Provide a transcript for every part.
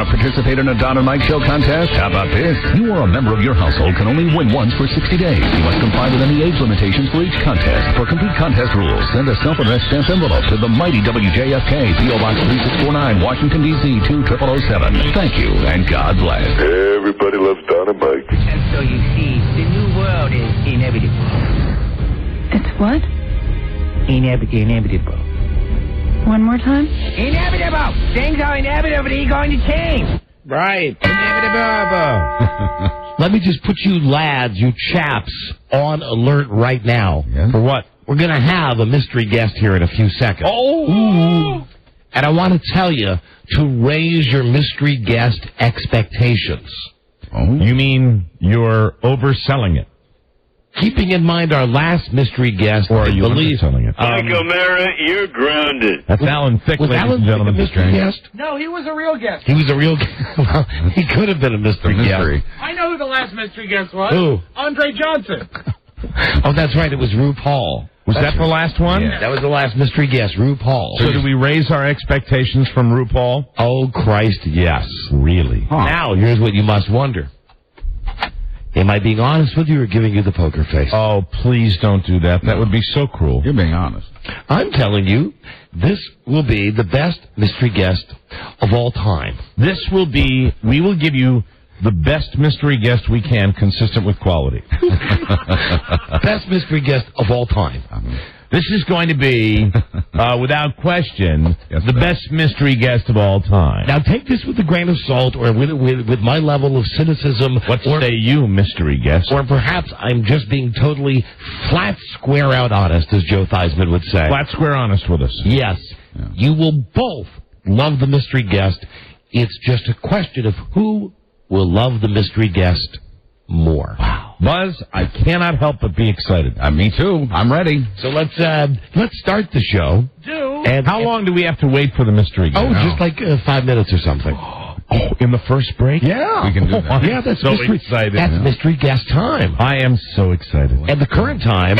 Want to participate in a Don and Mike Show contest? How about this? You or a member of your household can only win once for 60 days. You must comply with any age limitations for each contest. For complete contest rules, send a self-addressed stamped envelope to the mighty WJFK, P.O. Box 3649, Washington, D.C. 20007. Thank you, and God bless. Everybody loves Don and Mike. And so you see, the new world is inevitable. It's what? Inevitable. One more time? Inevitable! Things are inevitably going to change. Right. Inevitable. Let me just put you lads, you chaps, on alert right now. Yes? For what? We're going to have a mystery guest here in a few seconds. Oh! Ooh. And I want to tell you to raise your mystery guest expectations. Oh. You mean you're overselling it? Keeping in mind our last mystery guest, Or are you underselling it? Mike O'Mara, you're grounded. That's Alan Thicke, was ladies Alan and gentlemen. a mystery guest? No, he was a real guest. He was a real guest. Well, he could have been a mystery guest. I know who the last mystery guest was. Who? Andre Johnson. Oh, that's right. It was RuPaul. Was that the last one? Yeah, that was the last mystery guest, RuPaul. So do we raise our expectations from RuPaul? Oh, Christ, yes. Really? Huh. Now, here's what you must wonder. Am I being honest with you or giving you the poker face? Oh, please don't do that. That would be so cruel. You're being honest. I'm telling you, this will be the best mystery guest of all time. We will give you the best mystery guest we can, consistent with quality. Best mystery guest of all time. This is going to be, without question, Yes, the sir. best mystery guest of all time. Now, take this with a grain of salt or with my level of cynicism. What say you, mystery guest? Or perhaps I'm just being totally flat, square out honest, as Joe Theismann would say. Flat square honest with us. Yes. Yeah. You will both love the mystery guest. It's just a question of who will love the mystery guest more. Wow. Buzz, I cannot help but be excited. Me too. I'm ready. So let's start the show. And how long do we have to wait for the mystery guest? Oh, just like 5 minutes or something. Oh, in the first break? Yeah. We can do that. Yeah, that's so mystery. excited. That's Yeah. mystery guest time. I am so excited. And the current time,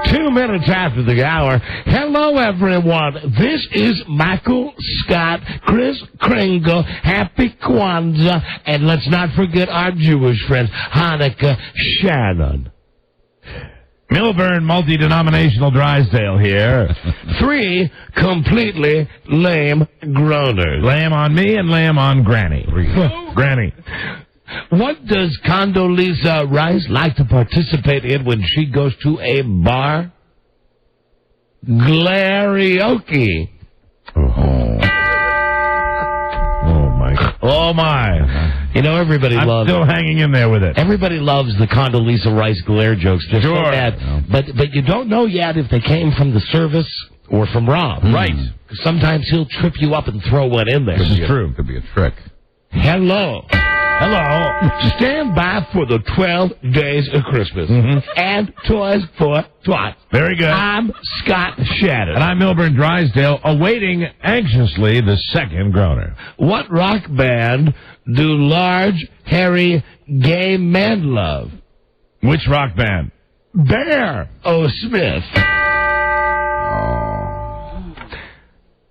2 minutes after the hour. Hello, everyone. This is Michael Scott, Chris Kringle, Happy Kwanzaa, and let's not forget our Jewish friends, Hanukkah Shannon. Milburn, multi-denominational Drysdale here. 3 completely lame groaners. Lamb on me and lamb on Granny. Granny. What does Condoleezza Rice like to participate in when she goes to a bar? Glaraoke. Oh my. Oh my. You know, everybody I'm loves still hanging in there with it. Everybody loves the Condoleezza Rice glare jokes. They're so Sure. bad. But you don't know yet if they came from the service or from Rob. Right. Sometimes he'll trip you up and throw one in there. This is true. Could be a trick. Hello. Hello. Stand by for the 12 days of Christmas. And Toys for Tots. Very good. I'm Scott Shannon. And I'm Milburn Drysdale, awaiting anxiously the second groaner. What rock band do large, hairy, gay men love? Which rock band? Bear O'Smith.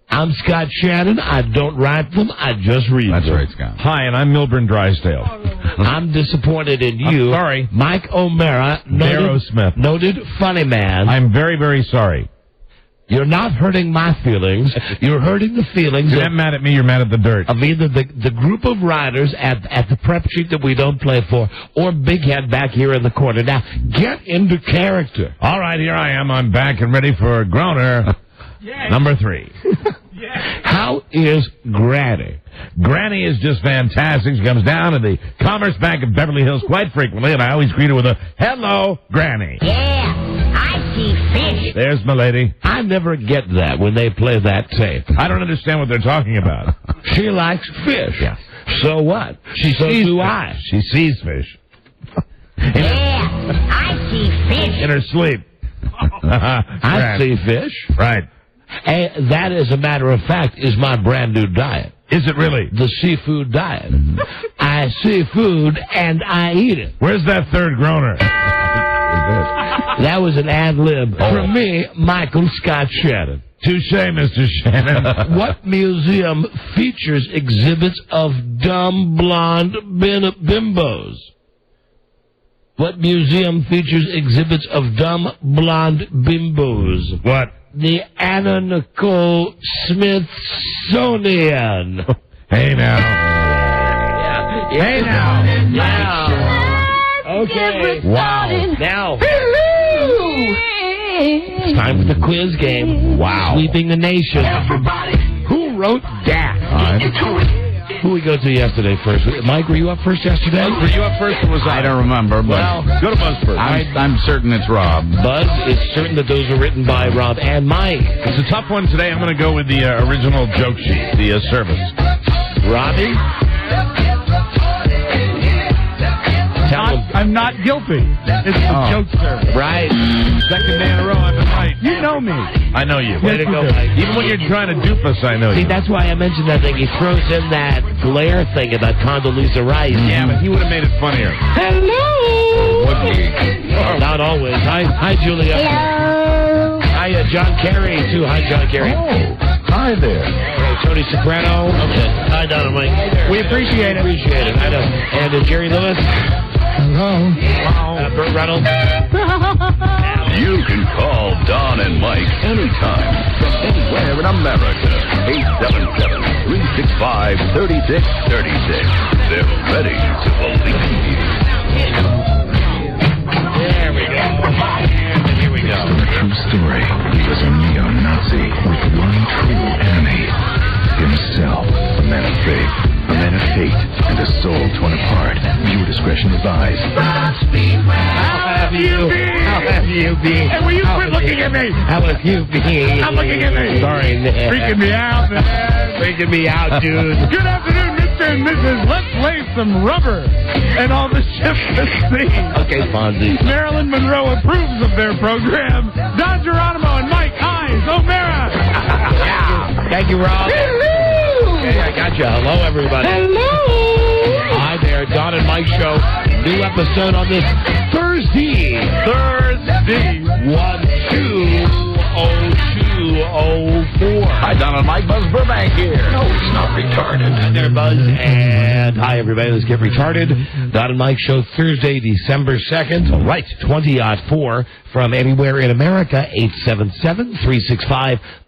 I'm Scott Shannon. I don't write them. I just read That's them. right, Scott. Hi, and I'm Milburn Drysdale. I'm disappointed in you. I'm sorry. Mike O'Mara, Bear O'Smith. noted funny man. I'm very, very sorry. You're not hurting my feelings. You're hurting the feelings You're not mad at me, you're mad at the dirt. of either the group of riders at the prep sheet that we don't play for or Big Head back here in the corner. Now, get into character. All right, here I am. I'm back and ready for groaner number 3. How is Granny? Granny is just fantastic. She comes down to the Commerce Bank of Beverly Hills quite frequently, and I always greet her with a, hello, Granny. Yeah, I see fish. There's my lady. I never get that when they play that tape. I don't understand what they're talking about. She likes fish. Yeah. So what? So sees do fish. I. She sees fish. Yeah, I see fish. In her sleep. I see fish. Right. And that, as a matter of fact, is my brand new diet. Is it really? The seafood diet. I see food and I eat it. Where's that third groaner? That was an ad lib from me, Michael Scott Shannon. Touche, Mr. Shannon. What museum features exhibits of dumb blonde bimbos? What museum features exhibits of dumb blonde bimbos? What? The Anna Nicole Smithsonian. Hey, now. Hey, now. Okay. Wow. Now. It's time for the quiz game. Wow. Sweeping the nation. Who wrote that? Who we go to yesterday first? Mike, were you up first yesterday? Were you up first or was I? I don't remember, but Well, Go to Buzz first. I'm certain it's Rob. Buzz is certain that those are written by Rob and Mike. It's a tough one today. I'm going to go with the original joke sheet, the service. Robbie? Tell him. I'm not guilty. It's a joke service. Right. Second day in a row, I've been right. You know me. I know you. Way to go, Mike. Even when you're trying to dupe us, I know See, you. that's why I mentioned that thing. He throws in that glare thing about Condoleezza Rice. Yeah, but he would have made it funnier. Hello! Not always. Hi, Julia. Hello. Hi, John Kerry, too. Hi, John Kerry. Hi there. Hey, Tony Soprano. Okay. Hi, Donna Mike. We appreciate it. Appreciate it. I know. And Jerry Lewis. Hello. Burt Reynolds. You can call Don and Mike anytime from anywhere in America. 877-365-3636. They're ready to believe you. There we go. And here we go. The true story was a neo-Nazi with one true enemy. Himself, a man of faith, a man of hate, and a soul torn apart. Viewer discretion advised. How have you been? Hey, will you quit looking at me? How have you been? Stop looking at me. Sorry, man. Freaking me out, man. Freaking me out, dude. Good afternoon, Mr. and Mrs. Let's lay some rubber and all the ships at sea. Okay, Fonzie. Marilyn Monroe approves of their program. Don Geronimo and Mike Eyes O'Mara. Thank you, Rob. Okay, I got you. Hello, everybody. Hello. Hi there, Don and Mike Show. New episode on this Thursday. 1-2-02-04. Hi, Don and Mike. Buzz Burbank here. No, he's not retarded. Hi there, Buzz. And hi, everybody. Let's get retarded. Don and Mike Show, Thursday, December 2nd. All right. 20-4 from anywhere in America.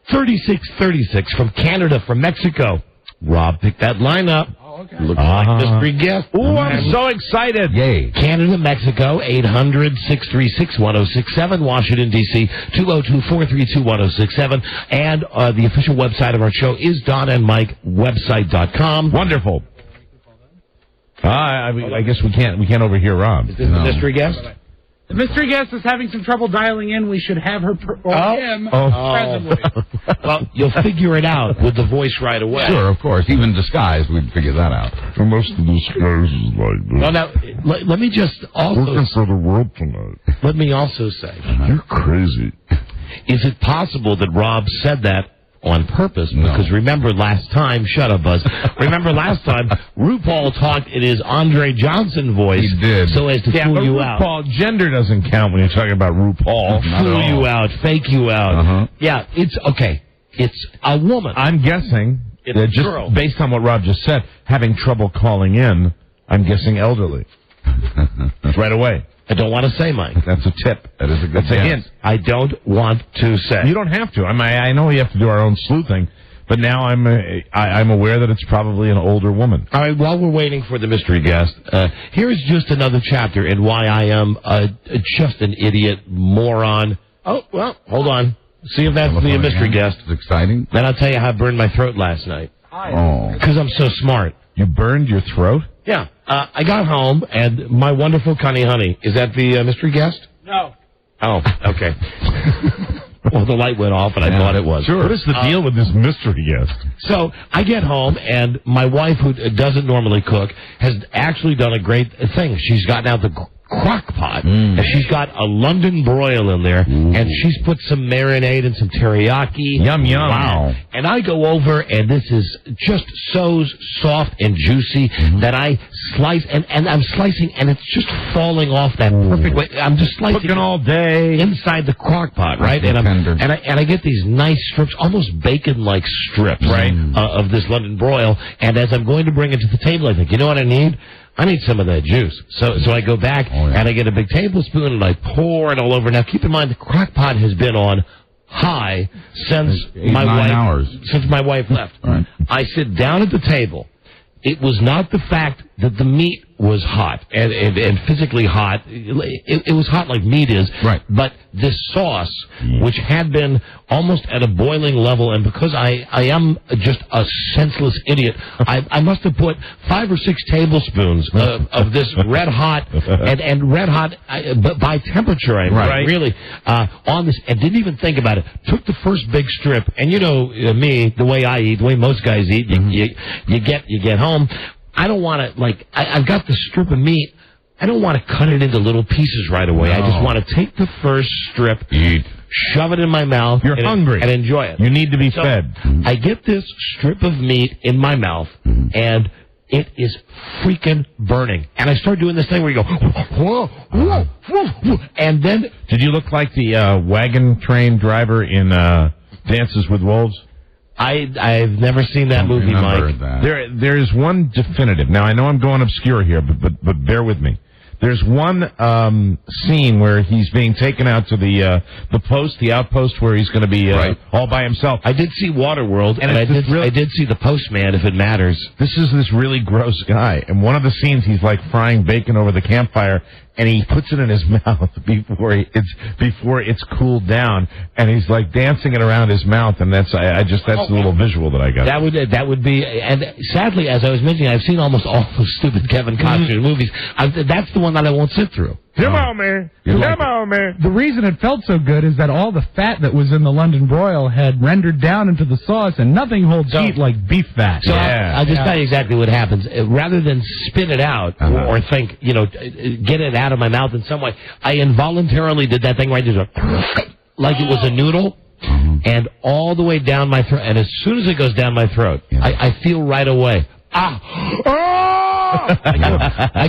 877-365-3636. From Canada, from Mexico. Rob picked that lineup. Looks like mystery guest. Ooh, I'm so excited. Yay. Canada, Mexico, 800-636-1067. Washington, D.C., 202-432-1067. And the official website of our show is donandmikewebsite.com. Wonderful. I guess we can't overhear Rob. Is this the mystery guest? The mystery guest is having some trouble dialing in. We should have her him presently. Well, you'll figure it out with the voice right away. Sure, of course. Even disguised, we'd figure that out. Most of the disguises like this. Well, now, let me just also... for the world tonight. Let me also say, You're crazy. is it possible that Rob said that on purpose? Because remember last time, shut up, Buzz. Remember last time, RuPaul talked in his Andre Johnson voice. He did. So as to fool you out. RuPaul, gender doesn't count when you're talking about RuPaul. Fool you out, fake you out. Uh-huh. Yeah, it's okay. It's a woman. I'm guessing, It's a just girl. based on what Rob just said, having trouble calling in, I'm guessing elderly. Right away. I don't want to say, Mike. That's a tip. That is a good That's a guess. hint. I don't want to say. You don't have to. I know we have to do our own sleuthing, but now I'm aware that it's probably an older woman. All right, while we're waiting for the mystery guest, here's just another chapter in why I am just an idiot moron. Oh, well, hold on. See if that's the mystery guest. It's exciting. Then I'll tell you how I burned my throat last night. Oh. Because I'm so smart. You burned your throat? Yeah. I got home, and my wonderful Connie Honey, is that the mystery guest? No. Oh, okay. Well, the light went off, and I thought it was. Sure. What is the deal with this mystery guest? So I get home, and my wife, who doesn't normally cook, has actually done a great thing. She's gotten out the crock pot, and she's got a London broil in there, and she's put some marinade and some teriyaki. Yum, yum. Wow. And I go over, and this is just so soft and juicy that I slice, and I'm slicing, and it's just falling off that perfect way. I'm just slicing Cooking all day inside the crock pot, right? And I get these nice strips, almost bacon-like strips, right, of this London broil. And as I'm going to bring it to the table, I think, you know what I need? I need some of that juice. So I go back, and I get a big tablespoon, and I pour it all over. Now, keep in mind, the crock pot has been on high since my wife left. Right. I sit down at the table. It was not the fact that the meat was hot and physically hot. It was hot like meat is. Right. But this sauce, which had been almost at a boiling level, and because I am just a senseless idiot, I must have put 5 or 6 tablespoons of this red hot and red hot by temperature. Really on this, and didn't even think about it. Took the first big strip, and you know me, the way I eat, the way most guys eat. You get home. I don't want to, like, I've got the strip of meat. I don't want to cut it into little pieces right away. I just want to take the first strip, shove it in my mouth. You're hungry. And enjoy it. You need to be fed. I get this strip of meat in my mouth, and it is freaking burning. And I start doing this thing where you go, whoa, whoa, whoa, whoa. And then... Did you look like the wagon train driver in Dances with Wolves? I've never seen that movie, Mike. There is one definitive. Now I know I'm going obscure here, but bear with me. There's one scene where he's being taken out to the outpost where he's going to be all by himself. I did see Waterworld, and I did see The Postman, if it matters. This is this really gross guy, and one of the scenes he's like frying bacon over the campfire, and he puts it in his mouth before it's cooled down, and he's like dancing it around his mouth, and that's the little visual that I got. That would be, and sadly, as I was mentioning, I've seen almost all those stupid Kevin Costner movies. That's the one that I won't sit through. Come on, man. Come on, man. The reason it felt so good is that all the fat that was in the London broil had rendered down into the sauce, and nothing holds heat like beef fat. So I'll just tell you exactly what happens. Rather than spit it out or think, get it out of my mouth in some way, I involuntarily did that thing where I just like it was a noodle. And all the way down my throat. And as soon as it goes down my throat, I feel right away, I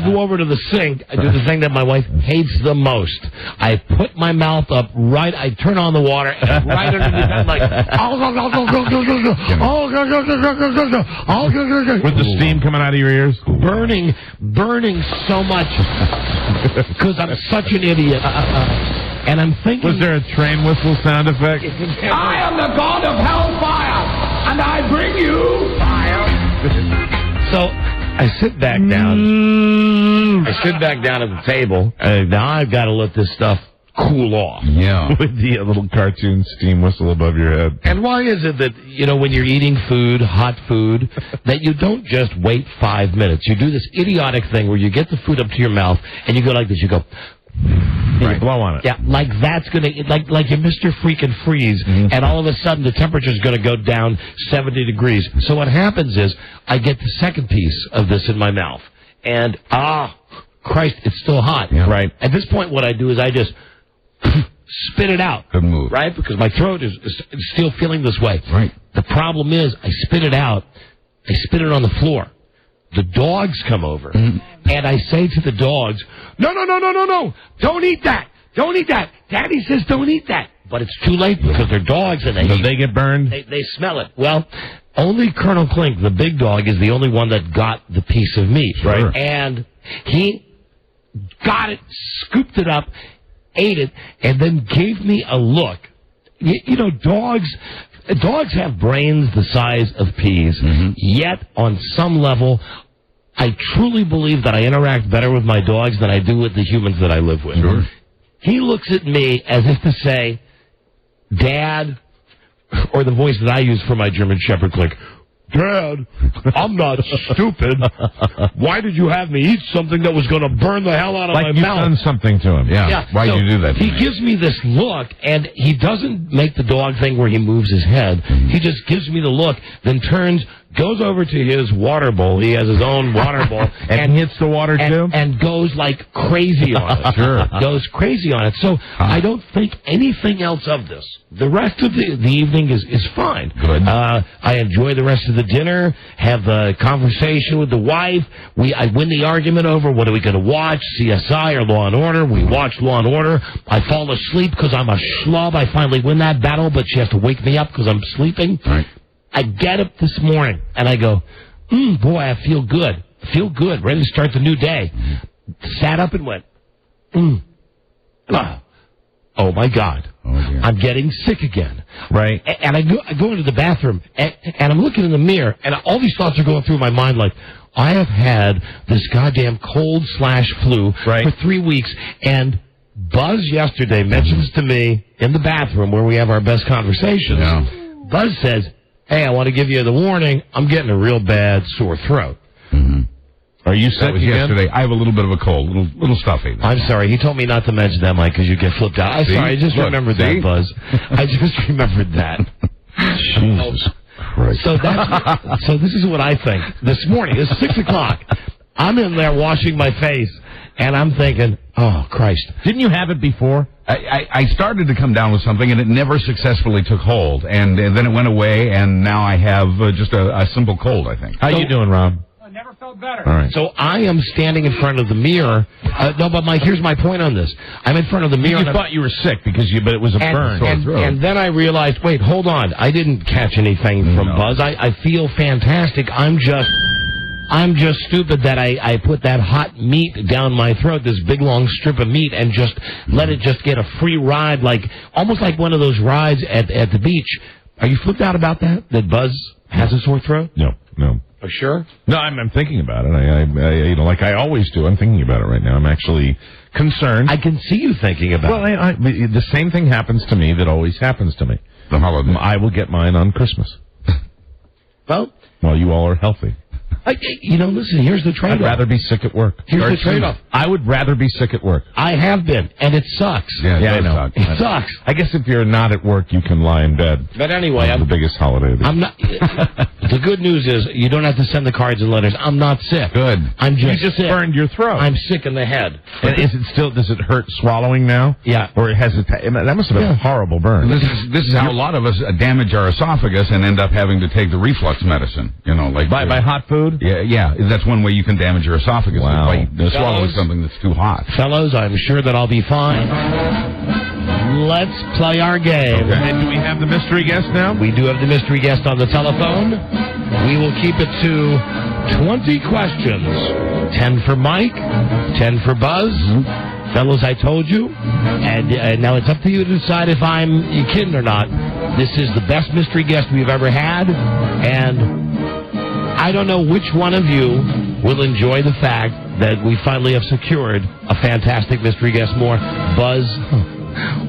go over to the sink. I do the thing that my wife hates the most. I put my mouth up I turn on the water, and right underneath I'm like, with the steam coming out of your ears? Burning so much because I'm such an idiot. And I'm thinking... Was there a train whistle sound effect? I am the god of hellfire, and I bring you fire. So I sit back down. I sit back down at the table. Now I've got to let this stuff cool off. Yeah. With the little cartoon steam whistle above your head. And why is it that, when you're eating food, hot food, that you don't just wait 5 minutes? You do this idiotic thing where you get the food up to your mouth, and you go like this. You go... Right, blow on it. Yeah, like that's going to, like you're Mr. Freaking Freeze, and all of a sudden the temperature's going to go down 70 degrees. So what happens is I get the second piece of this in my mouth, and, Christ, it's still hot. Yeah. Right. At this point, what I do is I just spit it out. Good move. Right? Because my throat is still feeling this way. Right. The problem is I spit it out. I spit it on the floor. The dogs come over, and I say to the dogs, no, don't eat that. Don't eat that. Daddy says don't eat that. But it's too late because they're dogs, and they get burned? They smell it. Well, only Colonel Klink, the big dog, is the only one that got the piece of meat. Right. And he got it, scooped it up, ate it, and then gave me a look. Dogs have brains the size of peas, yet on some level, I truly believe that I interact better with my dogs than I do with the humans that I live with. Sure. He looks at me as if to say, Dad, or the voice that I use for my German Shepherd, like, Dad, I'm not stupid. Why did you have me eat something that was going to burn the hell out of my mouth? Like you've done something to him. Yeah. Why'd you do that to He me? gives me this look, and he doesn't make the dog thing where he moves his head. He just gives me the look, then turns, goes over to his water bowl. He has his own water bowl. and hits the water, too? And goes like crazy on it. Sure. Goes crazy on it. So I don't think anything else of this. The rest of the evening is fine. Good. I enjoy the rest of the dinner, have a conversation with the wife. I win the argument over what are we going to watch, CSI or Law & Order. We watch Law & Order. I fall asleep because I'm a schlub. I finally win that battle, but she has to wake me up because I'm sleeping. Right. I get up this morning, and I go, boy, I feel good. Feel good, ready to start the new day. Sat up and went, oh, my God. Oh, dear. I'm getting sick again. Right. And I go into the bathroom, and I'm looking in the mirror, and all these thoughts are going through my mind like, I have had this goddamn cold/flu for 3 weeks, and Buzz yesterday mentions to me in the bathroom where we have our best conversations. Yeah. Buzz says, hey, I want to give you the warning. I'm getting a real bad sore throat. Mm-hmm. Are you That sick was again? yesterday. I have a little bit of a cold, little stuffy. I'm sorry. He told me not to mention that, Mike, because you get flipped out. I'm sorry. I just remembered that, Buzz. I just remembered that. Jesus Christ. So this is what I think. This morning, it's 6 o'clock. I'm in there washing my face, and I'm thinking, oh, Christ. Didn't you have it before? I started to come down with something, and it never successfully took hold. And then it went away, and now I have just a simple cold, I think. How you doing, Rob? I never felt better. All right. So I am standing in front of the mirror. No, but Mike, here's my point on this. I'm in front of the mirror. You thought you were sick but it was a burn. And then I realized, wait, hold on. I didn't catch anything from Buzz. I feel fantastic. I'm just stupid that I put that hot meat down my throat, this big long strip of meat, and just let it just get a free ride, almost like one of those rides at the beach. Are you flipped out about that Buzz has a sore throat? No. For sure? No, I'm thinking about it. I like I always do. I'm thinking about it right now. I'm actually concerned. I can see you thinking about it. Well, the same thing happens to me that always happens to me. The holiday. I will get mine on Christmas. Well, while you all are healthy. Listen, here's the trade-off. I'd rather be sick at work. Here's the trade-off. I would rather be sick at work. I have been, and it sucks. Yeah, I know. Suck. It sucks. I guess if you're not at work, you can lie in bed. But anyway, the biggest holiday of the year. I'm not. The good news is you don't have to send the cards and letters. I'm not sick. Good. I'm just. You just sick. burned your throat. I'm sick in the head. And does it hurt swallowing now? Yeah. Or that must have been a horrible burn. This is how a lot of us damage our esophagus and end up having to take the reflux medicine. By hot food? Yeah. That's one way you can damage your esophagus. Wow. By swallowing something that's too hot. Fellows, I'm sure that I'll be fine. Let's play our game. Okay. And do we have the mystery guest now? We do have the mystery guest on the telephone. We will keep it to 20 questions. 10 for Mike, 10 for Buzz. Mm-hmm. Fellows, I told you. And now it's up to you to decide if I'm kidding or not. This is the best mystery guest we've ever had. And I don't know which one of you will enjoy the fact that we finally have secured a fantastic mystery guest more, Buzz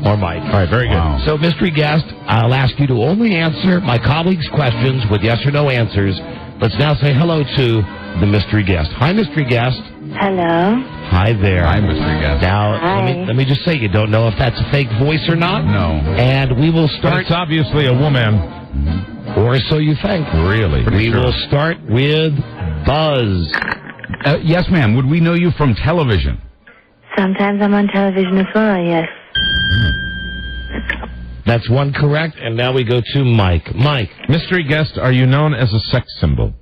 or Mike. All right, very good. So, mystery guest, I'll ask you to only answer my colleagues' questions with yes or no answers. Let's now say hello to the mystery guest. Hi, mystery guest. Hello. Hi there. Hi, mystery guest. Now, Hi. let me just say, you don't know if that's a fake voice or not. No. And we will But start... it's obviously a woman. Or so you think. Really? We will start with Buzz. Yes, ma'am. Would we know you from television? Sometimes I'm on television as well, yes. That's one correct, and now we go to Mike. Mike. Mystery guest, are you known as a sex symbol?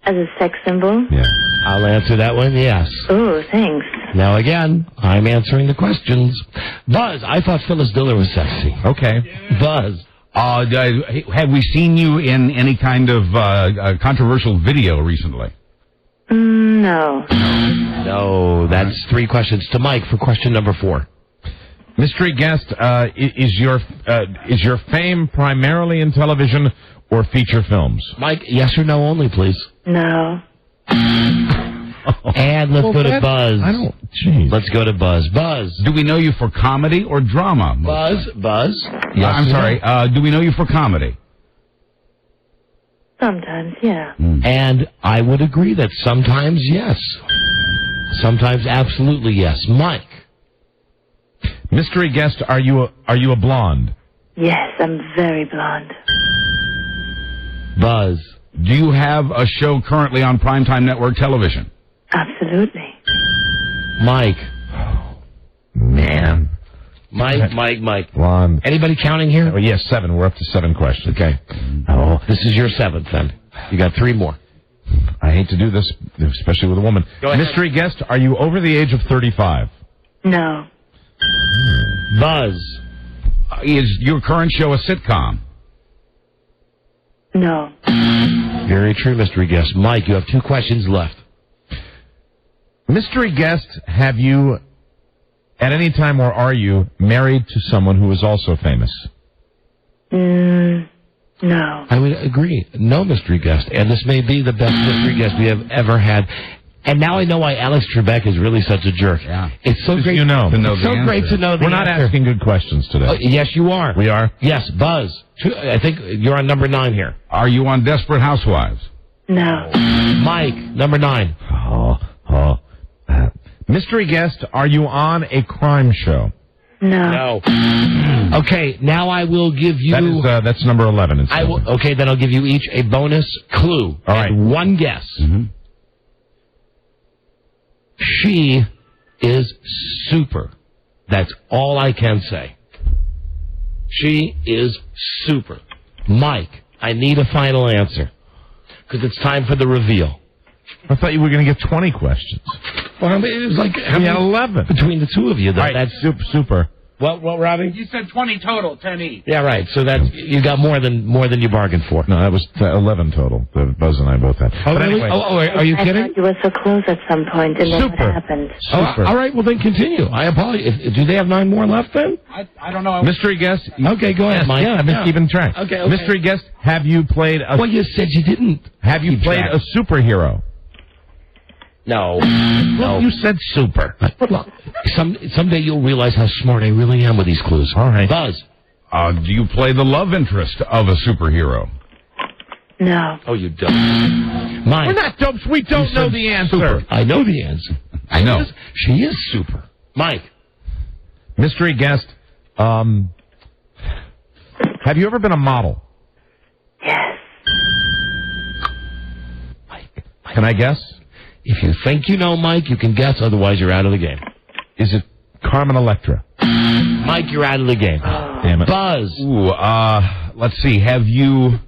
As a sex symbol? Yeah. I'll answer that one, yes. Oh, thanks. Now again, I'm answering the questions. Buzz, I thought Phyllis Diller was sexy. Okay. Buzz. Have we seen you in any kind of controversial video recently? No. No, that's 3 questions to Mike for question number 4. Mystery guest, is your fame primarily in television or feature films? Mike, yes or no only, please. No. And let's go to Buzz. Jeez. Let's go to Buzz. Buzz. Do we know you for comedy or drama? Buzz. Yes, I'm sorry. Do we know you for comedy? Sometimes, yeah. And I would agree that sometimes yes. Sometimes absolutely yes. Mike. Mystery guest, are you a blonde? Yes, I'm very blonde. Buzz. Do you have a show currently on primetime network television? Absolutely. Mike. Man. Mike. Blonde. Anybody counting here? Oh, yes, 7. We're up to 7 questions. Okay. Oh, this is your 7th then. You got 3 more. I hate to do this, especially with a woman. Go ahead. Mystery guest, are you over the age of 35? No. Buzz. Is your current show a sitcom? No. Very true, mystery guest. Mike, you have 2 questions left. Mystery guest, have you, at any time, or are you married to someone who is also famous? No. I would agree. No mystery guest. And this may be the best mystery guest we have ever had. And now I know why Alex Trebek is really such a jerk. Yeah. It's so great you know. To know it's the so answer. great to know the We're not answer. asking good questions today. Yes, you are. We are? Yes, Buzz. I think you're on number 9 here. Are you on Desperate Housewives? No. Mike, number 9. Mystery guest, are you on a crime show? No. Okay, now I will give you... That is, that's number 11. Instead. Okay, then I'll give you each a bonus clue. All right. And 1 guess. Mm-hmm. She is super. That's all I can say. She is super. Mike, I need a final answer. Because it's time for the reveal. I thought you were going to get 20 questions. Well, I mean, it was like... We had 11. Between the 2 of you, though. All right, That's super. What, Robbie? You said 20 total, 10 each. Yeah, right. So that's you got more than you bargained for. No, that was 11 total. Buzz and I both had. Oh, But really? anyway, Are you I kidding? thought you were so close at some point, and then what Super. happened? super. All right, well then continue. I apologize. Do they have 9 more left then? I don't know. Mystery guest. Okay, go ahead, Yes, Mike. yeah, I've been keeping track. Okay. Mystery guest, have you played a Well, you said you didn't. Have you keep played track. a superhero? No. Well, you said super. Look, someday you'll realize how smart I really am with these clues. All right. Buzz. Do you play the love interest of a superhero? No. Oh, you don't. Mike. We're not dopes. We don't know the answer. Super. I know the answer. I know. She is super. Mike. Mystery guest, have you ever been a model? Yes. Mike. Can I guess? If you think you know Mike, you can guess. Otherwise, you're out of the game. Is it Carmen Electra? Mike, you're out of the game. Damn it. Buzz. Ooh, let's see. Have you...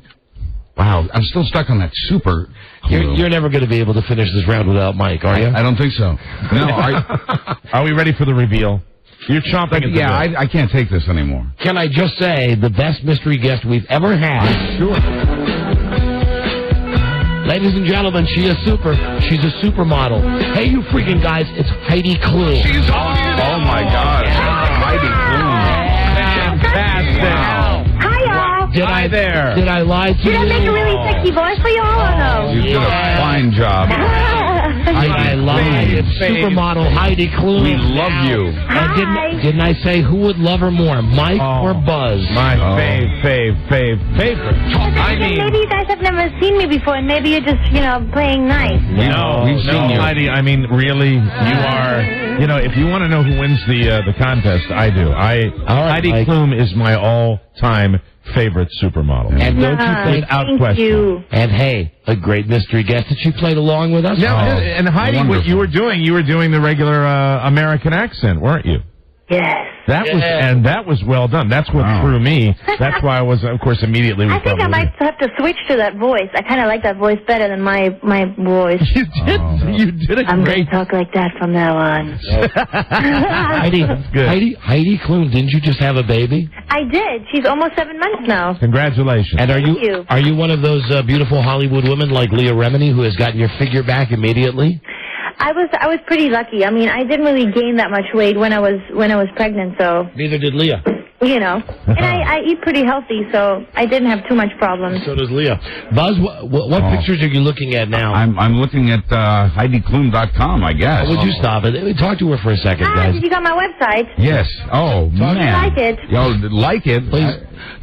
Wow, I'm still stuck on that super clue. You're never going to be able to finish this round without Mike, are you? I don't think so. No, Are we ready for the reveal? You're chomping at the yeah, bit. I can't take this anymore. Can I just say, the best mystery guest we've ever had. Sure. Ladies and gentlemen, she is super. She's a supermodel. Hey, you freaking guys, it's Heidi Klum. She's on it. Oh, my God. Heidi Klum. Fantastic. Hi, y'all. Did I lie to you? Did I make a really sexy voice for y'all or no? You did a fine job. I lied. It's supermodel Heidi Klum. We love you. And didn't I say who would love her more, Mike or Buzz? My favorite. I mean, Maybe you guys have never seen me before, and maybe you're just, playing nice. We've seen you. Heidi, I mean, really, you are, if you want to know who wins the contest, I do. Heidi Mike. Klum is my all-time favorite supermodel. And don't you think? Without Thank question. you. And hey, a great mystery guest that she played along with us. Yeah, and Heidi, what wonderful. you were doing the regular American accent, weren't you? Yes. That was well done. That's what threw me. That's why I was, of course, immediately. I think I might have to switch to that voice. I kind of like that voice better than my voice. You did. You did a I'm going great. to talk like that from now on. Heidi Klum, didn't you just have a baby? I did. She's almost 7 months now. Congratulations. And Thank you. are you one of those beautiful Hollywood women like Leah Remini who has gotten your figure back immediately? I was pretty lucky. I mean, I didn't really gain that much weight when I was pregnant, so Neither did Leah. and I eat pretty healthy, so I didn't have too much problems. So does Leah. Buzz, what pictures are you looking at now? I'm looking at HeidiKlum.com, I guess. Would you stop it? Talk to her for a second, guys. Did you got my website? Yes. Oh, man. Like it. Yo, like it. Please.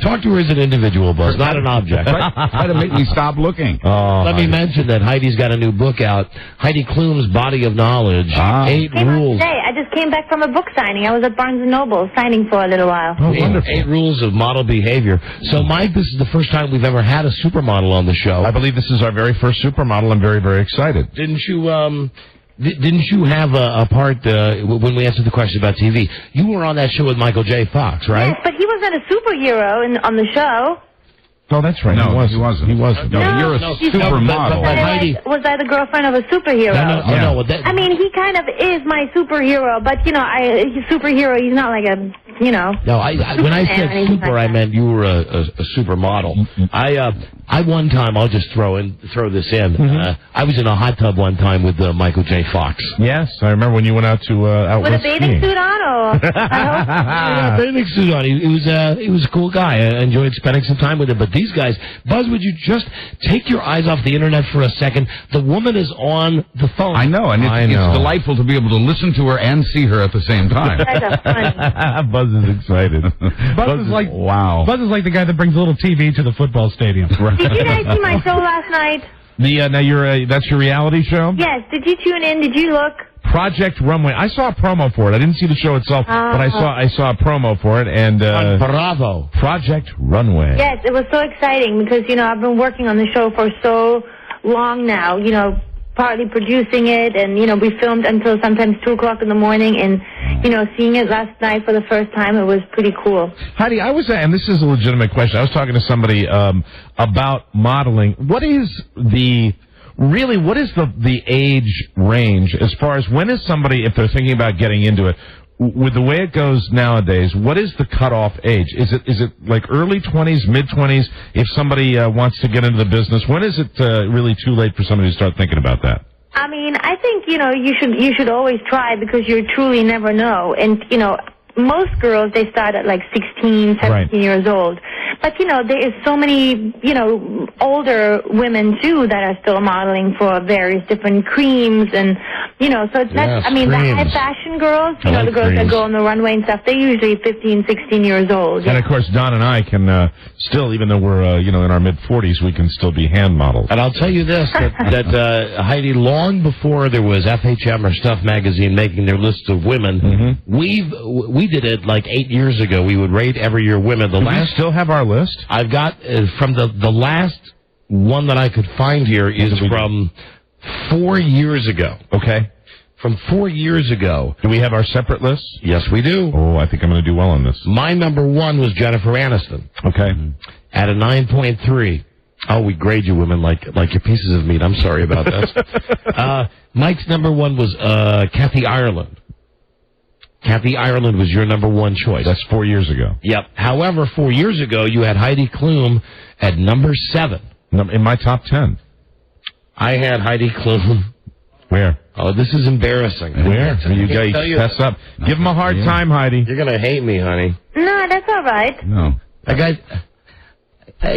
Talk to her as an individual, Buzz, not an object. Try to make me stop looking. Let me mention that Heidi's got a new book out, Heidi Klum's Body of Knowledge, 8 Came out Rules. today. I just came back from a book signing. I was at Barnes & Noble signing for a little while. Oh, wonderful. 8 Rules of Model Behavior. So, Mike, this is the first time we've ever had a supermodel on the show. I believe this is our very first supermodel. I'm very, very excited. Didn't you have a part when we answered the question about TV? You were on that show with Michael J. Fox, right? Yes, but he wasn't a superhero on the show. Oh, that's right. No, he wasn't. He wasn't. No, you're a supermodel. But Heidi, Was I the girlfriend of a superhero? No. I mean, he kind of is my superhero, but, he's superhero. He's not like a, No, when I said super, I meant you were a supermodel. I one time, I'll just throw this in. I was in a hot tub one time with Michael J. Fox. Yes, I remember when you went out to out with a west bathing skiing. suit on, or? A bathing suit on. He was a cool guy. I enjoyed spending some time with him. But these guys, Buzz, would you just take your eyes off the internet for a second? The woman is on the phone. I know, and it's delightful to be able to listen to her and see her at the same time. That's funny. Buzz is excited. Buzz is like wow. Buzz is like the guy that brings a little TV to the football stadium. Did you guys see my show last night? Now that's your reality show? Yes. Did you tune in? Did you look? Project Runway. I saw a promo for it. I didn't see the show itself, but I saw a promo for it, and Bravo. Project Runway. Yes, it was so exciting because I've been working on the show for so long now. Partly producing it, and we filmed until sometimes 2:00 in the morning, and seeing it last night for the first time, it was pretty cool. Heidi, and this is a legitimate question. I was talking to somebody about modeling. What is the age range as far as when is somebody, if they're thinking about getting into it, with the way it goes nowadays, what is the cutoff age? Is it like early 20s, mid 20s? If somebody wants to get into the business, when is it really too late for somebody to start thinking about that? I mean, I think you should always try because you truly never know, and most girls, they start at like 16, 17 years old. But, there is so many, older women, too, that are still modeling for various different creams. And, so it's not, the high fashion girls, the girls that go on the runway and stuff, they're usually 15, 16 years old. And, of course, Don and I can still, even though we're, in our mid-40s, we can still be hand models. And I'll tell you this, that Heidi, long before there was FHM or Stuff Magazine making their list of women, we did it like 8 years ago. We would rate every year women. We still have our list? I've got from the last one that I could find here is from 4 years ago. Okay. From 4 years ago. Do we have our separate lists? Yes, we do. Oh, I think I'm going to do well on this. My number 1 was Jennifer Aniston. Okay. At a 9.3. Oh, we grade you women like your pieces of meat. I'm sorry about that. Mike's number 1 was Kathy Ireland. Kathy Ireland was your number 1 choice. That's 4 years ago. Yep. However, 4 years ago, you had Heidi Klum at number 7. In my top 10. I had Heidi Klum. Where? Oh, this is embarrassing. Where? You guys fess up. Give him a hard time, Heidi. You're going to hate me, honey. No, that's all right. No. I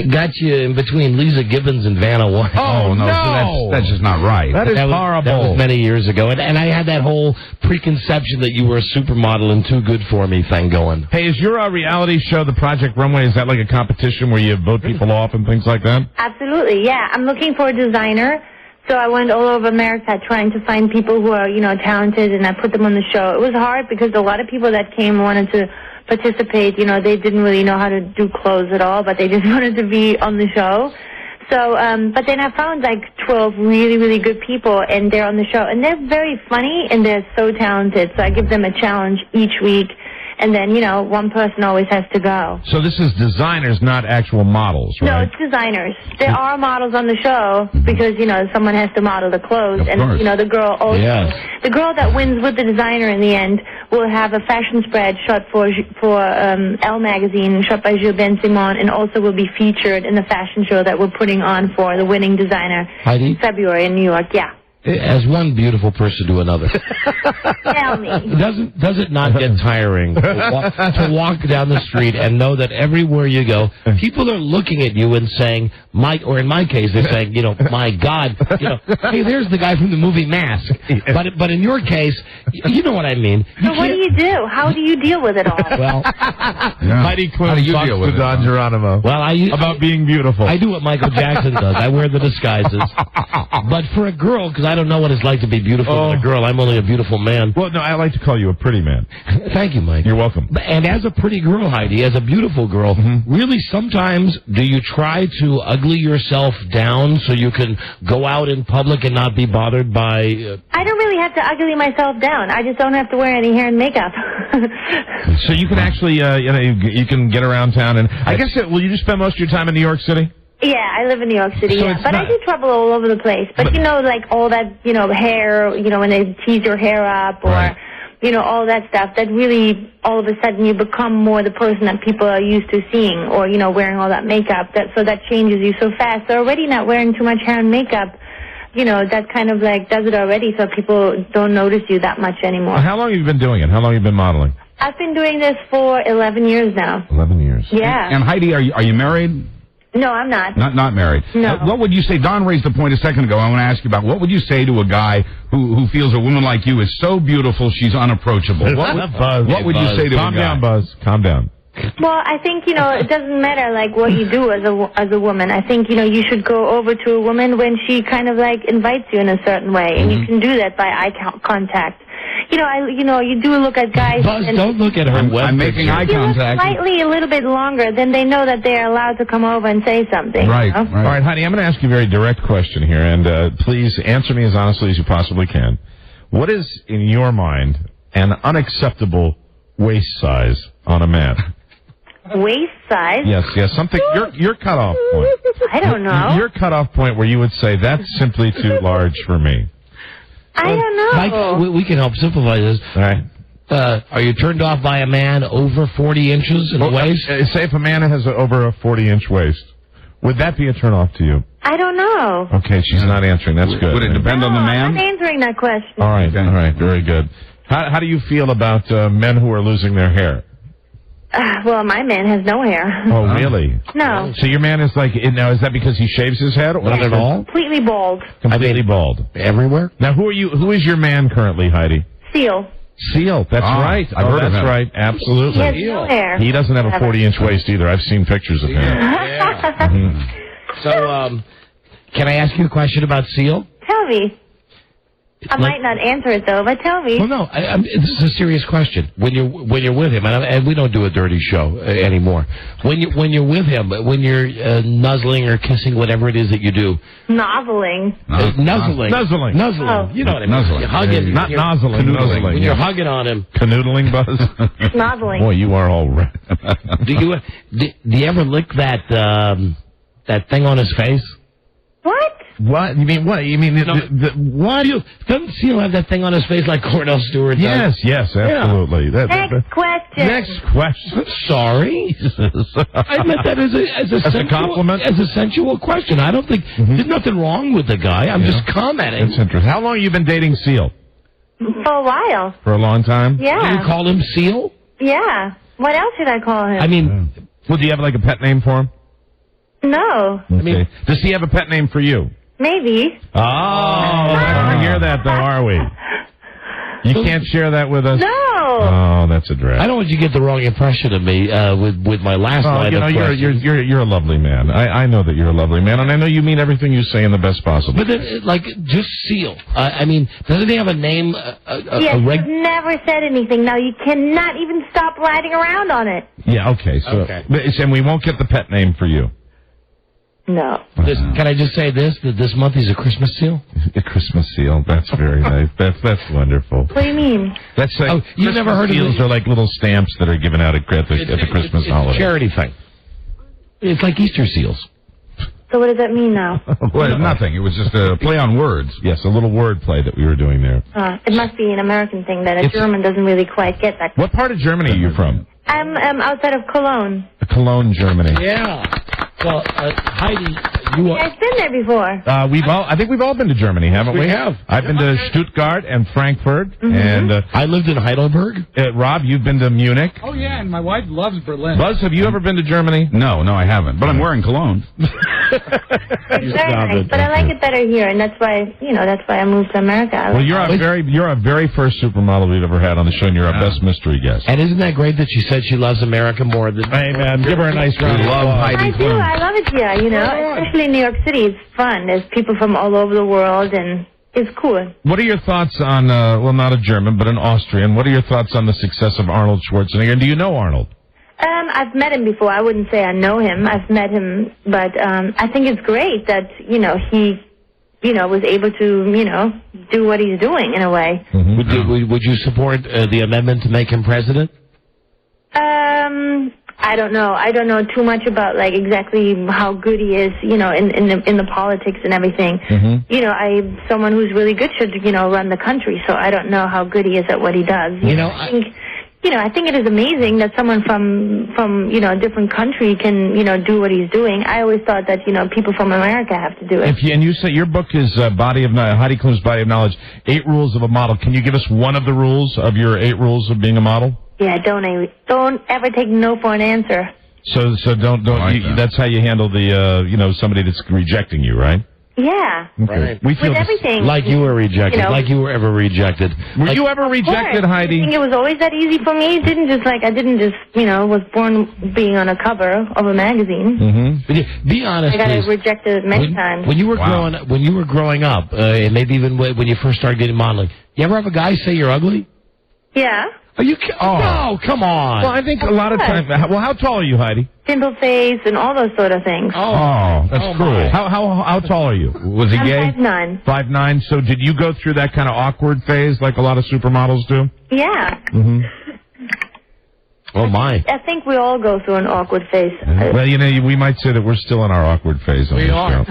got you in between Lisa Gibbons and Vanna White. Oh, no. So that's just not right. That is horrible. That was many years ago. And I had that whole preconception that you were a supermodel and too good for me thing going. Hey, is your reality show, The Project Runway, is that like a competition where you vote people off and things like that? Absolutely, yeah. I'm looking for a designer. So I went all over America trying to find people who are, talented, and I put them on the show. It was hard because a lot of people that came wanted to participate. They didn't really know how to do clothes at all, but they just wanted to be on the show. So, but then I found like 12 really, really good people, and they're on the show. And they're very funny, and they're so talented. So I give them a challenge each week. And then, one person always has to go. So this is designers, not actual models, right? No, it's designers. There are models on the show because, someone has to model the clothes. Of course. The girl also. Yes. The girl that wins with the designer in the end will have a fashion spread shot for Elle magazine, shot by Gilles Ben-Simon, and also will be featured in the fashion show that we're putting on for the winning designer Heidi? in February in New York. Yeah. as one beautiful person to another. Tell me. Does it not get tiring to walk down the street and know that everywhere you go, people are looking at you and saying, or in my case, they're saying, my God, hey, there's the guy from the movie Mask. But in your case, you know what I mean. So what do you do? How do you deal with it all? Well, Heidi Klum talks to Don Geronimo about being beautiful. I do what Michael Jackson does. I wear the disguises. But for a girl, because I don't know what it's like to be beautiful as a girl, I'm only a beautiful man. Well, no, I like to call you a pretty man. Thank you, Mike. You're welcome. And as a pretty girl, Heidi, as a beautiful girl, really sometimes do you try to ugly yourself down so you can go out in public and not be bothered by... I don't really have to ugly myself down. I just don't have to wear any hair and makeup. So you can actually, you can get around town, and I guess, will you just spend most of your time in New York City? Yeah, I live in New York City, So yeah. it's But I do travel all over the place. But like all that, hair, when they tease your hair up or, all that stuff, that really, all of a sudden, you become more the person that people are used to seeing or, wearing all that makeup. So that changes you so fast. So already not wearing too much hair and makeup, that kind of like does it already so people don't notice you that much anymore. How long have you been doing it? How long have you been modeling? I've been doing this for 11 years now. 11 years. Yeah. And Heidi, are you married? No, I'm not. Not married. No. What would you say? Don raised the point a second ago. I want to ask you about what would you say to a guy who feels a woman like you is so beautiful she's unapproachable? What would you say to a guy? Calm down, Buzz. Calm down. Well, I think, it doesn't matter, like, what you do as a woman. I think, you should go over to a woman when she kind of, like, invites you in a certain way. And you can do that by eye contact. You do look at guys. Buzz, don't look at her. I'm making eye contact. Slightly a little bit longer, then they know that they're allowed to come over and say something. Right. You know? All right, Heidi, I'm going to ask you a very direct question here, and please answer me as honestly as you possibly can. What is, in your mind, an unacceptable waist size on a man? Waist size? Yes, something, your cutoff point. I don't know. Your cutoff point where you would say, that's simply too large for me. I don't know. Mike, we can help simplify this. All right. Are you turned off by a man over 40 inches in waist? Say if a man has over a 40-inch waist, would that be a turn-off to you? I don't know. Okay, she's not answering. That's good. Would it depend on the man? I'm not answering that question. All right, very good. How do you feel about men who are losing their hair? Well, my man has no hair. Oh, really? No. So your man is like, now is that because he shaves his head? Or Not at all? Completely bald. Completely bald. Everywhere? Now, who is your man currently, Heidi? Seal. Seal. That's right. I've heard of that's him. right. Absolutely. He has no hair. He doesn't have a 40-inch waist either. I've seen pictures of him. Yeah. So, can I ask you a question about Seal? Tell me. I might not answer it though, but tell me. Well, no, this is a serious question. When you're with him, and we don't do a dirty show anymore. When you're with him, when you're nuzzling or kissing, whatever it is that you do. Nozzling. Nuzzling. Oh. You know what I mean? Nuzzling. You're hugging. Not nozzling. Canoodling. When you're Yeah. hugging on him. Canoodling, Buzz? Nozzling. Boy, you are all right. Do you ever lick that thing on his face? What? What? You mean what? You mean what? Doesn't Seal have that thing on his face like Cornell Stewart does? Yes, absolutely. Next question. Next question. Sorry. I meant that as a compliment? As a sensual question. I don't think there's nothing wrong with the guy. I'm just commenting. That's interesting. How long have you been dating Seal? For a while. For a long time? Do Yeah. you call him Seal? Yeah. What else should I call him? I mean, Well, do you have like a pet name for him? No. Okay. Does he have a pet name for you? Maybe. Oh, we're not going to hear that, though, are we? You can't share that with us? No. Oh, that's a drag. I don't want you to get the wrong impression of me with my last line of questions. you're a lovely man. I know that you're a lovely man, and I know you mean everything you say in the best possible. But then, just Seal. I mean, doesn't he have a name? Yes, you've never said anything. Now you cannot even stop riding around on it. Yeah, okay. So, and we won't get the pet name for you. No. Can I just say this? That this month he's a Christmas seal? A Christmas seal. That's very nice. That's wonderful. What do you mean? That's like, you've never heard of seals are like little stamps that are given out at the Christmas holiday. It's a charity thing. It's like Easter seals. So what does that mean now? Well, nothing. It was just a play on words. Yes, a little word play that we were doing there. It must be an American thing that a German doesn't really quite get that. What part of Germany are you from? I'm outside of Cologne. Cologne, Germany. Yeah. Well, Heidi, I've been there before. I think we've all been to Germany, haven't we? We have. I've been to Stuttgart and Frankfurt, and I lived in Heidelberg. Rob, you've been to Munich. Oh, yeah, and my wife loves Berlin. Buzz, have you ever been to Germany? No, I haven't. But I'm wearing cologne. It's very nice, but I like it better here, and that's why I moved to America. Well, you're our very first supermodel we've ever had on the show, and you're our best mystery guest. And isn't that great that she said she loves America more than... Hey, man, give her a nice round of applause. I do. I love it here, especially in New York City. It's fun. There's people from all over the world, and it's cool. What are your thoughts on, not a German, but an Austrian, what are your thoughts on the success of Arnold Schwarzenegger? And do you know Arnold? I've met him before. I wouldn't say I know him. I've met him, but I think it's great that, he, was able to, do what he's doing in a way. Mm-hmm. Would you support the amendment to make him president? I don't know. I don't know too much about exactly how good he is, in the politics and everything. Mm-hmm. Someone who's really good should, run the country. So I don't know how good he is at what he does. I think it is amazing that someone from a different country can, do what he's doing. I always thought that, people from America have to do it. And you say your book is Heidi Klum's Body of Knowledge, 8 Rules of a Model. Can you give us one of the rules of your 8 rules of being a model? Yeah, don't ever take no for an answer. So don't that's how you handle the, somebody that's rejecting you, right? Yeah. Okay. Right. We feel with everything. Like you were rejected. Like you were ever rejected. Were you ever rejected, Heidi? I think it was always that easy for me. I didn't just, was born being on a cover of a magazine. Mm-hmm. Be honest, I got please. rejected many times. When you were growing up, and maybe even when you first started getting modeling, you ever have a guy say you're ugly? Yeah. Are you? No, come on. Well, I think a lot of times. Well, how tall are you, Heidi? Simple face and all those sort of things. Oh, that's cruel. How tall are you? Was he gay? 5'9". 5'9". So did you go through that kind of awkward phase like a lot of supermodels do? Yeah. Mm-hmm. Oh, my. I think we all go through an awkward phase. Well, we might say that we're still in our awkward phase on this show.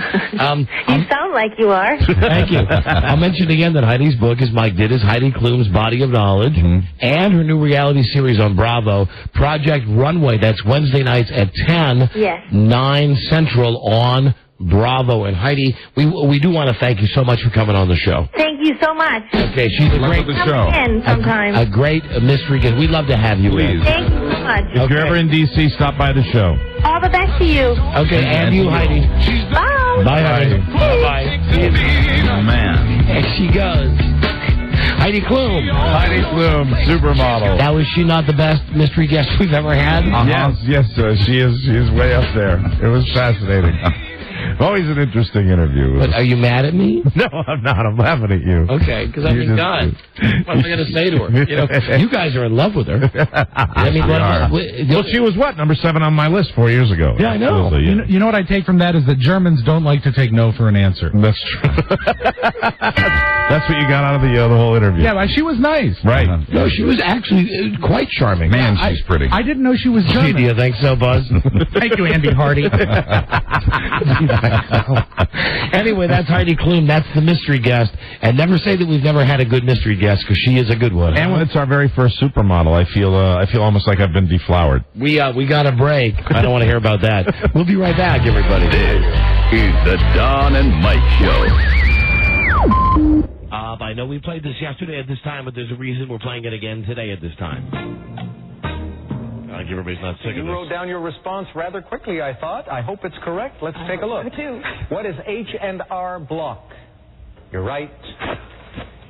You sound like you are. Thank you. I'll mention again that Heidi's book, as Mike did, is Heidi Klum's Body of Knowledge, and her new reality series on Bravo, Project Runway. That's Wednesday nights at 10, 9 Central on Bravo. And Heidi, we do want to thank you so much for coming on the show. Thank you so much. Okay, she's a great sometime. A great mystery guest. We'd love to have you. Please. Thank you so much. If you're ever in D.C., stop by the show. All the best to you. Okay, and you, Heidi. Bye. Bye, Heidi. Bye. Man. There she goes. Heidi Klum. Heidi Klum, supermodel. Now, is she not the best mystery guest we've ever had? Yes, she is way up there. It was fascinating. Always an interesting interview. But are you mad at me? No, I'm not. I'm laughing at you. Okay, because I mean, God, what am I going to say to her? You guys are in love with her. I mean, well, she was number 7 on my list 4 years ago. Yeah, I know. So, You know what I take from that is that Germans don't like to take no for an answer. That's true. That's what you got out of the whole interview. Yeah, but she was nice. Right. No, she was actually quite charming. Man, she's pretty. I didn't know she was German. Do you think so, Buzz? Thank you, Andy Hardy. Anyway, that's Heidi Klum. That's the mystery guest. And never say that we've never had a good mystery guest, because she is a good one. And when it's our very first supermodel, I feel almost like I've been deflowered. We got a break. I don't want to hear about that. We'll be right back, everybody. This is the Don and Mike Show. I know we played this yesterday at this time, but there's a reason we're playing it again today at this time. I think everybody's not sick of this. You wrote down your response rather quickly, I thought. I hope it's correct. Let's take a look. What is H&R Block? You're right.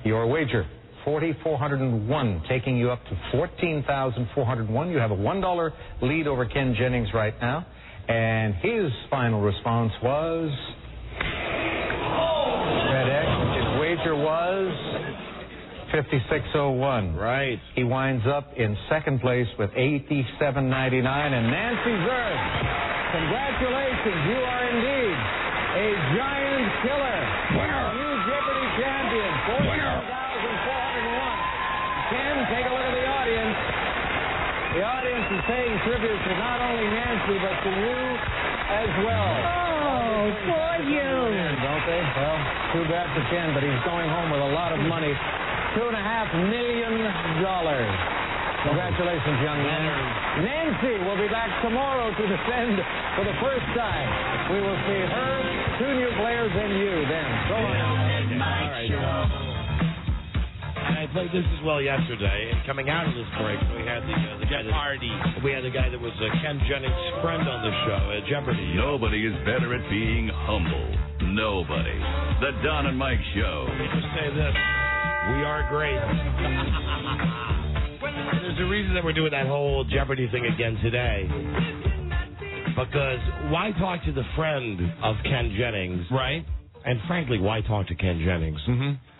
Your wager, 4,401, taking you up to 14,401. You have a $1 lead over Ken Jennings right now. And his final response was... Red X. His wager was 5601. Right. He winds up in second place with 87.99. And Nancy Zerd, congratulations. You are indeed a giant killer. Winner. New Jeopardy champion. 14,401. Ken, take a look at the audience. The audience is paying tribute to not only Nancy, but to you as well. Oh, poor you. Don't they? Well, too bad for Ken, but he's going home with a lot of money. $2.5 million. Congratulations, young man. Nancy will be back tomorrow to defend for the first time. We will see her, 2 new players, and you then. So on. I played this as well yesterday, and coming out of this break, we had the guy that was Ken Jennings' friend on the show at Jeopardy. Nobody is better at being humble. Nobody. The Don and Mike Show. Let me just say this. We are great. There's a reason that we're doing that whole Jeopardy thing again today. Because why talk to the friend of Ken Jennings? Right. And frankly, why talk to Ken Jennings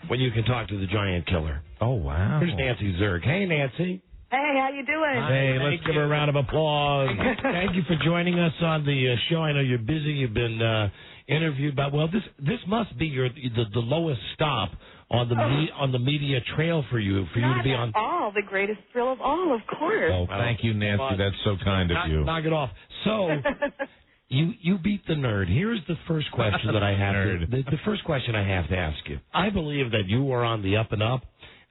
when you can talk to the giant killer? Oh, wow. Here's Nancy Zerg. Hey, Nancy. Hey, how you doing? Hey, let's give her a round of applause. Thank you for joining us on the show. I know you're busy. You've been interviewed by, well, this must be the lowest stop on the media trail for you to be on. All the greatest thrill of all, of course. Oh, thank you, Nancy. That's so kind of you. Knock it off. So, you beat the nerd. Here's the first question that I have. The first question I have to ask you. I believe that you were on the up and up,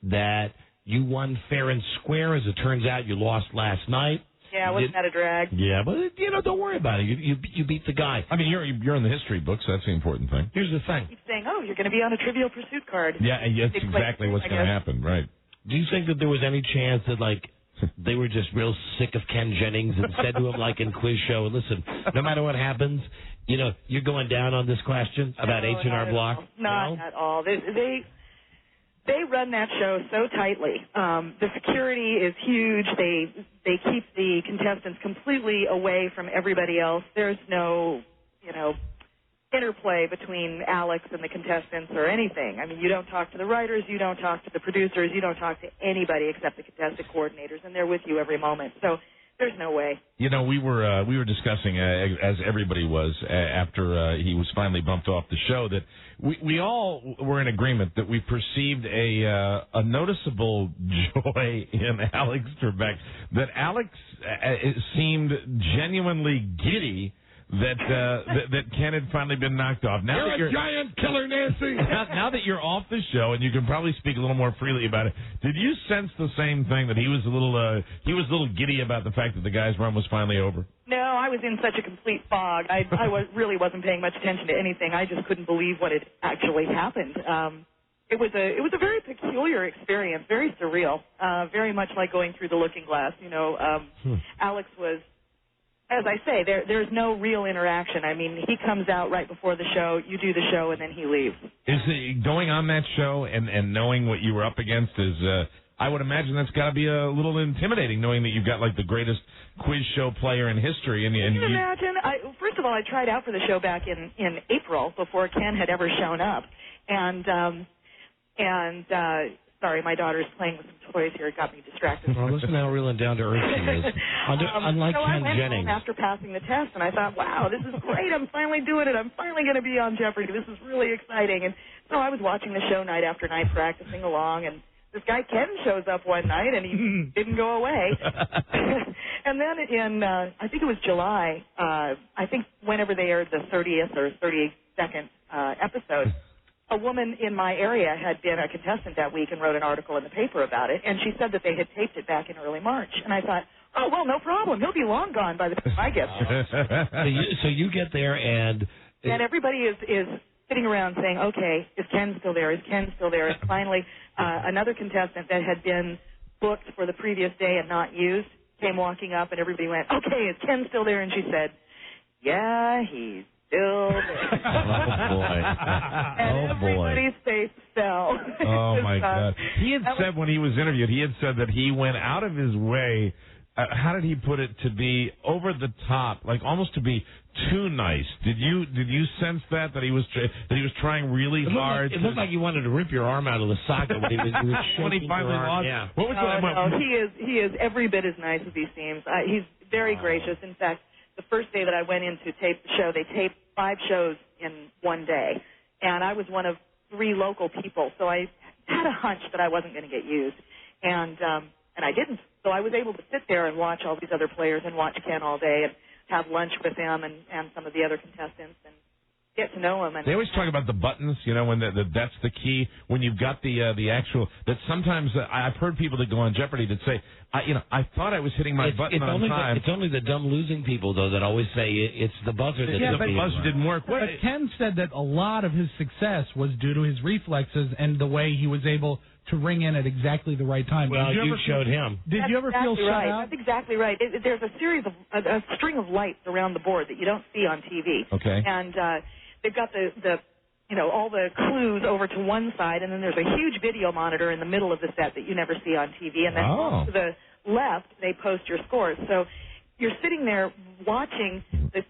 that you won fair and square. As it turns out, you lost last night. Yeah, wasn't that a drag? Yeah, but don't worry about it. You beat the guy. I mean, you're in the history books. So that's the important thing. Here's the thing. Keep saying, oh, you're going to be on a Trivial Pursuit card. Yeah, and that's exactly what's going to happen, right? Do you think that there was any chance that they were just real sick of Ken Jennings and said to him in quiz show, listen, no matter what happens, you're going down on this question about H&R Block? Not at all. They run that show so tightly. The security is huge. They keep the contestants completely away from everybody else. There's no, interplay between Alex and the contestants or anything. I mean, you don't talk to the writers, you don't talk to the producers, you don't talk to anybody except the contestant coordinators, and they're with you every moment. So there's no way. We were discussing, as everybody was, after he was finally bumped off the show, that we all were in agreement that we perceived a noticeable joy in Alex Trebek, that Alex seemed genuinely giddy that Ken had finally been knocked off. Now You're a giant killer, Nancy. Now that you're off the show and you can probably speak a little more freely about it, did you sense the same thing, that he was a little giddy about the fact that the guy's run was finally over? No, I was in such a complete fog. I really wasn't paying much attention to anything. I just couldn't believe what had actually happened. It was a very peculiar experience, very surreal, very much like going through the looking glass. Alex was, as I say, there's no real interaction. I mean, he comes out right before the show, you do the show, and then he leaves. Going on that show and knowing what you were up against is, I would imagine that's got to be a little intimidating, knowing that you've got the greatest quiz show player in history. Can you imagine? First of all, I tried out for the show back in April before Ken had ever shown up, sorry, my daughter's playing with some toys here. It got me distracted. Well, listen how real and down to earth she is. Unlike Ken Jennings. Home after passing the test, and I thought, wow, this is great. I'm finally doing it. I'm finally going to be on Jeopardy. This is really exciting. And so I was watching the show night after night, practicing along, and this guy Ken shows up one night, and he didn't go away. And then in, I think it was July, I think whenever they aired the 30th or 32nd episode, a woman in my area had been a contestant that week and wrote an article in the paper about it, and she said that they had taped it back in early March. And I thought, oh, well, no problem. He'll be long gone by the time I get there. So you get there, and everybody is sitting around saying, okay, is Ken still there? Is Ken still there? And finally, another contestant that had been booked for the previous day and not used came walking up, and everybody went, okay, is Ken still there? And she said, yeah, he's still there. Oh, boy. And everybody's face fell. Oh, my God. He had said when he was interviewed, he had said that he went out of his way, how did he put it, to be over the top, almost to be too nice. Did you sense that he was trying really hard? It looked like he wanted to rip your arm out of the socket when he was shaking when he finally lost. Yeah. What was no, he is every bit as nice as he seems. He's very gracious. In fact, the first day that I went in to tape the show, they taped 5 shows in one day, and I was one of 3 local people, so I had a hunch that I wasn't going to get used, and I didn't. So I was able to sit there and watch all these other players and watch Ken all day and have lunch with him and some of the other contestants, and get to know them. And they always talk about the buttons, you know, when that's the key. When you've got the actual, that sometimes I've heard people that go on Jeopardy that say, I thought I was hitting my button on time. It's only the dumb losing people, though, that always say it's the buzzer that but the buzzer didn't work. But Ken said that a lot of his success was due to his reflexes and the way he was able to ring in at exactly the right time. Well, you showed him. Did you ever feel shut out? That's exactly right. There's a series of a string of lights around the board that you don't see on TV. Okay. And they've got the all the clues over to one side, and then there's a huge video monitor in the middle of the set that you never see on TV. And then off to the left, they post your scores. So you're sitting there watching the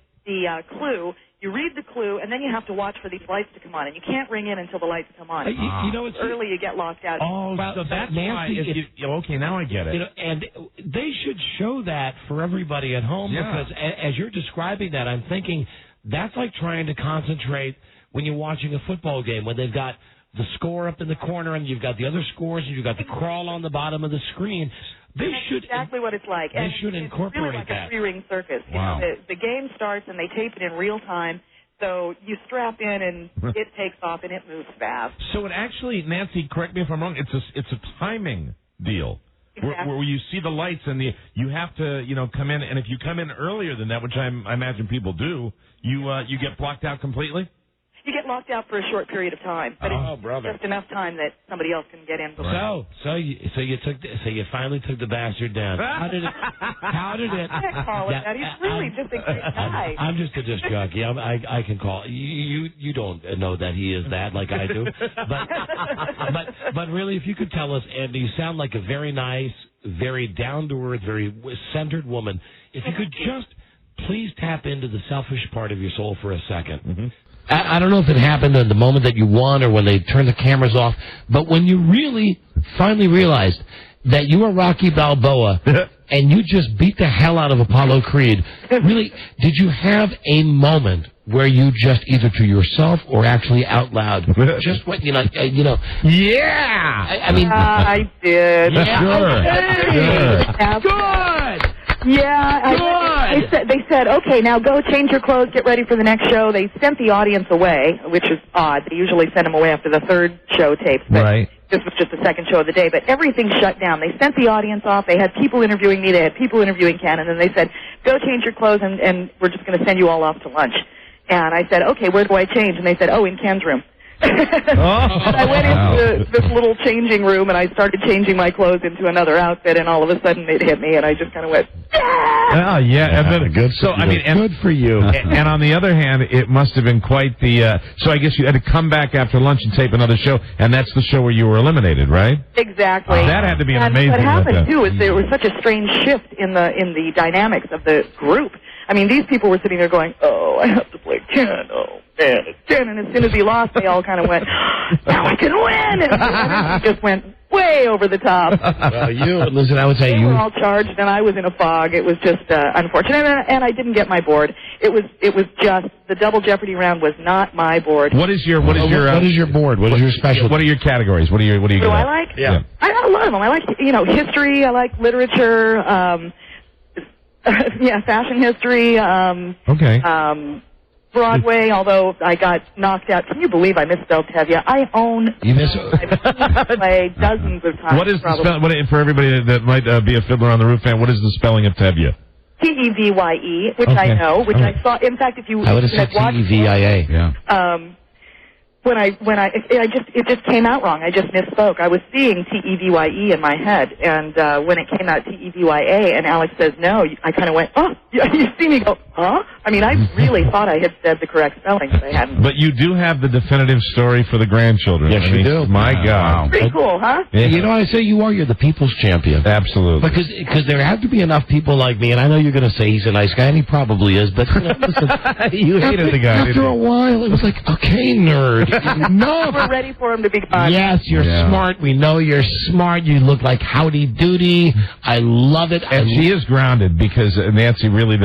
clue. You read the clue, and then you have to watch for these lights to come on, and you can't ring in until the lights come on. You know, it's early you get locked out. Oh, so that's Nancy, why. Okay, now I get it. You know, and they should show that for everybody at home because as you're describing that, I'm thinking that's like trying to concentrate when you're watching a football game when they've got the score up in the corner and you've got the other scores and you've got the crawl on the bottom of the screen. They should exactly what it's like. They should incorporate it's really like that. A three-ring circus. Wow. You know, the game starts and they tape it in real time. So you strap in and it takes off and it moves fast. So it actually, Nancy, correct me if I'm wrong. It's a timing deal. Exactly. Where you see the lights and you have to come in, and if you come in earlier than that, which I imagine people do, you get blocked out completely. You get locked out for a short period of time, but it's just enough time that somebody else can get in. So you finally took the bastard down. How did it? I can't call it that. He's really just a great guy. I'm just a disc jockey. I can call you. Don't know that he is that like I do, but really, if you could tell us, Andy, you sound like a very nice, very down to earth, very centered woman. If you could just please tap into the selfish part of your soul for a second. Mm-hmm. I don't know if it happened at the moment that you won or when they turned the cameras off, but when you really finally realized that you were Rocky Balboa and you just beat the hell out of Apollo Creed, really, did you have a moment where you just either to yourself or actually out loud just went, yeah. I mean, I did. Yeah. Good. Yeah, they said, okay, now go change your clothes, get ready for the next show. They sent the audience away, which is odd. They usually send them away after the third show tapes. But this was just the second show of the day. But everything shut down. They sent the audience off. They had people interviewing me. They had people interviewing Ken. And then they said, go change your clothes, and we're just going to send you all off to lunch. And I said, okay, where do I change? And they said, in Ken's room. I went into this little changing room, and I started changing my clothes into another outfit, and all of a sudden it hit me, and I just kind of went, oh, yeah. And then, good for you. And on the other hand, it must have been quite the... so I guess you had to come back after lunch and tape another show, and that's the show where you were eliminated, right? Exactly. That had to be an amazing... What happened, too, is there was such a strange shift in the dynamics of the group. I mean, these people were sitting there going, I have to play Ken. Oh, man, it's Ken. And as soon as he lost, they all kind of went, now I can win. And he just went way over the top. Well, listen, I would say they were all charged, and I was in a fog. It was just unfortunate, and I didn't get my board. It was just the Double Jeopardy round was not my board. What is your board? What is your special? What are your categories? What do you What do I like? Yeah. I got a lot of them. I like history. I like literature. Fashion history. Broadway, although I got knocked out. Can you believe I misspelled Tevye? I own... I've played dozens of times. What is the spelling? For everybody that might be a Fiddler on the Roof fan, what is the spelling of Tevye? Tevye, which I know, which I saw. In fact, if you I would have said Tevye. Yeah. It just came out wrong. I just misspoke. I was seeing Tevye in my head, and when it came out Tevya, and Alex says no, I kind of went, you see me go, huh? I mean, I really thought I had said the correct spelling, but I hadn't. But you do have the definitive story for the grandchildren. Yes, you do. My God. Pretty cool, huh? Yeah. You know what I say? You're the people's champion. Absolutely. Because there have to be enough people like me, and I know you're going to say he's a nice guy, and he probably is, but listen, you hated the guy. After a while, it was like, okay, nerd. No, we're ready for him to be gone. Yes, you're smart. We know you're smart. You look like Howdy Doody. I love it. And she is grounded because, Nancy, really,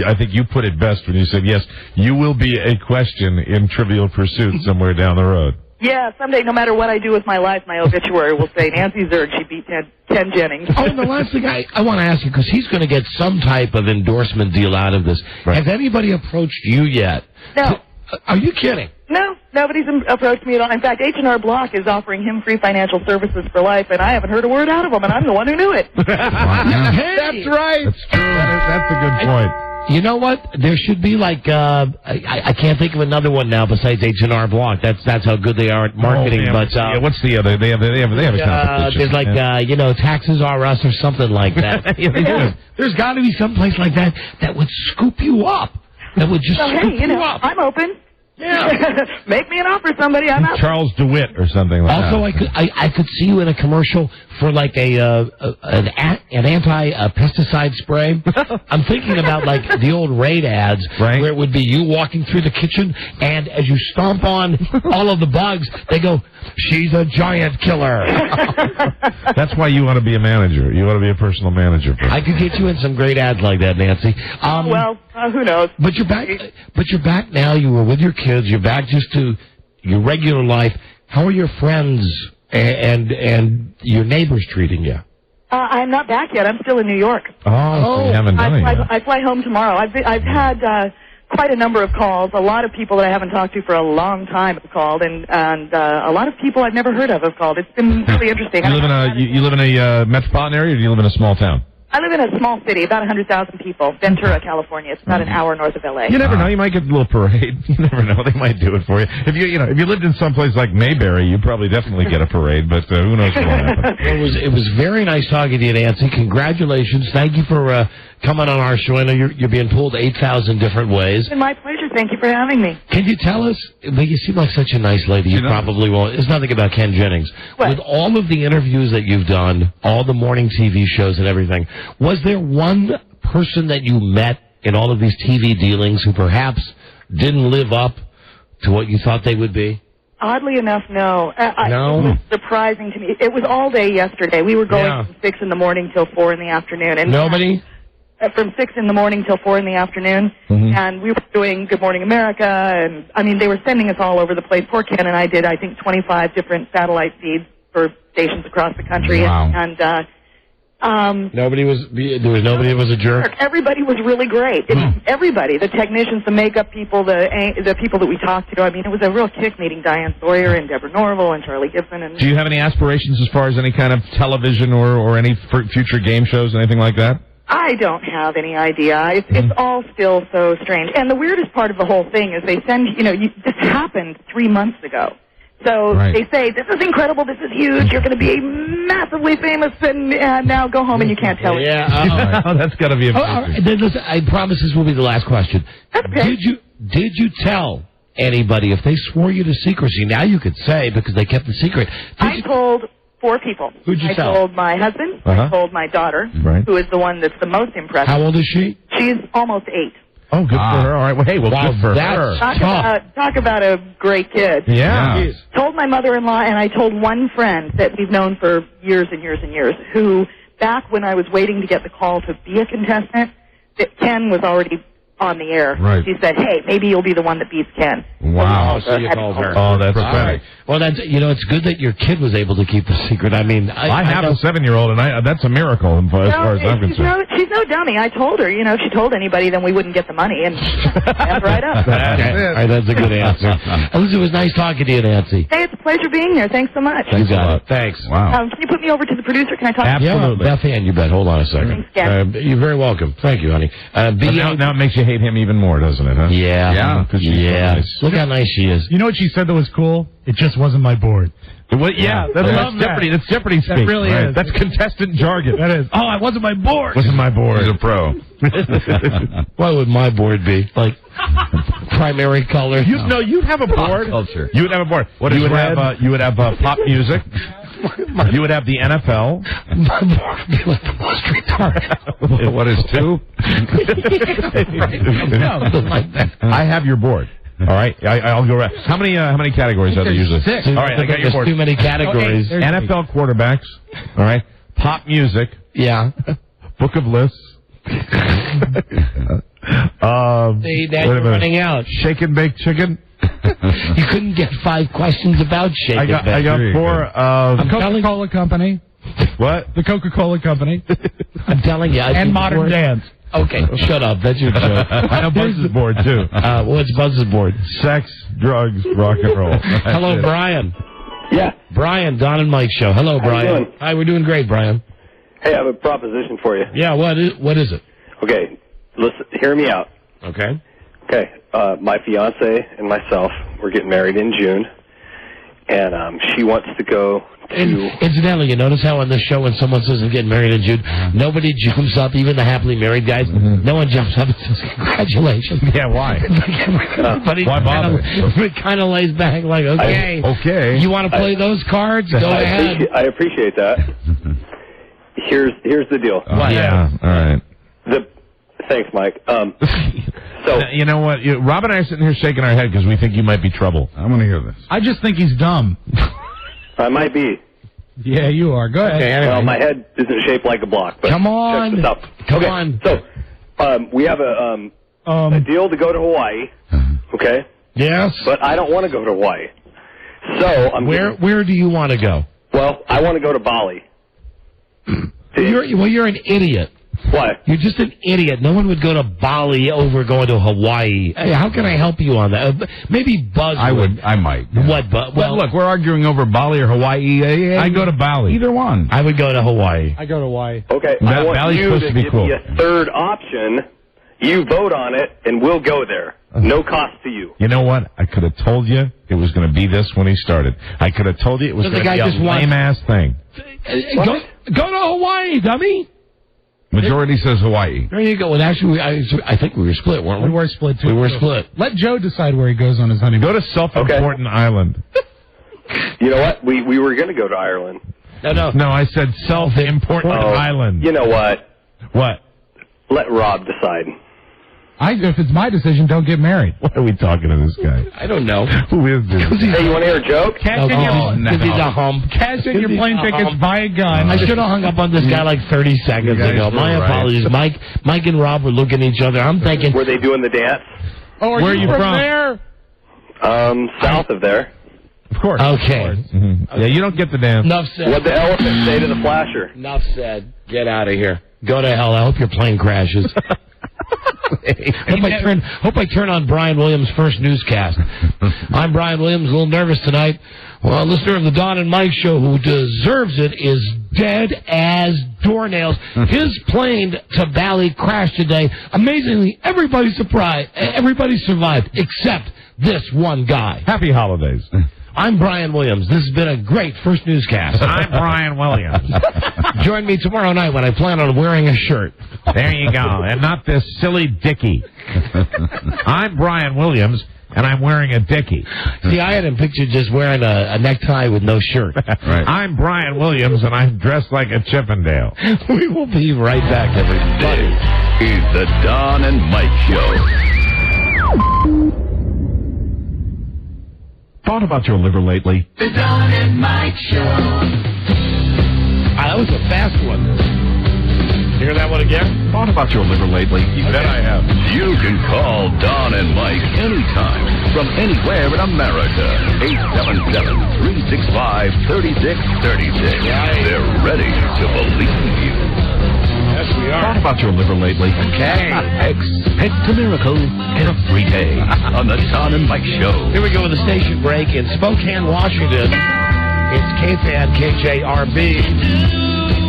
I think you put it best when you said, yes, you will be a question in Trivial Pursuit somewhere down the road. Yeah, someday, no matter what I do with my life, my obituary will say, Nancy Zerd, she beat Ken Jennings. And the last thing I want to ask you, because he's going to get some type of endorsement deal out of this. Right. Has anybody approached you yet? No. Are you kidding? No, nobody's approached me at all. In fact, H&R Block is offering him free financial services for life, and I haven't heard a word out of him, and I'm the one who knew it. That's right. That's true. That's a good point. You know what? There should be like I can't think of another one now besides H&R Block. That's how good they are at marketing. But what's the other? They have a competition. There's like Taxes R Us or something like that. There's got to be some place like that would scoop you up. That would just scoop you up. I'm open. Yeah. Make me an offer, somebody. I'm out. Charles DeWitt or something like that. Also, I could see you in a commercial for like an anti-pesticide spray. I'm thinking about like the old Raid ads, where it would be you walking through the kitchen, and as you stomp on all of the bugs, they go, "She's a giant killer." That's why you want to be a manager. You want to be a personal manager. I could get you in some great ads like that, Nancy. Who knows? But you're back. But you're back now. You were with your kids. You're back just to your regular life. How are your friends and your neighbors treating you? I'm not back yet. I'm still in New York. So you haven't done it yet. I fly home tomorrow. I've had quite a number of calls. A lot of people that I haven't talked to for a long time have called, and a lot of people I've never heard of have called. It's been really interesting. You live in a metropolitan area, or do you live in a small town? I live in a small city, about 100,000 people, Ventura, California. It's about an hour north of L.A. You never know. You might get a little parade. You never know. They might do it for you. If you lived in some place like Mayberry, you'd probably definitely get a parade. But who knows what will happen? It was very nice talking to you, Nancy. Congratulations. Thank you for coming on our show. I know you're being pulled 8,000 different ways. It's been my pleasure. Thank you for having me. Can you tell us? You seem like such a nice lady. You probably won't. It's nothing about Ken Jennings. What? With all of the interviews that you've done, all the morning TV shows and everything, was there one person that you met in all of these TV dealings who perhaps didn't live up to what you thought they would be? Oddly enough, no. No? It was surprising to me. It was all day yesterday. We were going from 6 in the morning till 4 in the afternoon. And nobody? From 6 in the morning till 4 in the afternoon. Mm-hmm. And we were doing Good Morning America. And, they were sending us all over the place. Poor Ken and I did, 25 different satellite feeds for stations across the country. Wow. There was nobody that was a jerk? Everybody was really great. Everybody, the technicians, the makeup people, the people that we talked to. It was a real kick meeting Diane Sawyer and Deborah Norville and Charlie Gibson. And do you have any aspirations as far as any kind of television or any future game shows, anything like that? I don't have any idea. It's all still so strange. And the weirdest part of the whole thing is they send, this happened 3 months ago. So they say, this is incredible, this is huge, you're going to be massively famous, and now go home and you can't tell it. Yeah, that's got to be a listen, I promise this will be the last question. Okay. Did you tell anybody, if they swore you to secrecy, now you could say, because they kept the secret. I told 4 people. Who'd you tell? I told my husband, I told my daughter, who is the one that's the most impressive. How old is she? She's almost 8. Oh, good for her. All right. Well, hey, good for her. Talk about a great kid. Yeah. Told my mother-in-law, and I told one friend that we've known for years and years and years, who, back when I was waiting to get the call to be a contestant, that Ken was already on the air. Right. She said, hey, maybe you'll be the one that beats Ken. Wow. So you called her. Oh, that's pathetic. Well, it's good that your kid was able to keep the secret. I have a 7-year-old, and that's a miracle as far as I'm concerned. She's no dummy. I told her, if she told anybody, then we wouldn't get the money, and that's right up. That's a good answer. Listen, it was nice talking to you, Nancy. Hey, it's a pleasure being here. Thanks so much. You got it. Thanks. Wow. Can you put me over to the producer? Can I talk Absolutely. Yeah, Beth Ann, you bet. Hold on a second. Thanks, you're very welcome. Thank you, honey. Now it makes you hate him even more, doesn't it, huh? Yeah. Yeah. So nice. Look how nice she is. You know what she said that was cool? It just wasn't my board. That's Jeopardy. That's Jeopardy speak. That really is. That's contestant jargon. That is. Oh, it wasn't my board. Wasn't my board. He's a pro. What would my board be? Like primary color? You'd have a board. Culture. You would have a board. You would have pop music. You would have the NFL. My board would be like the Wall Street Journal. What is 2? Like that. I have your board. All right, I'll go around. How many categories are there usually? 6. All right, I got your board. Too many categories. NFL quarterbacks. All right, pop music. Yeah. Book of lists. See, now you're running out. Shake and bake chicken. You couldn't get 5 questions about shake and bake. I got 4. The Coca-Cola Company. What? The Coca-Cola Company. I'm telling you. And modern dance. Okay, shut up. That's your joke. I know Buzz's board, too. What's Buzz's board? Sex, drugs, rock and roll. Hello, Brian. Yeah. Brian, Don and Mike show. Hello, Brian. How you doing? Hi, we're doing great, Brian. Hey, I have a proposition for you. Yeah, what is it? Okay, listen, hear me out. Okay. Okay, my fiance and myself, we're getting married in June, and she wants to go to... Incidentally, you notice how on this show when someone says they're getting married in June, nobody jumps up, even the happily married guys, no one jumps up and says, congratulations. Yeah, why? Everybody why bother? kind of lays back like, okay. Okay. You want to play those cards? Go ahead. I appreciate that. Here's the deal. Yeah, all right. Thanks, Mike. So you know what? Rob and I are sitting here shaking our head because we think you might be trouble. I want to hear this. I just think he's dumb. I might be. Yeah, you are. Go ahead. Okay, anyway. Well, my head isn't shaped like a block. But Come on. Check this out. Come okay, on. So, we have a deal to go to Hawaii. Okay. Yes. But I don't want to go to Hawaii. So Where do you want to go? Well, I want to go to Bali. You're an idiot. What? You're just an idiot. No one would go to Bali over going to Hawaii. Hey, how can I help you on that? Maybe Buzz would. I might. Yeah. What, Buzz? Well, look, we're arguing over Bali or Hawaii. I go to Bali. Either one. I would go to Hawaii. I go to Hawaii. Okay, I want Bali's you supposed to be give cool. me a third option. You vote on it, and we'll go there. No cost to you. You know what? I could have told you it was going to be this when he started. I could have told you it was So going the to be guy a just wants- lame-ass thing. Go to Hawaii, dummy. Majority says Hawaii. There you go. And actually, I think we were split, weren't we? We were split, too. We were split. Let Joe decide where he goes on his honeymoon. Go to self-important island. You know what? We were going to go to Ireland. No, I said self-important island. You know what? What? Let Rob decide. If it's my decision, don't get married. Why are we talking to this guy? I don't know. Who is this? Hey, you want to hear a joke? Cash in your plane tickets, buy a gun. I should have hung up on this guy like 30 seconds ago. My apologies. Mike and Rob were looking at each other. I'm thinking... Were they doing the dance? Oh, Where are you from? there? South of there. Of course. Okay. Yeah, you don't get the dance. Enough said. What'd the elephant say to the flasher? Enough said. Get out of here. Go to hell. I hope your plane crashes. Hope I turn on Brian Williams' first newscast. I'm Brian Williams, a little nervous tonight. Well, a listener of the Don and Mike show who deserves it is dead as doornails. His plane to Bali crashed today. Amazingly, everybody survived except this one guy. Happy holidays. I'm Brian Williams. This has been a great first newscast. I'm Brian Williams. Join me tomorrow night when I plan on wearing a shirt. There you go. And not this silly dickie. I'm Brian Williams, and I'm wearing a dickie. See, I had him pictured just wearing a necktie with no shirt. Right. I'm Brian Williams, and I'm dressed like a Chippendale. We will be right back, everybody. This is the Don and Mike Show. Thought about your liver lately? The Don and Mike Show. That was a fast one. Hear that one again? Thought about your liver lately? You bet I have. You can call Don and Mike anytime from anywhere in America. 877-365-3636. They're ready to believe you. Yes, we are. Thought about your liver lately? Okay. Expect a miracle every day on the Don and Mike Show. Here we go with a station break in Spokane, Washington. It's KFAN KJRB.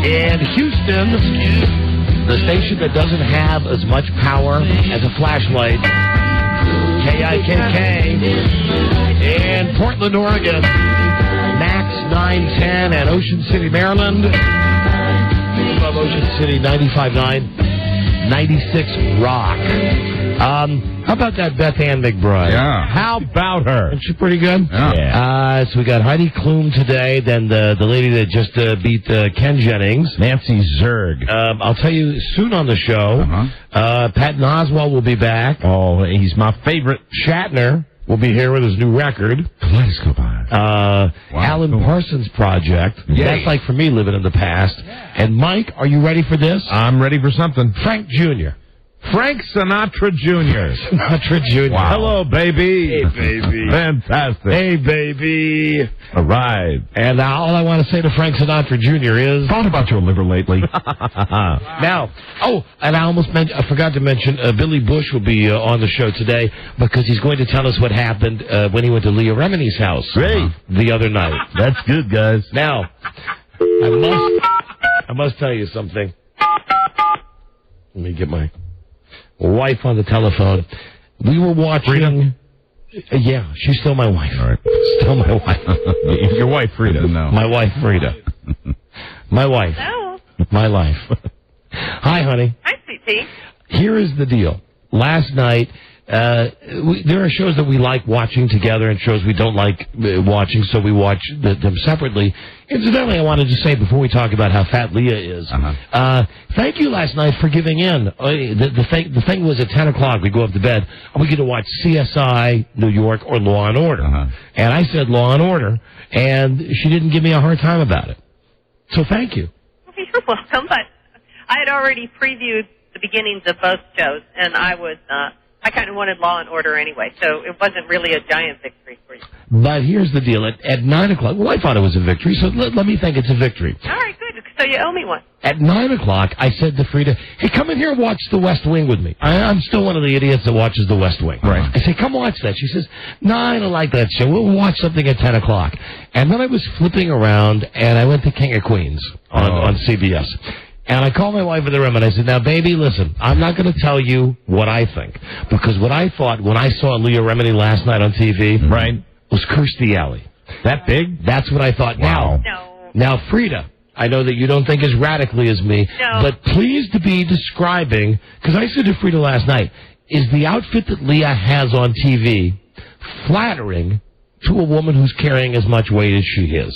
In Houston, the station that doesn't have as much power as a flashlight. KIKK. In Portland, Oregon. Max 910 at Ocean City, Maryland. Above Ocean City, 95.9, 96 Rock. How about that Beth Ann McBride? Yeah. How about her? Isn't she pretty good? Yeah. So we got Heidi Klum today, then the lady that just beat Ken Jennings. Nancy Zerg. I'll tell you soon on the show. Patton Oswalt will be back. Oh, he's my favorite. Shatner will be here with his new record. Kaleidoscope Eyes. Alan Parsons Project. Yay. That's like for me living in the past. And Mike, are you ready for this? I'm ready for something. Frank Jr. Frank Sinatra Jr. Sinatra Jr. Wow. Hello, baby. Hey, baby. Fantastic. Hey, baby. All right. And all I want to say to Frank Sinatra Jr. is... Thought about your liver lately. Now, and I forgot to mention, Billy Bush will be on the show today because he's going to tell us what happened when he went to Leah Remini's house the other night. That's good, guys. Now, I must tell you something. Let me get my wife on the telephone. We were watching... Frida? Yeah, she's still my wife. All right. Still my wife. Your wife, Frida. No. My wife, Frida. My wife. Hello. My life. Hi, honey. Hi, sweetie. Here is the deal. Last night, there are shows that we like watching together and shows we don't like watching, so we watch them separately. Incidentally, I wanted to say before we talk about how fat Leah is, thank you last night for giving in. The thing was at 10 o'clock, we go up to bed, and we get to watch CSI New York or Law and Order. And I said Law and Order, and she didn't give me a hard time about it. So thank you. You're welcome, but I had already previewed the beginnings of both shows, and I kind of wanted Law and Order anyway, so it wasn't really a giant victory for you. But here's the deal. At 9 o'clock, well, I thought it was a victory, so let me think it's a victory. All right, good. So you owe me one. At 9 o'clock, I said to Frida, hey, come in here and watch The West Wing with me. I'm still one of the idiots that watches The West Wing. Right. I say, come watch that. She says, no, I don't like that show. We'll watch something at 10 o'clock. And then I was flipping around, and I went to King of Queens on CBS. And I called my wife in the room, and I said, now, baby, listen, I'm not going to tell you what I think. Because what I thought when I saw Leah Remini last night on TV was Kirstie Alley. That big? That's what I thought. Wow. Now, Frida, I know that you don't think as radically as me, but please to be describing, because I said to Frida last night, is the outfit that Leah has on TV flattering to a woman who's carrying as much weight as she is?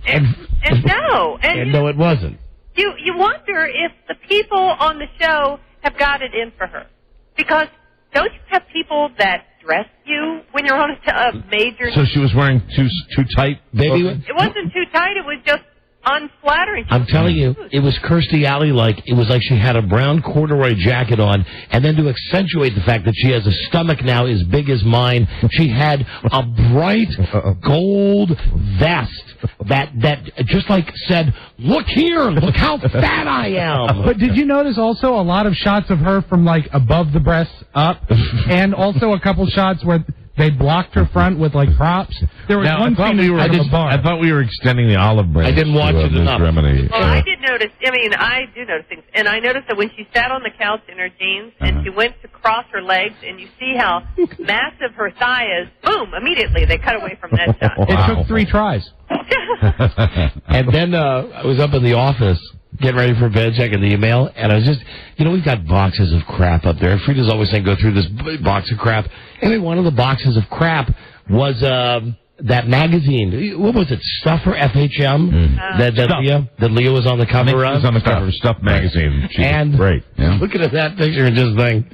And no. And no, it wasn't. You wonder if the people on the show have got it in for her. Because don't you have people that dress you when you're on a major... So she was wearing too tight? Baby, it wasn't too tight. It was just unflattering. I'm telling you, it was Kirstie Alley it was like she had a brown corduroy jacket on, and then to accentuate the fact that she has a stomach now as big as mine, she had a bright gold vest that just like said, look here, look how fat I am. But did you notice also a lot of shots of her from like above the breasts up, and also a couple shots where they blocked her front with like props? There was one scene I thought we were extending the olive branch. I didn't watch it enough. Well, I did notice. I do notice things, and I noticed that when she sat on the couch in her jeans and she went to cross her legs, and you see how massive her thigh is. Boom! Immediately they cut away from that shot. It took 3 tries. And then I was up in the office getting ready for bed, checking the email, and I was just, we've got boxes of crap up there. Frida's always saying, go through this box of crap. Anyway, one of the boxes of crap was that magazine. What was it? Stuffer, FHM? That Leah was on the cover of? She was on the cover of Stuff magazine. And great. Yeah. Looking at that picture and just think,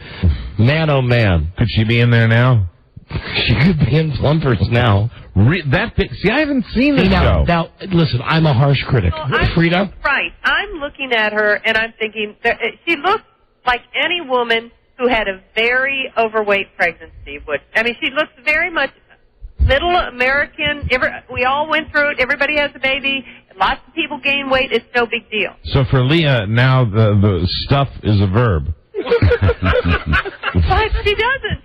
man, oh man. Could she be in there now? She could be in Plumpers now. See, I haven't seen this show. Now, listen, I'm a harsh critic. Frida? Right. I'm looking at her, and I'm thinking, she looks like any woman who had a very overweight pregnancy would. She looks very much middle American. We all went through it. Everybody has a baby. Lots of people gain weight. It's no big deal. So for Leah, now the stuff is a verb. But she doesn't.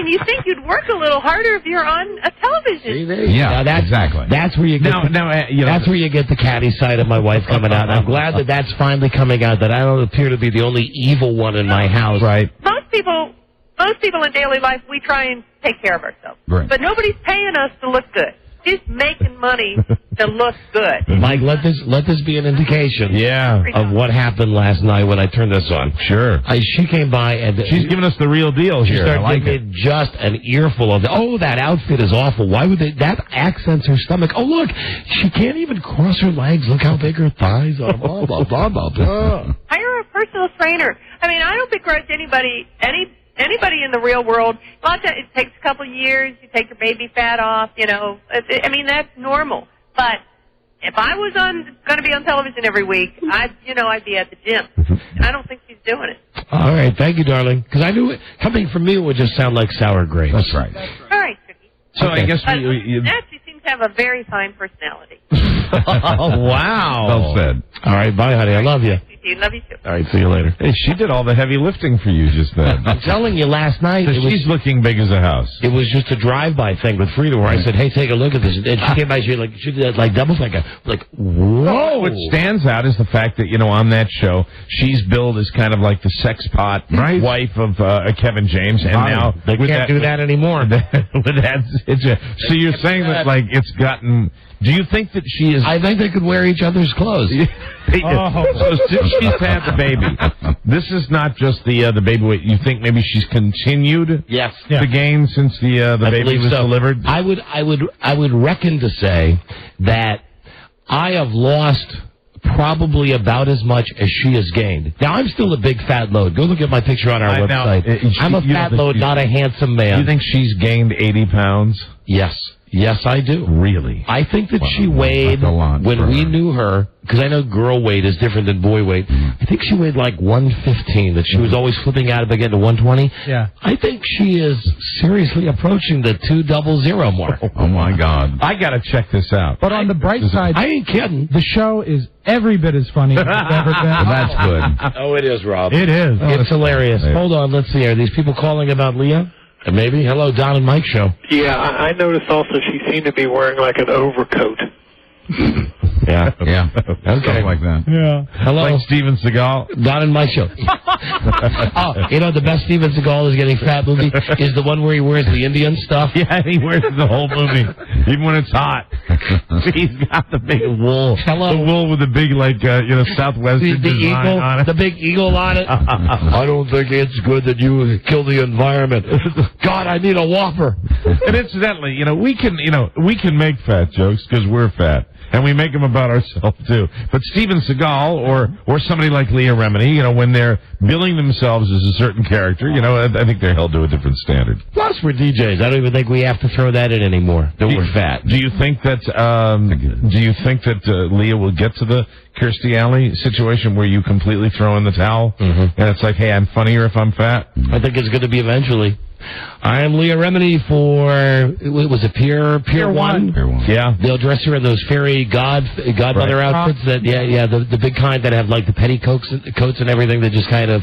You think you'd work a little harder if you're on a television. Yeah, exactly. That's where you get that's where you get the catty side of my wife coming out. I'm glad that that's finally coming out, that I don't appear to be the only evil one in my house. Right. Most people in daily life, we try and take care of ourselves. Right. But nobody's paying us to look good. She's making money to look good. Mike, let this be an indication of what happened last night when I turned this on. Sure. She came by and she's giving us the real deal here. She started giving me just an earful of, that outfit is awful. Why would that accents her stomach. Oh, look, she can't even cross her legs. Look how big her thighs are. Blah, blah, blah, blah, blah. Hire a personal trainer. I don't begrudge anybody in the real world. A lot of times it takes a couple of years. You take your baby fat off, that's normal. But if I was going to be on television every week, I'd be at the gym. And I don't think she's doing it. All right, thank you, darling. Because I knew coming from me, it would just sound like sour grapes. That's right. All right, Cookie. So I guess She seems to have a very fine personality. Oh, wow. Well said. All right, bye, honey. I love you. Love you too. All right, see you later. Hey, she did all the heavy lifting for you just then. I'm telling you, last night She's looking big as a house. It was just a drive-by thing with Frida, where I said, "Hey, take a look at this," and she came by. She did like doubles, whoa. What stands out is the fact that on that show she's billed as kind of like the sex pot wife of Kevin James, and now they can't do that anymore. So you're saying that like it's gotten. Do you think that she is? I think they could wear each other's clothes. So since she's had the baby, this is not just the baby weight. You think maybe she's continued the gain since the baby was delivered? I would reckon to say that I have lost probably about as much as she has gained. Now, I'm still a big fat load. Go look at my picture on our website. I'm a fat load, not a handsome man. You think she's gained 80 pounds? Yes. Yes, I do. Really? I think that she weighed, when we knew her, because I know girl weight is different than boy weight, I think she weighed like 115, that she was always flipping out of again to 120. Yeah. I think she is seriously approaching the 200 mark. Oh, my God. I got to check this out. But on the bright side, I ain't kidding. the show is every bit as funny as it's ever been. That's good. Oh, it is, Rob. It is. It's hilarious. Hold on, let's see. Are these people calling about Leah? Maybe. Hello, Don and Mike show. Yeah, I noticed also she seemed to be wearing like an overcoat. Yeah. Okay. Something like that. Yeah. Hello. Like Steven Seagal. Don and Mike show. The best Steven Seagal is getting fat movie is the one where he wears the Indian stuff. Yeah, he wears the whole movie, even when it's hot. He's got the big wool. Hello. The wool with the big, Southwestern the design eagle, on it. the big eagle on it. I don't think it's good that you kill the environment. God, I need a Whopper. And incidentally, we can make fat jokes because we're fat. And we make them about ourselves, too. But Steven Seagal or somebody like Leah Remini, when they're billing themselves as a certain character, I think they're held to a different standard. Plus, we're DJs. I don't even think we have to throw that in anymore, that we're fat. Do you think that Leah will get to the Kirstie Alley situation where you completely throw in the towel? Mm-hmm. And it's like, hey, I'm funnier if I'm fat? I think it's going to be eventually. I am Leah Remini for, was it Pier 1? Pier 1. Yeah. They'll dress her in those fairy godmother outfits the big kind that have like the petticoats and everything that just kind of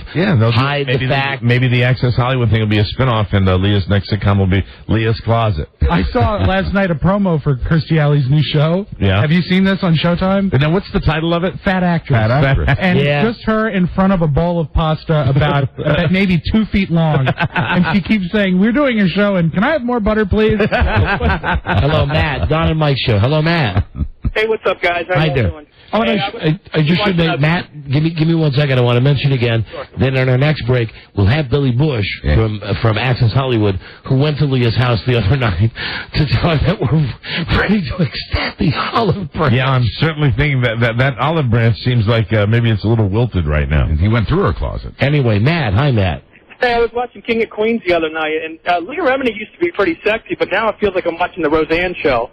hide the fact. Maybe the Access Hollywood thing will be a spinoff and Leah's next sitcom will be Leah's Closet. I saw last night a promo for Kirstie Alley's new show. Yeah. Have you seen this on Showtime? And now what's the title of it? Fat Actress. Fat Actress. And it's just her in front of a bowl of pasta about maybe 2 feet long. And she keeps saying, we're doing a show, and can I have more butter, please? Hello, Matt. Don and Mike show. Hello, Matt. Hey, what's up, guys? How you doing? I just should make Matt. Give me 1 second. I want to mention again. Then in our next break, we'll have Billy Bush from Access Hollywood, who went to Leah's house the other night to tell her that we're ready to extend the olive branch. Yeah, I'm certainly thinking that olive branch seems like maybe it's a little wilted right now. He went through her closet. Anyway, Matt. Hi, Matt. Hey, I was watching King of Queens the other night, and Leah Remini used to be pretty sexy, but now it feels like I'm watching the Roseanne show.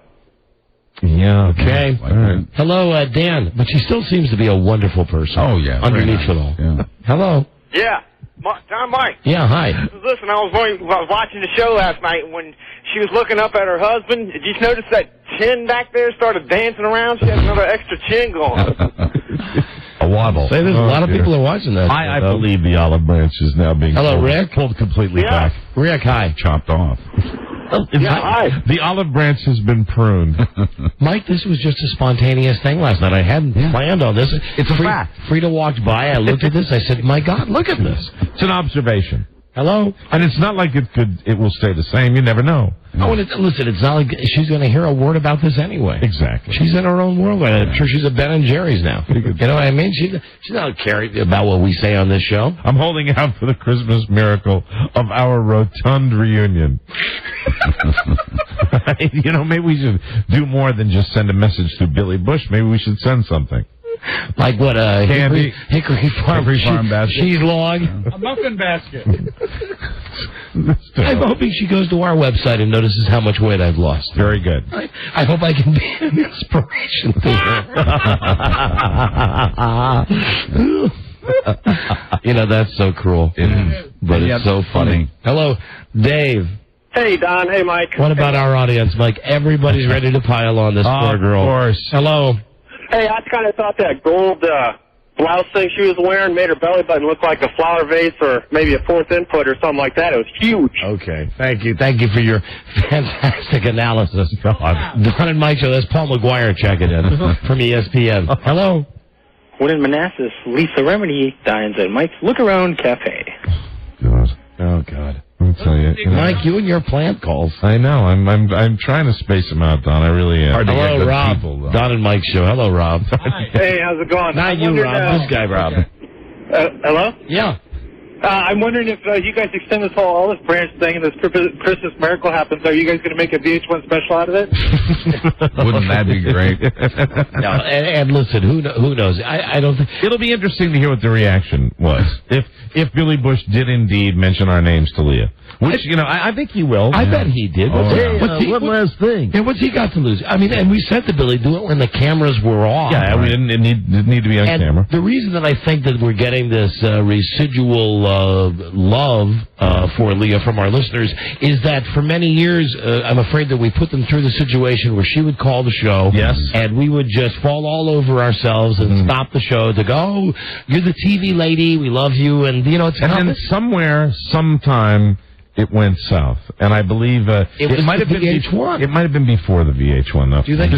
Yeah. Okay. All right. Hello, Dan. But she still seems to be a wonderful person. Oh, yeah. Underneath it all. Yeah. Hello. Yeah. John Mike. Yeah, hi. Listen, I was watching the show last night when she was looking up at her husband. Did you notice that chin back there started dancing around? She has another extra chin going. A waddle. Say, there's a lot of people are watching that. I believe the olive branch is now being pulled completely back. Rick, hi. Chopped off. Hi. The olive branch has been pruned. Mike, this was just a spontaneous thing last night. I hadn't planned on this. It's a fact. Frida walked by. I looked at this. I said, my God, look at this. It's an observation. Hello? And it's not like it will stay the same. You never know. Oh, and listen, it's not like she's going to hear a word about this anyway. Exactly. She's in her own world. I'm sure she's a Ben and Jerry's now. You know what I mean? She's not caring about what we say on this show. I'm holding out for the Christmas miracle of our rotund reunion. Maybe we should do more than just send a message to Billy Bush. Maybe we should send something. Like what? Candy. Hickory Farm basket. Cheese log. A muffin basket. I'm hoping she goes to our website and notices how much weight I've lost. Very good. I hope I can be an inspiration to her. You know, that's so cruel. It is. But it's so funny. Hello, Dave. Hey, Don. Hey, Mike. What about our audience, Mike? Everybody's ready to pile on this poor girl. Of course. Hello. Hey, I kind of thought that gold blouse thing she was wearing made her belly button look like a flower vase or maybe a fourth input or something like that. It was huge. Okay. Thank you. Thank you for your fantastic analysis. Don and Mike Show. That's Paul McGuire checking in from ESPN. Hello. When in Manassas, Lisa Remini dines at Mike's Look Around Cafe. God. Oh, God. I'll tell you. Mike, you and your plant calls. I know. I'm trying to space them out, Don. I really am. Hard to get good Rob. People, Don and Mike Show. Hello, Rob. Hey, how's it going? Not you, Rob. This guy, Rob. Hello? Yeah. I'm wondering if you guys extend this whole olive branch thing and this Christmas miracle happens, are you guys going to make a VH1 special out of it? Wouldn't that be great? No, and listen, who knows? I don't think... It'll be interesting to hear what the reaction was. If Billy Bush did indeed mention our names to Leah. Which, I think he will. I bet he did. One last thing. Yeah, what's he got to lose? I mean, and we said to Billy, do it when the cameras were off. Yeah, we didn't need to be on camera. The reason that I think that we're getting this residual love for Leah from our listeners is that for many years, I'm afraid that we put them through the situation where she would call the show. Yes. And we would just fall all over ourselves and stop the show to go, oh, you're the TV lady, we love you, and, it's... And then somewhere, sometime... It went south, and I believe it might have been VH1. It might have been before the VH1, though. Do you think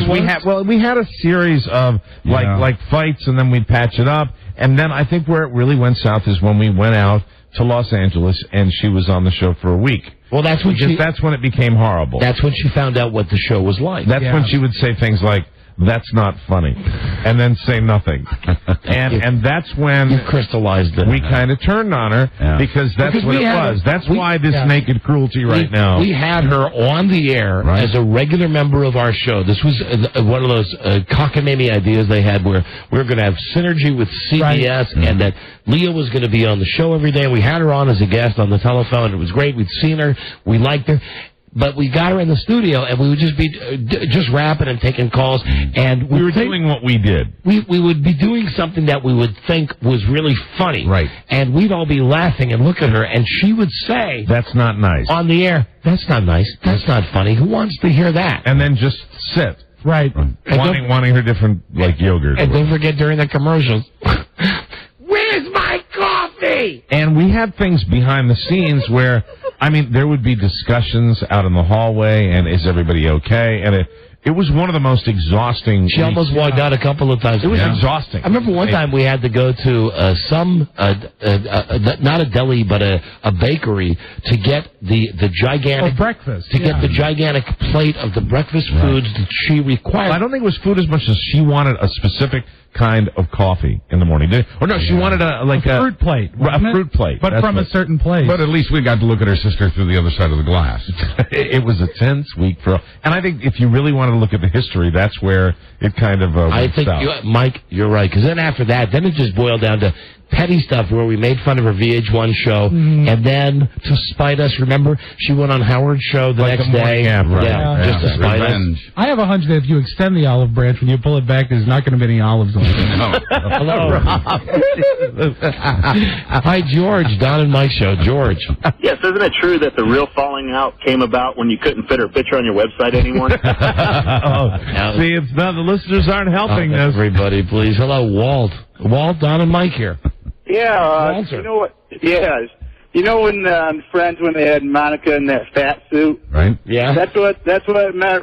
we had a series of like fights, and then we'd patch it up, and then I think where it really went south is when we went out to Los Angeles, and she was on the show for a week. Well, that's when that's when it became horrible. That's when she found out what the show was like. That's when she would say things like, "That's not funny," and then say nothing. And that's when you crystallized it. We kind of turned on her because that's what it was. That's why this naked cruelty right now. We had her on the air as a regular member of our show. This was one of those cockamamie ideas they had where we were going to have synergy with CBS and that Leah was going to be on the show every day. We had her on as a guest on the telephone. It was great. We'd seen her. We liked her. But we got her in the studio, and we would just be just rapping and taking calls, and we were doing what we did. We would be doing something that we would think was really funny, right? And we'd all be laughing and look at her, and she would say, "That's not nice." On the air, "That's not nice. That's not funny. Who wants to hear that?" And then just sit, right? Wanting her different yogurt. And don't forget during the commercials, "Where's my coffee?" And we had things behind the scenes where. I mean, there would be discussions out in the hallway, and is everybody okay? And it was one of the most exhausting. She almost walked out a couple of times. It was exhausting. I remember one time we had to go to not a deli, but a bakery to get the gigantic breakfast. To get the gigantic plate of the breakfast foods that she required. Well, I don't think it was food as much as she wanted a specific kind of coffee in the morning. She wanted a fruit plate. A fruit plate. But from a certain place. But at least we got to look at her sister through the other side of the glass. It was a tense week for her. And I think if you really wanted to look at the history, that's where it kind of I think, Mike, you're right. Because then after that, then it just boiled down to petty stuff where we made fun of her VH1 show, and then to spite us, remember, she went on Howard's show the next day. Just to spite us. I have a hunch that if you extend the olive branch, when you pull it back, there's not going to be any olives on it. Hello, Rob. Hi, George. Don and Mike Show. George. Yes, isn't it true that the real falling out came about when you couldn't fit her picture on your website anymore? See, it's not the listeners aren't helping us. Everybody, please. Hello, Walt. Walt, Don, and Mike here. Yeah, you know what? Yeah, you know when Friends when they had Monica in that fat suit, right? Yeah, that's what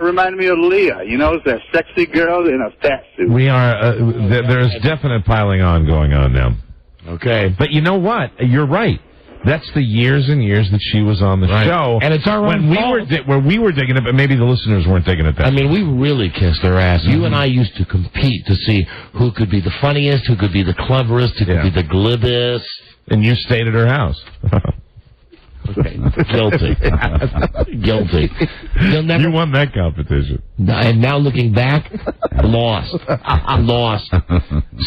reminded me of Leah. You know, it's that sexy girl in a fat suit. We are. There's definite piling on going on now. Okay, but you know what? You're right. That's the years and years that she was on the show. And it's our own fault. Where we were digging it, but maybe the listeners weren't digging it that I mean, we really kissed her ass. You and I used to compete to see who could be the funniest, who could be the cleverest, who could be the glibbest. And you stayed at her house. Okay, guilty. Guilty. You won that competition. And now looking back, lost.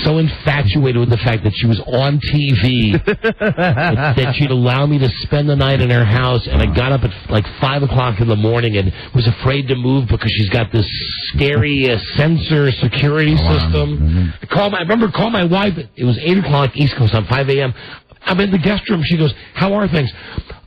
So infatuated with the fact that she was on TV that she'd allow me to spend the night in her house, and I got up at like 5 o'clock in the morning and was afraid to move because she's got this scary sensor security system. I remember calling my wife. It was 8 o'clock East Coast on 5 a.m. I'm in the guest room. She goes, how are things?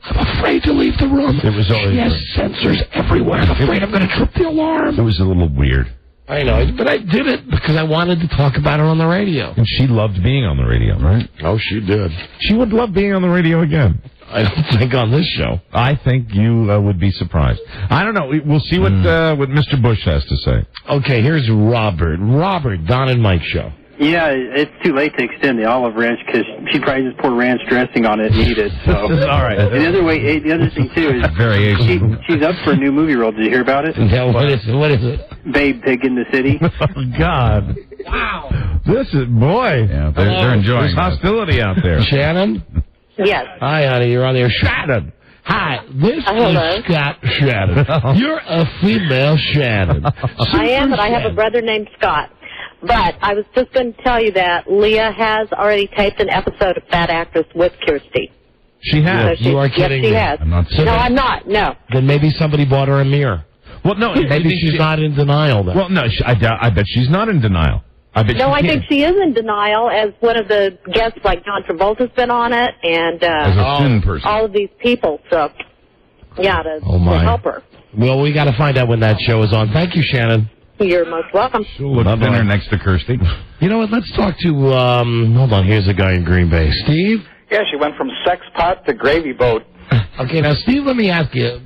I'm afraid to leave the room. It was always she has sensors everywhere. I'm afraid I'm going to trip the alarm. It was a little weird. I know, but I did it because I wanted to talk about her on the radio. And she loved being on the radio, right? Oh, she did. She would love being on the radio again. I don't think on this show. I think you would be surprised. I don't know. We'll see what Mr. Bush has to say. Okay, here's Robert. Robert, Don and Mike show. Yeah, it's too late to extend the olive ranch because she'd probably just pour ranch dressing on it and eat it. So all right. And the other thing too is variation. She's up for a new movie role. Did you hear about it? Yeah, what is it? Babe Pig in the City. Oh God! Wow. This is Yeah, they're enjoying. There's hostility out there. Shannon. Yes. Hi, honey. You're on there. Shannon. Hi, this is Scott Shannon. You're a female Shannon. I am, but I have a brother named Scott. But I was just going to tell you that Leah has already taped an episode of Fat Actress with Kirsty. She has. You are kidding Yes, she me. has. I'm not No, I'm not. No. Then maybe somebody bought her a mirror. Well, no. Maybe she's not in denial then. Well, no. I bet she's not in denial. I think she is in denial as one of the guests, like John Travolta's been on it, and as a thin person. all of these people. So, yeah, to help her. Well, we got to find out when that show is on. Thank you, Shannon. You're most welcome. She'll look thinner next to Kirsty. You know what? Let's talk to, hold on, here's a guy in Green Bay. Steve? Yeah, she went from sex pot to gravy boat. Okay, now, Steve, let me ask you.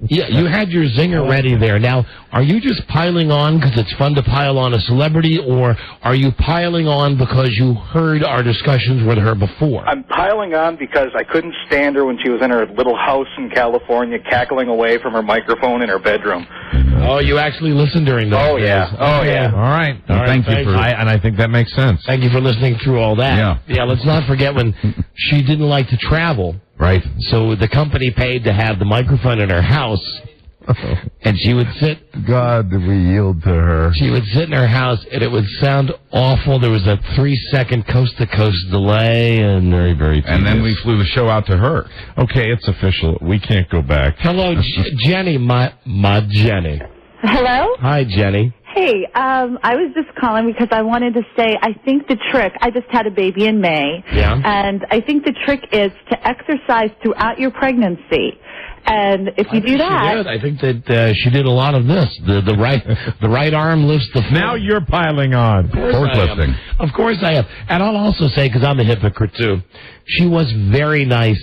Yeah, you had your zinger ready there. Now, are you just piling on because it's fun to pile on a celebrity, or are you piling on because you heard our discussions with her before? I'm piling on because I couldn't stand her when she was in her little house in California, cackling away from her microphone in her bedroom. Oh, you actually listened during those days. Oh, yeah. All right. All right, Thank you for and I think that makes sense. Thank you for listening through all that. Yeah. Yeah, let's not forget when she didn't like to travel. Right. So the company paid to have the microphone in her house, and she would sit. God, did we yield to her? She would sit in her house, and it would sound awful. There was a 3-second coast-to-coast delay, and very, very tedious. And then we flew the show out to her. Okay, it's official. We can't go back. Hello, Jenny, my Jenny. Hello? Hi, Jenny. Hey, I was just calling because I wanted to say I think the trick, I just had a baby in May, and I think the trick is to exercise throughout your pregnancy. And if you do that... She did. I think that she did a lot of this. The right arm lifts the... Now you're piling on. Forklifting. Of course I am. And I'll also say, because I'm a hypocrite too, she was very nice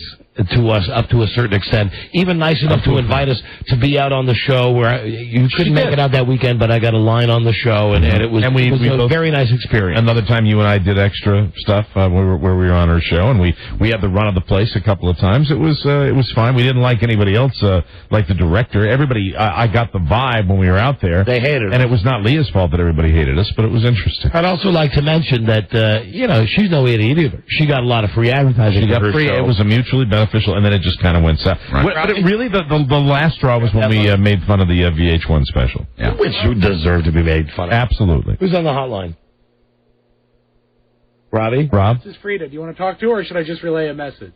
to us up to a certain extent, even nice enough to invite us to be out on the show where you couldn't make it out that weekend, but I got a line on the show, and it was, we a very nice experience. Another time you and I did extra stuff where we were on her show, and we had the run of the place a couple of times. It was fine. We didn't like anybody else, like the director. Everybody, I got the vibe when we were out there. They hated us. And it was not Leah's fault that everybody hated us, but it was interesting. I'd also like to mention that, she's no idiot either. She got a lot of free advertising. She got free. It was a mutually beneficial, and then it just kind of went south. Right. But really, the last straw was when we made fun of the VH1 special. Yeah. Which deserved to be made fun of. Absolutely. Who's on the hotline? Robbie? Rob? This is Frida. Do you want to talk to her, or should I just relay a message?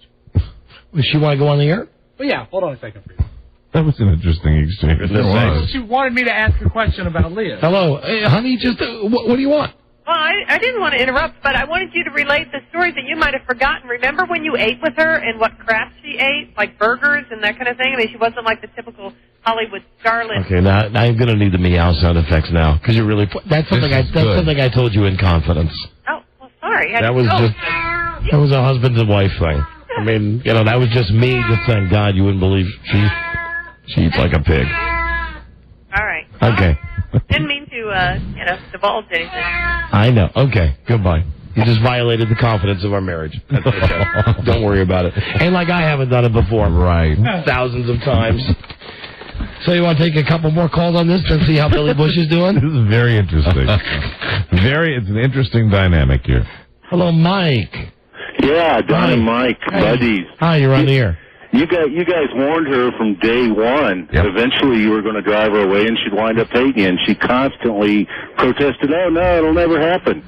Does she want to go on the air? Well, yeah. Hold on a second, Frida. That was an interesting exchange. She wanted me to ask a question about Leah. Hello. Hey, honey, just what do you want? Well, I didn't want to interrupt, but I wanted you to relate the stories that you might have forgotten. Remember when you ate with her and what crap she ate, like burgers and that kind of thing? I mean, she wasn't like the typical Hollywood starlet. Okay, now I'm going to need the meow sound effects now, because you really that's something I told you in confidence. Oh, well, sorry. That was a husband and wife thing. I mean, that was just me just saying, God, you wouldn't believe she eats like a pig. All right. Okay. Didn't mean to, divulge anything. I know. Okay, goodbye. You just violated the confidence of our marriage. That's okay. Don't worry about it. Ain't like I haven't done it before. Right. Thousands of times. So you want to take a couple more calls on this and see how Billy Bush is doing? This is very interesting. It's an interesting dynamic here. Hello, Mike. Yeah, Don and Mike, buddies. Hi, you're on the air. You guys warned her from day one. Yep. Eventually, you were going to drive her away, and she'd wind up hating you. And she constantly protested, "Oh no, it'll never happen."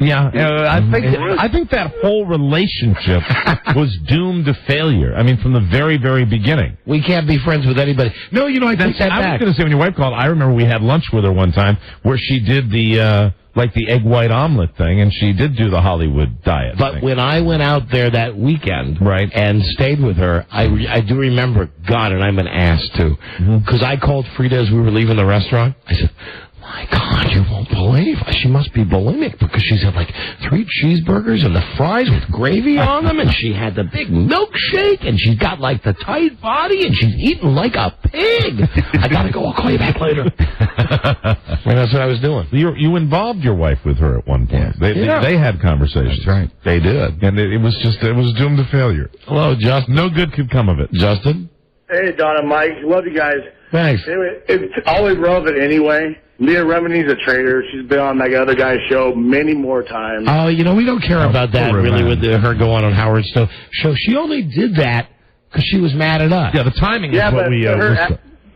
Yeah, I think that whole relationship was doomed to failure. I mean, from the very, very beginning. We can't be friends with anybody. No, I take that back. I was going to say, when your wife called, I remember we had lunch with her one time where she did the like the egg white omelet thing, and she did do the Hollywood diet. But when I went out there that weekend and stayed with her, I do remember, God, and I'm an ass too, because I called Frida as we were leaving the restaurant. I said, my God, you won't believe. She must be bulimic because she's had like 3 cheeseburgers and the fries with gravy on them, and she had the big milkshake, and she's got like the tight body, and she's eating like a pig. I gotta go. I'll call you back later. And that's what I was doing. You involved your wife with her at one point. Yeah. They had conversations. That's right. They did. And it was doomed to failure. Hello, Justin. No good could come of it. Justin? Hey, Donna, Mike. Love you guys. Thanks. Anyway, it's always relevant anyway. Leah Remini's a traitor. She's been on that other guy's show many more times. Oh, we don't care about that really with her going on Howard Stone show. She only did that because she was mad at us. Yeah, the timing is what we...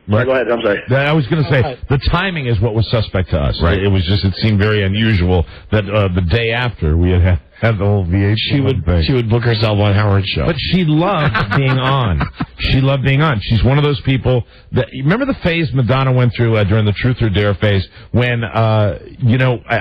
Right. Go ahead, I'm sorry. I was going to say, the timing is what was suspect to us. Right. It seemed very unusual that the day after we had the whole VH1 thing. She would book herself on Howard's show. But she loved being on. She loved being on. She's one of those people that, remember the phase Madonna went through during the Truth or Dare phase when, I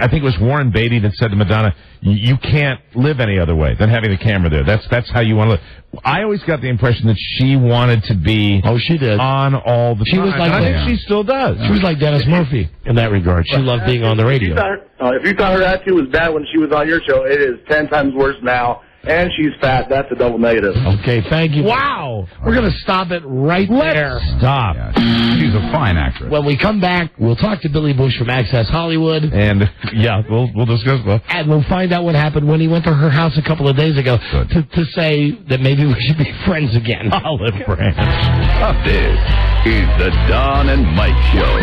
think it was Warren Beatty that said to Madonna, you can't live any other way than having the camera there. That's how you want to live. I always got the impression that she wanted to be she did. on all the time. She was like, I think she still does. She was like Dennis Murphy in that regard. She loved being on the radio. If you thought her attitude was bad when she was on your show, it is 10 times worse now. And she's fat. That's a double negative. Okay, thank you. Wow. We're going to stop it right there. Stop. Yeah, she's a fine actress. When we come back, we'll talk to Billy Bush from Access Hollywood. And, we'll discuss that. And we'll find out what happened when he went to her house a couple of days ago to say that maybe we should be friends again. Olive branch. This is the Don and Mike Show.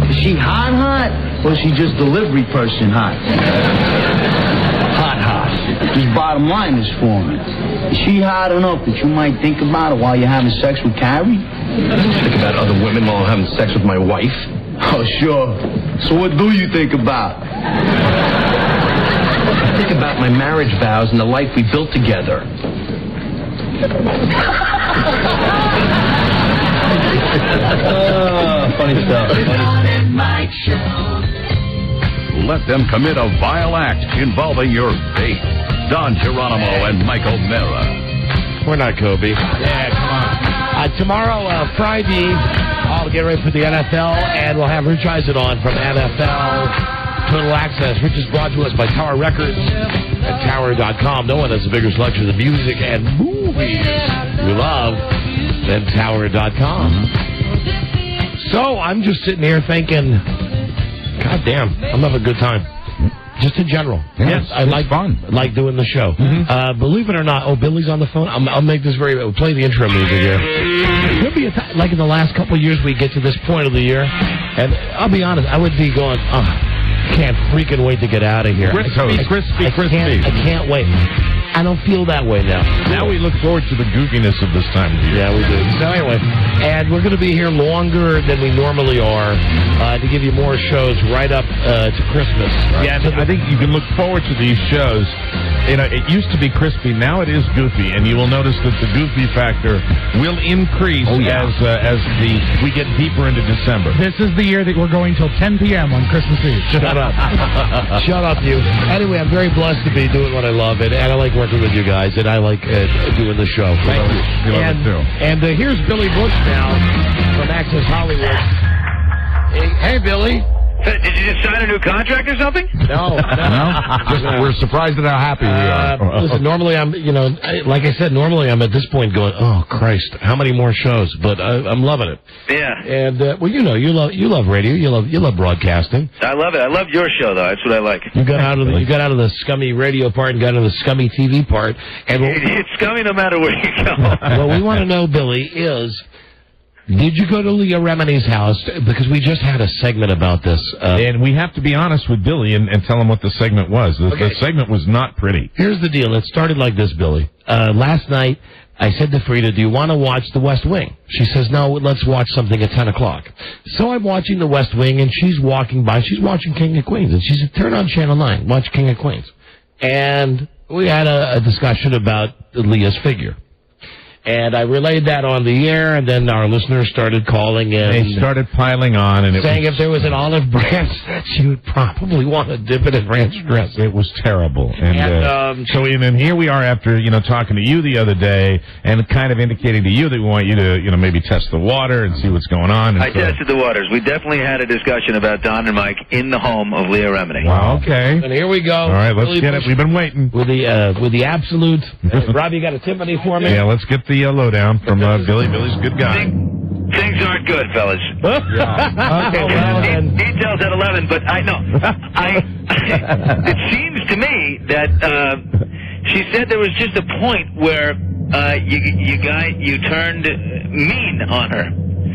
Is she hot, or is she just delivery person hot? Hot. Just bottom line is for me. Is she hot enough that you might think about it while you're having sex with Carrie? Think about other women while I'm having sex with my wife. Oh, sure. So what do you think about? I think about my marriage vows and the life we built together. Funny stuff. Let them commit a vile act involving your faith. Don Geronimo and Michael Mara. We're not Kobe. Yeah, come on. Tomorrow, Friday, I'll get ready for the NFL, and we'll have Rich Eisen on from NFL Total Access, which is brought to us by Tower Records at Tower.com. No one has a bigger selection of music and movies you love than Tower.com. So I'm just sitting here thinking, God damn, I'm having a good time. Just in general. Yes, I like fun. Like doing the show. Believe it or not, Billy's on the phone. I'll make this we'll play the intro music here. There'll be a time, like in the last couple of years, we get to this point of the year, and I'll be honest, I would be going, can't freaking wait to get out of here. Crispy. I can't wait. I don't feel that way now. Now we look forward to the goofiness of this time of year. Yeah, we do. So anyway, and we're going to be here longer than we normally are to give you more shows right up to Christmas. Right? Yeah, I think you can look forward to these shows. It used to be crispy. Now it is goofy, and you will notice that the goofy factor will increase as we get deeper into December. This is the year that we're going till 10 p.m. on Christmas Eve. Shut up. Shut up, you. Anyway, I'm very blessed to be doing what I love, and I like working with you guys, and I like doing the show. Thank you. We love it too. And here's Billy Bush now from Access Hollywood. Hey, Billy. Did you just sign a new contract or something? No. We're surprised at how happy we are. Listen, normally I'm, like I said, normally I'm at this point going, oh Christ, how many more shows? But I'm loving it. Yeah. And you love radio, you love broadcasting. I love it. I love your show though. That's what I like. You got out of the scummy radio part and got into the scummy TV part. And it's scummy no matter where you go. What we want to know, Billy, is. Did you go to Leah Remini's house? Because we just had a segment about this. And we have to be honest with Billy and tell him what the segment was. The segment was not pretty. Here's the deal. It started like this, Billy. Last night, I said to Frida, do you want to watch The West Wing? She says, no, let's watch something at 10 o'clock. So I'm watching The West Wing, and she's walking by. She's watching King of Queens. And she said, turn on Channel 9. Watch King of Queens. And we had a discussion about Leah's figure. And I relayed that on the air, and then our listeners started calling in. They started piling on, and saying if there was an olive branch, she would probably want to dip it in ranch dressing. It was terrible. And then here we are after, talking to you the other day and kind of indicating to you that we want you to, maybe test the water and see what's going on. And I tested the waters. We definitely had a discussion about Don and Mike in the home of Leah Remini. Wow, okay. And here we go. All right, let's get it. We've been waiting. With the absolute. Rob, you got a Tiffany for me? Yeah, let's get the lowdown from Billy. Billy's a good guy. Things aren't good, fellas. Okay, well, details at 11, but I know. It seems to me that she said there was just a point where you turned mean on her.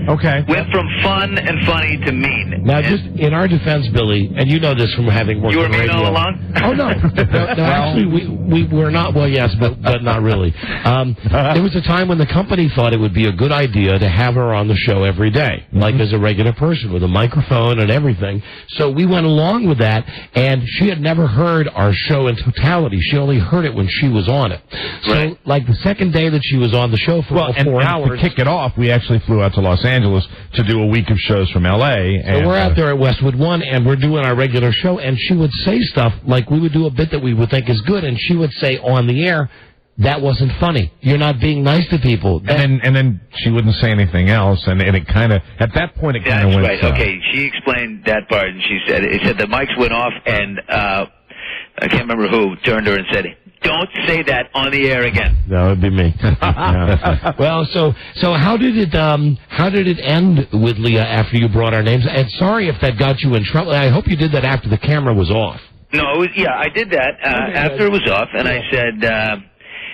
Okay. Went from fun and funny to mean. Now, just in our defense, Billy, and you know this from having worked you were in mean radio. all along? Oh, no. No, actually, we were not. Well, yes, but not really. There was a time when the company thought it would be a good idea to have her on the show every day, like as a regular person with a microphone and everything. So we went along with that, and she had never heard our show in totality. She only heard it when she was on it. So, like the second day that she was on the show for 4 hours. To kick it off, we actually flew out to Los Angeles to do a week of shows from L.A. So we're out there at Westwood One, and we're doing our regular show, and she would say stuff like we would do a bit that we would think is good, and she would say on the air, that wasn't funny. You're not being nice to people. And then she wouldn't say anything else, and it kind of, at that point, it kind of went right. Okay, she explained that part, and she said, it said the mics went off, and I can't remember who turned to her and said, don't say that on the air again. That would be me. Well, so how did it end with Leah after you brought our names? And sorry if that got you in trouble. I hope you did that after the camera was off. No, I did that after it was off, and I said,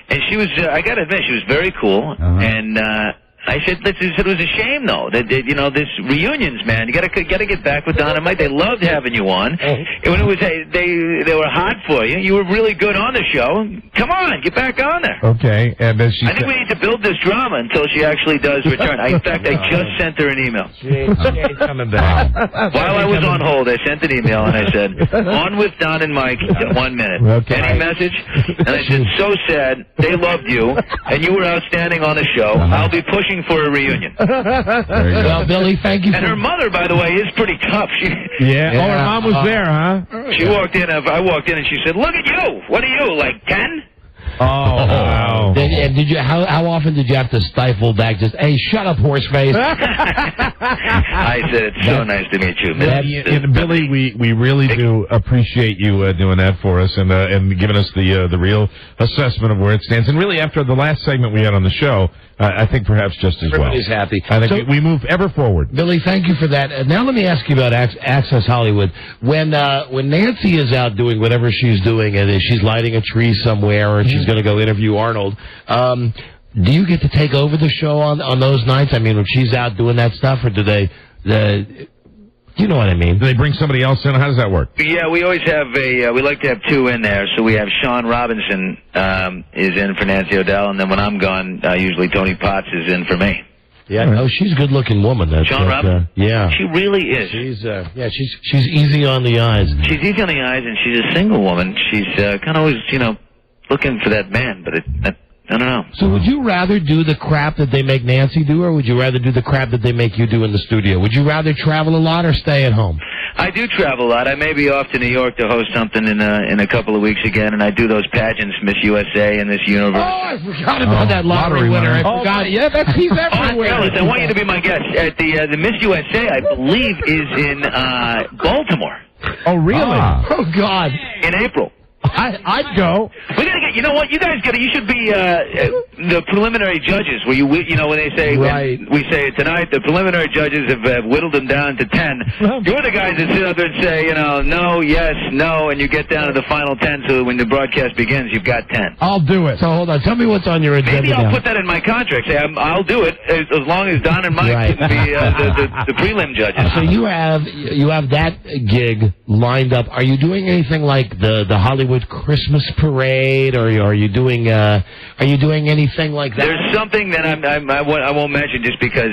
and she was, I got to admit, she was very cool, and I said, it was a shame though that this reunions, man. You gotta get back with Don and Mike. They loved having you on. And when it was they were hot for you. You were really good on the show. Come on, get back on there. Okay, and then she. I think we need to build this drama until she actually does return. In fact, I just sent her an email. She ain't coming back. While I was on hold, I sent an email and I said, "On with Don and Mike in 1 minute." Okay. Any message? And I said, "So sad. They loved you, and you were outstanding on the show. I'll be pushing for a reunion." Well, Billy, thank you. And her mother, by the way, is pretty tough. Yeah. Oh, her mom was there, huh? She walked in. I walked in, and she said, "Look at you. What are you, like 10?" Oh, wow. Did you? How often did you have to stifle back? Just, hey, shut up, horseface. I said, "It's so nice to meet you, And Billy, we really do appreciate you doing that for us and giving us the real assessment of where it stands. And really, after the last segment we had on the show, I think perhaps just as well. Everybody's happy. I think we move ever forward. Billy, thank you for that. Now let me ask you about Access Hollywood. When Nancy is out doing whatever she's doing, and she's lighting a tree somewhere, or she's going to go interview Arnold, do you get to take over the show on those nights? I mean, when she's out doing that stuff, or do they? You know what I mean? Do they bring somebody else in? How does that work? Yeah, we always have we like to have two in there. So we have Sean Robinson is in for Nancy O'Dell, and then when I'm gone, usually Tony Potts is in for me. Yeah, no, she's a good-looking woman. Sean Robinson? Yeah. She really is. She's easy on the eyes. She's easy on the eyes, and she's a single woman. She's kind of always, looking for that man, but I don't know. So would you rather do the crap that they make Nancy do, or would you rather do the crap that they make you do in the studio? Would you rather travel a lot or stay at home? I do travel a lot. I may be off to New York to host something in a couple of weeks again, and I do those pageants, Miss USA and Miss Universe. Oh, I forgot about that lottery winner. I forgot. Yeah, he's everywhere. Fellas, I want you to be my guest at the Miss USA. I believe is in Baltimore. Oh, really? Oh, God. In April. I'd go. We gotta get. You know what? You guys gotta. You should be the preliminary judges. Where when they say we say tonight, the preliminary judges have whittled them down to 10. You're the guys that sit up there and say, no, yes, no, and you get down to the final 10. So when the broadcast begins, you've got 10. I'll do it. So hold on. Tell me what's on your agenda. Maybe I'll put that in my contract. Say I'll do it as long as Don and Mike can be the prelim judges. So you have that gig lined up. Are you doing anything like the Hollywood Christmas parade, or are you doing anything like that? There's something that I won't mention just because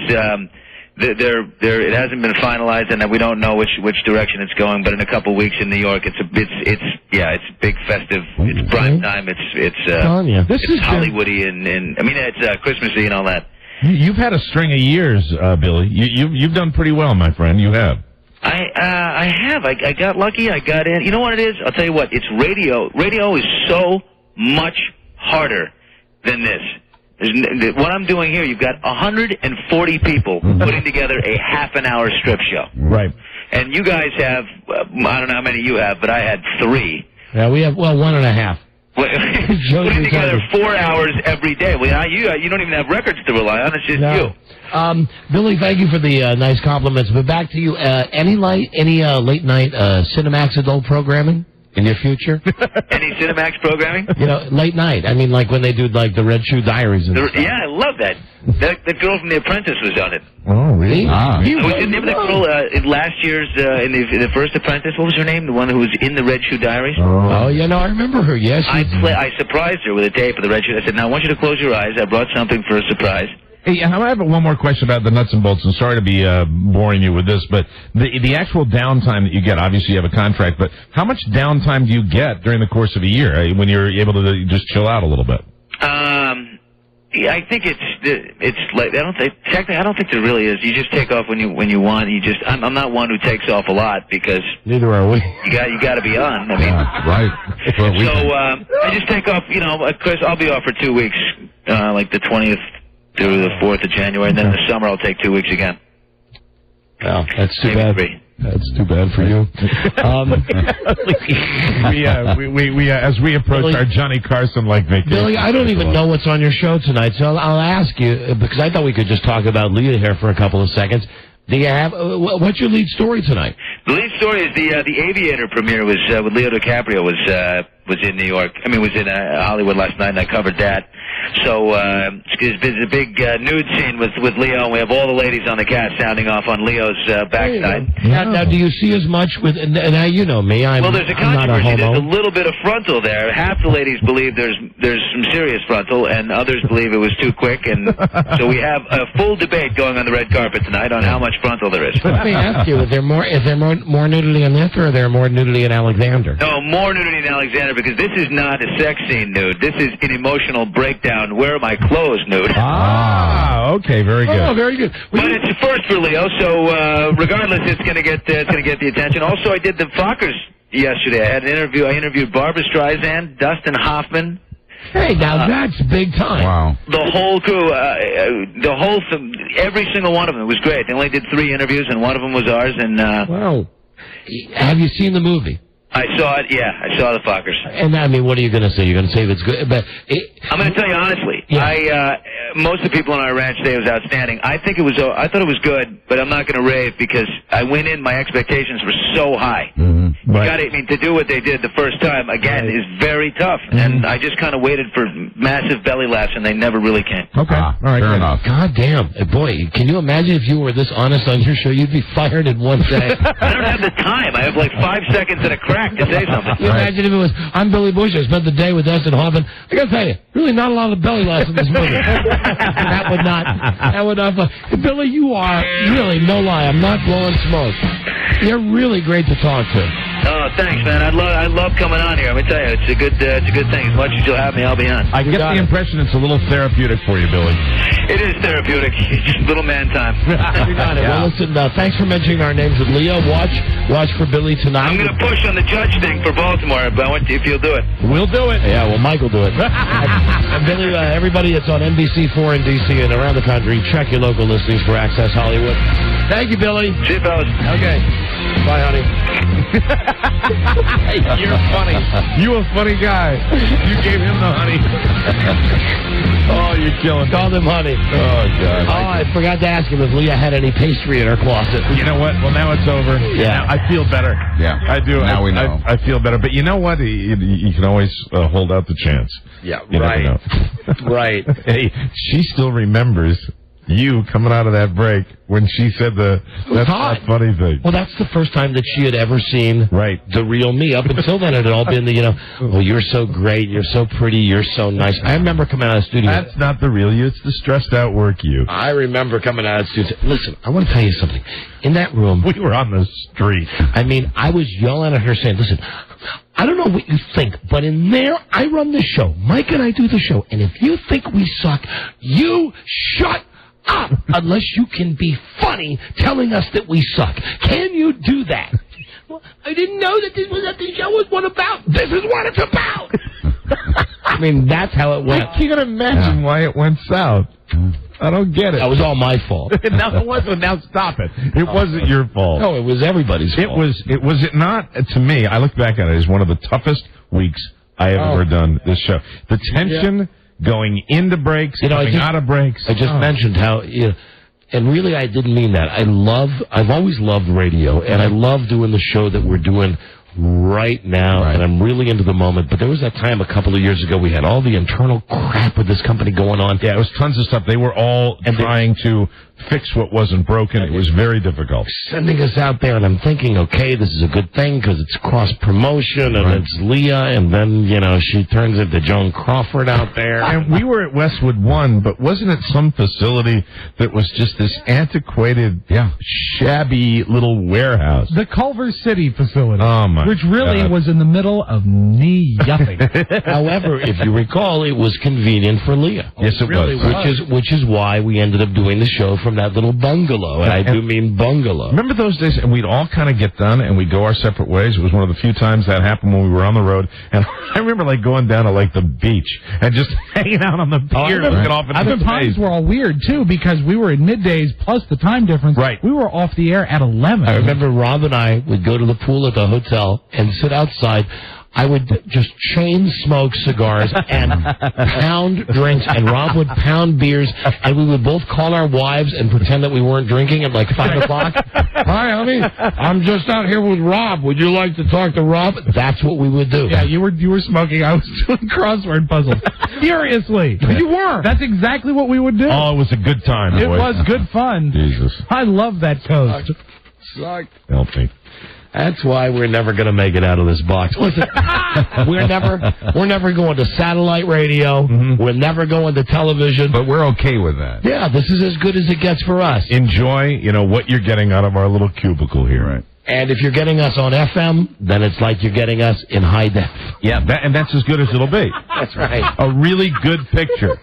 it hasn't been finalized, and we don't know which direction it's going. But in a couple weeks in New York, it's big festive. It's prime time. It's Hollywoody and I mean it's Christmassy and all that. You've had a string of years, Billy. You've done pretty well, my friend. You have. I have. I got lucky. I got in. You know what it is? I'll tell you what. It's radio. Radio is so much harder than this. What I'm doing here, you've got 140 people putting together a half-an-hour strip show. Right. And you guys have, I don't know how many you have, but I had 3. Yeah, we have, 1.5. Putting together 4 hours every day. Well, you don't even have records to rely on. It's just you. Billy, thank you for the nice compliments. But back to you. Any late night Cinemax adult programming in your future? Any Cinemax programming? Late night. I mean, like when they do like the Red Shoe Diaries and stuff. Yeah, I love that. The girl from The Apprentice was on it. Oh, really? Remember the girl in last year's in the first Apprentice? What was her name? The one who was in the Red Shoe Diaries? Oh, I remember her. Yes, I surprised her with a tape of the Red Shoe. I said, "Now I want you to close your eyes. I brought something for a surprise." Hey, I have one more question about the nuts and bolts, and sorry to be boring you with this, but the actual downtime that you get, obviously you have a contract, but how much downtime do you get during the course of a year when you're able to just chill out a little bit? Yeah, I think it's like I don't think there really is. You just take off when you want. I'm not one who takes off a lot because neither are we. You got to be on. I mean, right. So I just take off. Of course, I'll be off for 2 weeks, like the 20th through the 4th of January, and then in the summer I'll take 2 weeks again. Well, that's too Maybe bad. 3. That's too bad for you. We as we approach our Johnny Carson-like vacation. Billy, I don't even know what's on your show tonight, so I'll ask you, because I thought we could just talk about Leah here for a couple of seconds. Do you have, what's your lead story tonight? The lead story is the Aviator premiere was with Leo DiCaprio was in New York. I mean, was in Hollywood last night, and I covered that. So there's a big nude scene with Leo, and we have all the ladies on the cast sounding off on Leo's backside. Now, do you see as much with? Now you know me. Well, there's a controversy. Not a there's a little bit of frontal there. Half the ladies believe there's some serious frontal, and others believe it was too quick. And so we have a full debate going on the red carpet tonight on how much frontal there is. Let me ask you: is there more nudity in this, or are there more nudity in Alexander? No, more nudity in Alexander, because this is not a sex scene nude. This is an emotional breakdown. Where are my clothes nude? Okay, very good. Oh, very good. But it's a first for Leo, so regardless, it's going to get the attention. Also, I did the Fockers yesterday. I had an interview. I interviewed Barbra Streisand, Dustin Hoffman. Hey, now that's big time. Wow. The whole crew, every single one of them. It was great. They only did 3 interviews, and one of them was ours. And wow. Have you seen the movie? I saw it. Yeah, I saw the Fockers. And I mean, what are you going to say? You're going to say it's good, but I'm going to tell you honestly. Yeah. Most of the people on our ranch say it was outstanding. I thought it was good, but I'm not going to rave because I went in. My expectations were so high. Mm-hmm. Right. To do what they did the first time again is very tough, and I just kind of waited for massive belly laughs, and they never really came. Okay, all right, fair enough. God damn, boy, can you imagine if you were this honest on your show? You'd be fired in one day. I don't have the time. I have like 5 seconds and a crack to say something. You imagine if it was, I'm Billy Bush, I spent the day with Dustin Hoffman. I got to tell you, really not a lot of belly laughs in this movie. That would not. Billy, you are really, no lie, I'm not blowing smoke. You're really great to talk to. Oh, thanks, man. I love coming on here. Let me tell you, it's a good thing. As much as you'll have me, I'll be on. I get the impression it's a little therapeutic for you, Billy. It is therapeutic. It's just little man time. You got it. Yeah. Well, listen, thanks for mentioning our names with Leah. Watch for Billy tonight. I'm going to push on the judge thing for Baltimore, but I want you if you'll do it. We'll do it. Yeah, well, Mike will do it. And Billy, everybody that's on NBC4 in D.C. and around the country, check your local listings for Access Hollywood. Thank you, Billy. See you, fellas. Okay. Bye, honey. You're funny. You a funny guy. You gave him the honey. Oh, you're killing. Call him honey. Oh, God. Oh, I forgot to ask him if Leah had any pastry in her closet. You know what? Well, now it's over. Yeah. I feel better. Yeah. I do. Now we know. I feel better. But you know what? You can always hold out the chance. Yeah, you right. Never know. Right. Hey, she still remembers you coming out of that break when she said that's not funny thing. Well, that's the first time that she had ever seen the real me. Up until then, it had all been oh, you're so great, you're so pretty, you're so nice. I remember coming out of the studio. That's not the real you. It's the stressed out work you. I remember coming out of the studio. Listen, I want to tell you something. In that room, we were on the street. I mean, I was yelling at her saying, listen, I don't know what you think, but in there, I run the show. Mike and I do the show. And if you think we suck, you shut up unless you can be funny telling us that we suck. Can you do that? Well, I didn't know that this was what the show was about. This is what it's about. I mean, that's how it went. I can't imagine why it went south. I don't get it. That was all my fault. No, it wasn't. Now stop it. It wasn't your fault. No, it was everybody's fault. Was it not, to me, I look back at it as one of the toughest weeks I have ever done this show. The tension going into breaks, coming out of breaks. I just mentioned how, and really I didn't mean that. I've always loved radio, and I love doing the show that we're doing right now, and I'm really into the moment. But there was that time a couple of years ago we had all the internal crap with this company going on. Yeah, it was tons of stuff. They were all trying to fix what wasn't broken. It was very difficult. Sending us out there, and I'm thinking, okay, this is a good thing because it's cross-promotion, and it's Leah, and then, she turns into Joan Crawford out there. And we were at Westwood 1, but wasn't it some facility that was just this antiquated, shabby little warehouse? The Culver City facility. Oh, my Which really God. was in the middle of nothing. However, if you recall, it was convenient for Leah. Yes, it was. Which is why we ended up doing the show from that little bungalow, and I do mean bungalow. Remember those days, and we'd all kind of get done, and we'd go our separate ways. It was one of the few times that happened when we were on the road, and I remember going down to the beach and just hanging out on the pier, looking off into The times were all weird too because we were at middays plus the time difference. Right, we were off the air at 11. I remember Rob and I would go to the pool at the hotel and sit outside. I would just chain smoke cigars and pound drinks, and Rob would pound beers, and we would both call our wives and pretend that we weren't drinking at 5 o'clock. Hi, honey, I'm just out here with Rob. Would you like to talk to Rob? That's what we would do. Yeah, you were smoking. I was doing crossword puzzles. Seriously. You were. That's exactly what we would do. Oh, it was a good time. It was good fun. Jesus. I love that coast. Sucked. Help me. That's why we're never going to make it out of this box. Listen, we're never going to satellite radio. Mm-hmm. We're never going to television. But we're okay with that. Yeah, this is as good as it gets for us. Enjoy, what you're getting out of our little cubicle here. Right. And if you're getting us on FM, then it's like you're getting us in high def. Yeah, and that's as good as it'll be. That's right. A really good picture.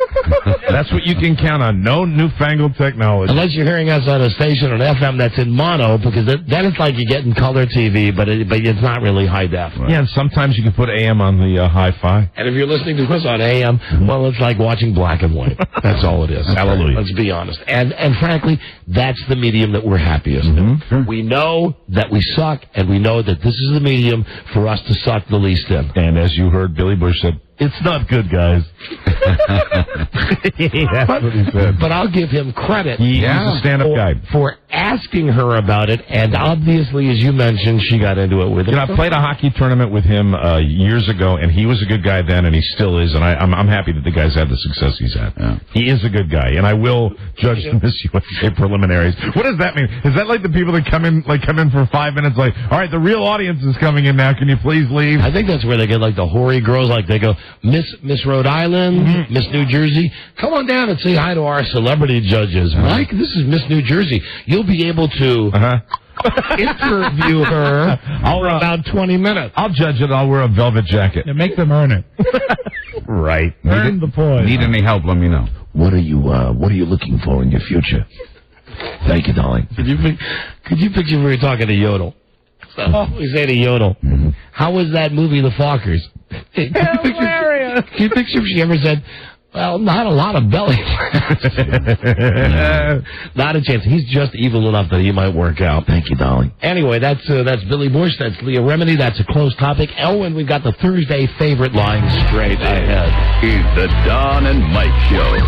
That's what you can count on. No newfangled technology. Unless you're hearing us on a station on FM that's in mono, because then it's like you're getting color TV, but it's not really high def. Right. Yeah, and sometimes you can put AM on the hi-fi. And if you're listening to us on AM, well, it's like watching black and white. That's all it is. Hallelujah. Let's be honest. And frankly, that's the medium that we're happiest in. Sure. We know that we suck, and we know that this is the medium for us to suck the least in. And as you heard Billy Bush said, it's not good, guys. That's what he said. But I'll give him credit. He's a stand-up guy. For asking her about it, and obviously, as you mentioned, she got into it with him. I played a hockey tournament with him years ago, and he was a good guy then, and he still is, and I'm happy that the guy's had the success he's had. Yeah. He is a good guy, and I will judge the Miss USA preliminaries. What does that mean? Is that like the people that come in for 5 minutes, all right, the real audience is coming in now, can you please leave? I think that's where they get the hoary girls, they go, Miss Rhode Island, Miss New Jersey, come on down and say hi to our celebrity judges. Mike, this is Miss New Jersey. You'll be able to interview her for about 20 minutes. I'll judge it. I'll wear a velvet jacket. And make them earn it. Right. Earn the poise. Need any help, let me know. What are you looking for in your future? Thank you, darling. Could you picture we were talking to Yodel? We say to Yodel, how was that movie, The Fockers? Hilarious. Can you picture if she ever said, well, not a lot of belly Not a chance. He's just evil enough that he might work out. Thank you, darling. Anyway, that's Billy Bush. That's Leah Remini. That's a closed topic. Elwin, we've got the Thursday favorite lying straight ahead. It's the Don and Mike Show.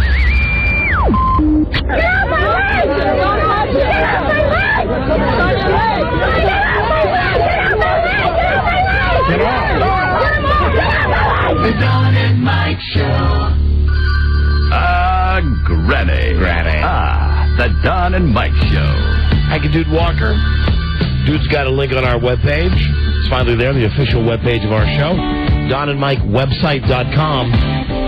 The Don and Mike Show. Granny. Granny. The Don and Mike Show. Aikin Dude Walker. Dude's got a link on our webpage. It's finally there, the official webpage of our show. DonandMikeWebsite.com.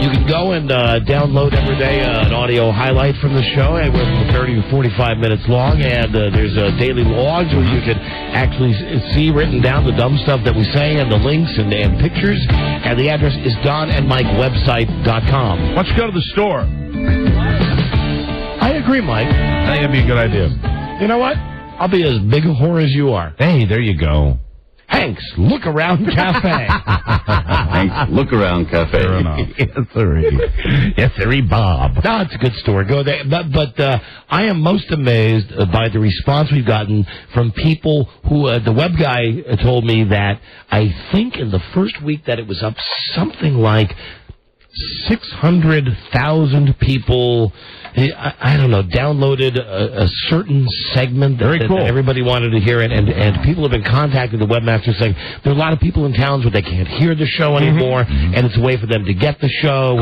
You can go and download every day an audio highlight from the show, anywhere from 30 to 45 minutes long, and there's daily logs where you can actually see written down the dumb stuff that we say and the links and pictures, and the address is DonandMikeWebsite.com. Why don't you go to the store? I agree, Mike. I think that'd be a good idea. You know what? I'll be as big a whore as you are. Hey, there you go. Hank's Look Around Cafe. Hank's Look Around Cafe. Fair enough. Yes, sir. Bob. No, it's a good store. Go there. But I am most amazed by the response we've gotten from people who, the web guy told me that I think in the first week that it was up something like 600,000 people, I don't know, downloaded a certain segment that everybody wanted to hear it, and people have been contacting the webmaster saying there are a lot of people in towns where they can't hear the show anymore, and it's a way for them to get the show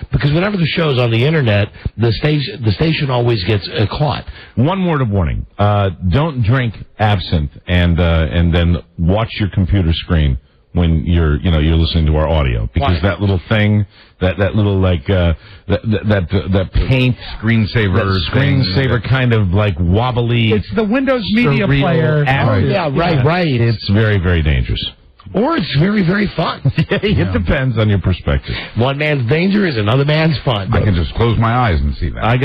because whenever the show's on the internet, the station always gets caught. One word of warning: don't drink absinthe and then watch your computer screen when you're listening to our audio, because that little thing, that little that paint screensaver kind of like wobbly. It's the Windows Media Player. Right. It's very, very dangerous. Or it's very, very fun. It depends on your perspective. One man's danger is another man's fun. I can just close my eyes and see that. I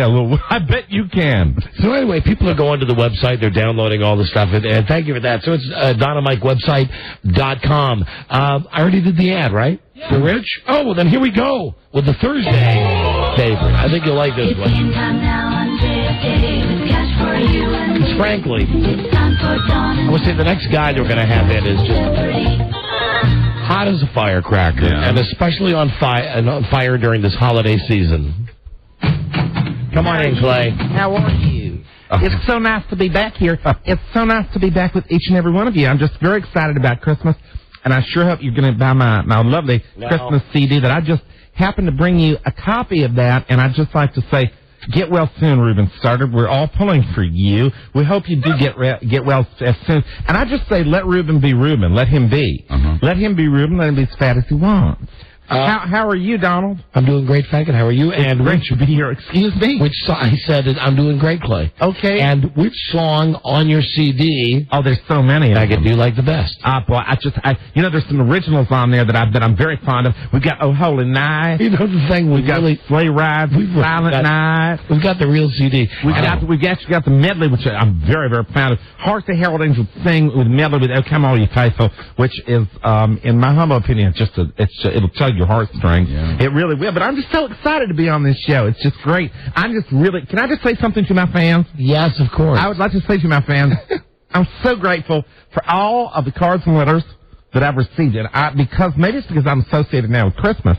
bet you can. So anyway, people are going to the website. They're downloading all the stuff. And thank you for that. So it's DonandMikeWebsite.com. I already did the ad, right? Yeah. For Rich? Oh, well, then here we go with the Thursday favorite. I think you'll like this one. Because frankly, I would say the next guy they're going to have in is just hot as a firecracker, and especially on fire during this holiday season. Come on in, Clay. How are you? It's so nice to be back here. It's so nice to be back with each and every one of you. I'm just very excited about Christmas, and I sure hope you're going to buy my lovely Christmas CD that I just happened to bring you a copy of that, and I'd just like to say, get well soon, Reuben Starter. We're all pulling for you. We hope you do get well as soon. And I just say, let Reuben be Reuben. Let him be. Let him be Reuben. Let him be as fat as he wants. How are you, Donald? I'm doing great, Faggot. How are you? And great to be here. Excuse me? Which song? I said I'm doing great, Clay. Okay. And which song on your CD? Oh, there's so many. Faggot, do you like the best? Boy, there's some originals on there that I'm very fond of. We've got Oh Holy Night. You know the thing we've got Sleigh Ride, Silent Night. We've got the real CD. We've actually got the medley, which I'm very, very proud of. Hearts the Herald Angels sing with medley with Oh Come All You Faithful, which is, in my humble opinion, it'll tug your heartstrings. Yeah. It really will. But I'm just so excited to be on this show. It's just great. Can I just say something to my fans? Yes, of course. I would like to say to my fans, I'm so grateful for all of the cards and letters that I've received. And maybe it's because I'm associated now with Christmas,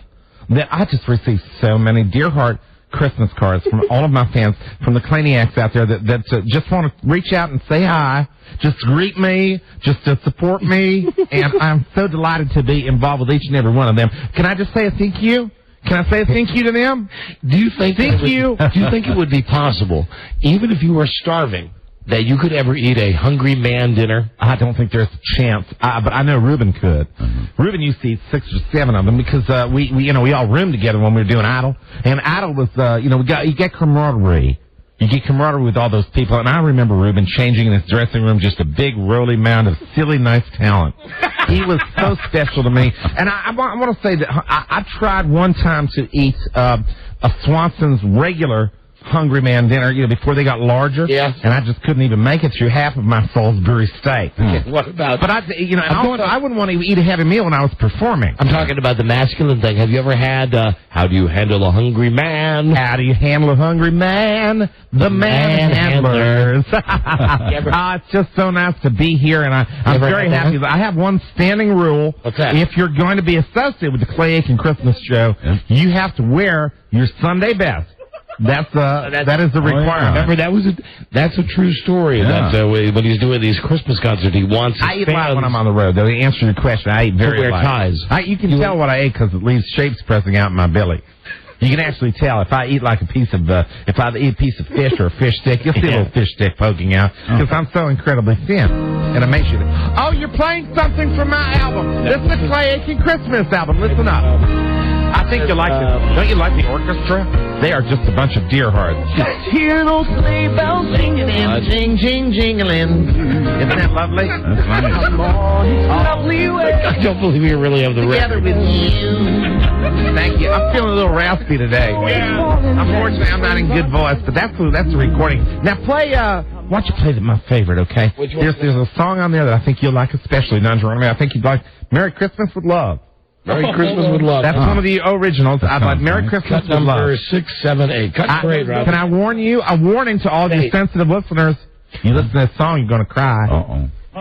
that I just received so many dear heart Christmas cards from all of my fans, from the Claniacs out there that just want to reach out and say hi, just greet me, just to support me, and I'm so delighted to be involved with each and every one of them. Can I just say a thank you? Can I say a thank you to them? Do you think it would be possible, even if you were starving, that you could ever eat a hungry man dinner? I don't think there's a chance, but I know Reuben could. Reuben used to eat 6 or 7 of them because we all roomed together when we were doing Idol, and Idol was you get camaraderie. You get camaraderie with all those people, and I remember Reuben changing in his dressing room just a big roly mound of silly, nice talent. He was so special to me, and I want to say that I tried one time to eat a Swanson's regular Hungry Man dinner, before they got larger. Yeah. And I just couldn't even make it through half of my Salisbury steak. What about? But I wouldn't want to eat a heavy meal when I was performing. I'm talking about the masculine thing. Have you ever had? How do you handle a hungry man? How do you handle a hungry man? The man handlers. It's just so nice to be here, and I'm very happy. I have one standing rule. What's that? If you're going to be associated with the Clay Aikin Christmas show, you have to wear your Sunday best. That is the requirement. Remember, that's a true story. Yeah. That's when he's doing these Christmas concerts, he wants. I eat light when I'm on the road. Though, to answer your question, I eat very light. Ties. You can tell what I ate because it leaves shapes pressing out in my belly. You can actually tell if I eat like a piece of fish or a fish stick, you'll see a little fish stick poking out because I'm so incredibly thin, and it makes you. Oh, you're playing something from my album. This is the Clay Aikin Christmas album. Listen up. I think you like it. Don't you like the orchestra? They are just a bunch of deer hearts. Hear those sleigh bells jingling, jing, jing, jingling. Isn't that lovely? That's nice. I don't believe we really have the Together with you. Thank you. I'm feeling a little raspy today. Unfortunately, I'm not in good voice, but that's the recording. Now play. Why don't you play my favorite? Okay. Which one? There's a song on there that I think you'll like, especially Geronimo. I think you'd like Merry Christmas with Love. Merry Christmas with Love. That's one of the originals. I'd like Merry Christmas with Love. Number 6, 7, 8. Cut great, Rob. Can I warn you? A warning to all you sensitive listeners. You listen to this song, you're going to cry.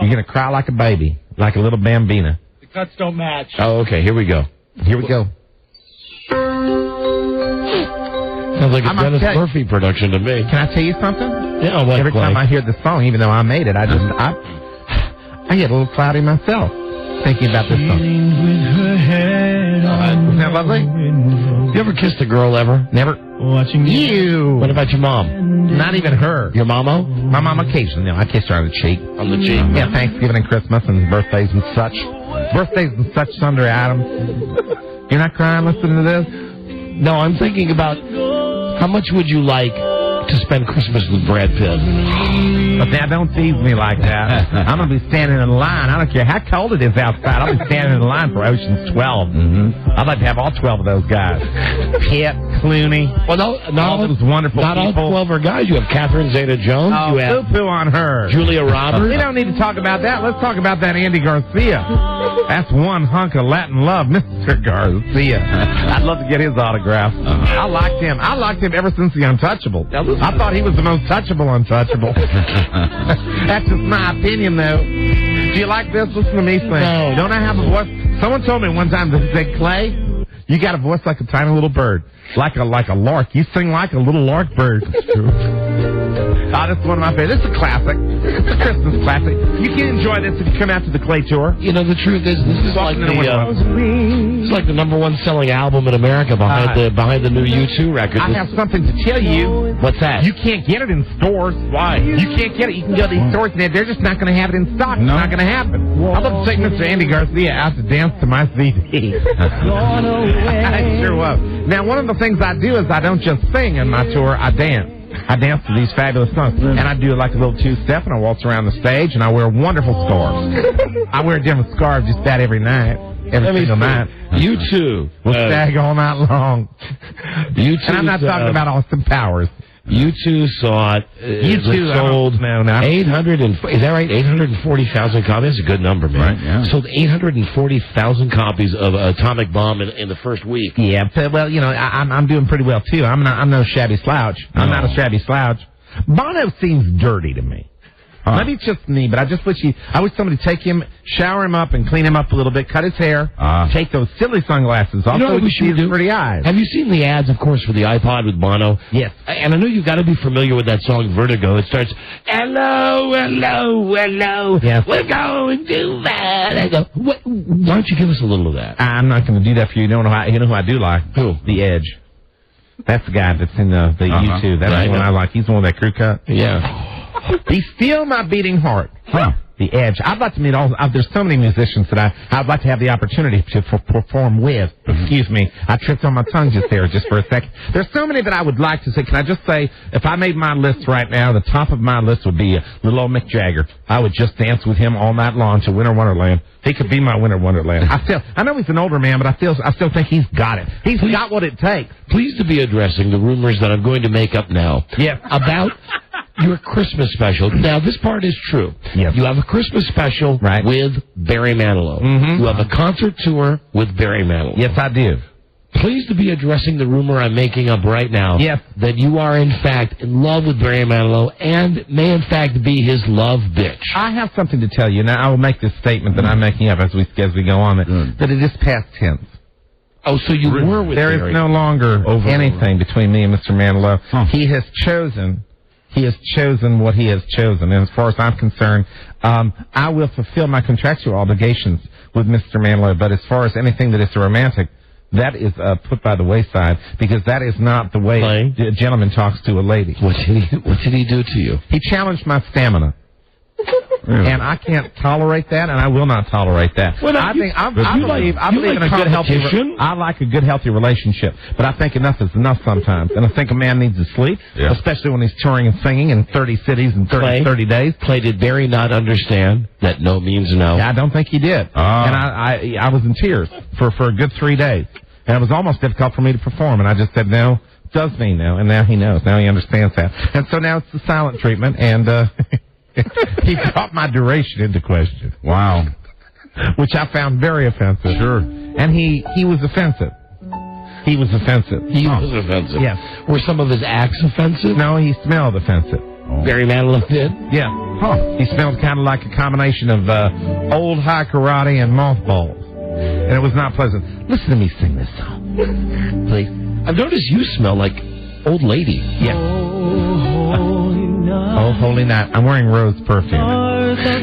You're going to cry like a baby, like a little bambina. The cuts don't match. Oh, okay. Here we go. Here we go. Sounds like a Dennis Murphy production to me. Can I tell you something? Yeah, what? Every time I hear this song, even though I made it, I get a little cloudy myself thinking about this song. Isn't that lovely? You ever kissed a girl ever? Never. Watching you. What about your mom? Not even her. Your mama? My mom occasionally. No, I kissed her on the cheek. On the cheek? Yeah, Thanksgiving and Christmas and birthdays and such. Birthdays and such, Thunder Adams. You're not crying listening to this? No, I'm thinking about how much would you like to spend Christmas with Brad Pitt? But now, don't tease me like that. I'm going to be standing in line. I don't care how cold it is outside. I'll be standing in line for Ocean's 12. I'd like to have all 12 of those guys. Pitt, Clooney. Well, all those wonderful not people. All 12 are guys. You have Catherine Zeta-Jones. Oh, you have poo-poo on her. Julia Roberts. We don't need to talk about that. Let's talk about that Andy Garcia. That's one hunk of Latin love, Mr. Garcia. I'd love to get his autograph. I liked him. I liked him ever since The Untouchable. I thought he was the most touchable untouchable. That's just my opinion, though. Do you like this? Listen to me sing. No. Don't I have a voice? Someone told me one time, they said, Clay, you got a voice like a tiny little bird. Like a lark. You sing like a little lark bird. It's true. Oh, this is one of my favorites. This is a classic. It's a Christmas classic. You can enjoy this if you come out to the Clay Tour. You know, the truth is, this is like it's like the number one selling album in America behind the new U2 record. I have something to tell you. What's that? You can't get it in stores. Why? You can't get it. You can go to these stores and they're just not going to have it in stock. It's not going to happen. I'd love to take Mr. Andy Garcia out to dance to my CD. I sure will. Now, one of the things I do is I don't just sing in my tour, I dance. I dance to these fabulous songs. And I do like a little two-step, and I waltz around the stage, and I wear wonderful scarves. I wear different scarves just about every night. Every single night. You too. We'll stag all night long. You too. And I'm not talking about Austin Powers. U2 saw it. U2 sold 800. Is that right? 840,000 copies. That's a good number, man. Right, yeah. Sold 840,000 copies of Atomic Bomb in the first week. Yeah, well, you know, I'm doing pretty well too. I'm no shabby slouch. I'm not a shabby slouch. Bono seems dirty to me. Maybe it's just me, but I just wish somebody take him, shower him up, and clean him up a little bit, cut his hair, take those silly sunglasses off so we can see his pretty eyes. Have you seen the ads, of course, for the iPod with Bono? Yes. And I know you've got to be familiar with that song, Vertigo. It starts, hello, hello, hello, yes. We're going to that. I go, why don't you give us a little of that? I'm not going to do that for you. You know who I do like? Who? The Edge. That's the guy that's in the U2. That's the one I like. He's the one with that crew cut. Yeah. He's still my beating heart. The Edge. I'd like to meet there's so many musicians that I'd like to have the opportunity to perform with. Excuse me. I tripped on my tongue just for a second. There's so many that I would like to say. Can I just say, if I made my list right now, the top of my list would be little old Mick Jagger. I would just dance with him all night long to Winter Wonderland. He could be my Winter Wonderland. I know he's an older man, but I still think he's got it. He's got what it takes. Pleased to be addressing the rumors that I'm going to make up now. Yeah. About your Christmas special. Now, this part is true. Yes. You have a Christmas special with Barry Manilow. Mm-hmm. You have a concert tour with Barry Manilow. Yes, I do. Pleased to be addressing the rumor I'm making up right now. Yes. That you are, in fact, in love with Barry Manilow and may, in fact, be his love bitch. I have something to tell you. Now, I will make this statement that I'm making up as we go on, that it is past tense. Oh, so you were with There Barry. is no longer anything between me and Mr. Manilow. He has chosen what he has chosen. And as far as I'm concerned, I will fulfill my contractual obligations with Mr. Manilow. But as far as anything that is romantic, that is put by the wayside because that is not the way a gentleman talks to a lady. What did he do to you? He challenged my stamina. And I can't tolerate that, and I will not tolerate that. Well, I believe in a good, healthy. I like a good, healthy relationship, but I think enough is enough sometimes, and I think a man needs to sleep, especially when he's touring and singing in 30 cities in 30 days. Did Barry not understand that no means no? Yeah, I don't think he did, and I was in tears for a good 3 days, and it was almost difficult for me to perform, and I just said no. Does mean no, and now he knows. Now he understands that, and so now it's the silent treatment, and. He brought my duration into question. Wow. Which I found very offensive. Sure. And he was offensive. He was offensive. He was offensive. Yes. Were some of his acts offensive? No, he smelled offensive. Barry Manilow did? Yeah. He smelled kind of like a combination of old high karate and mothballs. And it was not pleasant. Listen to me sing this song. Please. I've noticed you smell like old lady. Yeah. Oh, holy night. I'm wearing rose perfume.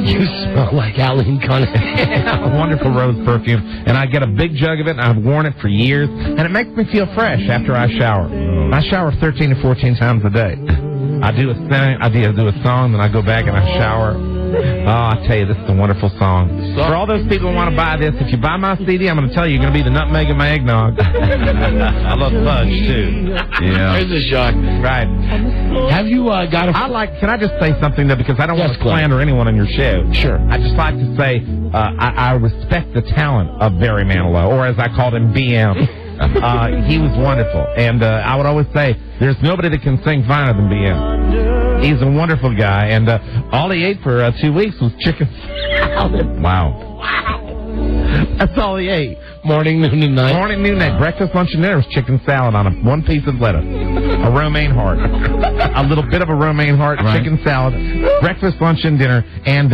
You smell like Aline Cunningham. Wonderful rose perfume. And I get a big jug of it, and I've worn it for years. And it makes me feel fresh after I shower. I shower 13 to 14 times a day. I do a song, then I go back and I shower. Oh, I tell you, this is a wonderful song. For all those people who want to buy this, if you buy my CD, I'm going to tell you, you're going to be the nutmeg in my eggnog. I love fudge, too. Yeah. There's a shock. Right. Have you got a... Can I just say something, though, because I don't want to slander anyone on your show. Sure. I just like to say I respect the talent of Barry Manilow, or as I called him, BM. He was wonderful. And I would always say, there's nobody that can sing finer than BM. He's a wonderful guy, and all he ate for 2 weeks was chicken salad. Wow. That's all he ate. Morning, noon, and night? Morning, noon, night. Breakfast, lunch, and dinner was chicken salad on one piece of lettuce. A romaine heart. A little bit of a romaine heart, chicken salad. Breakfast, lunch, and dinner. And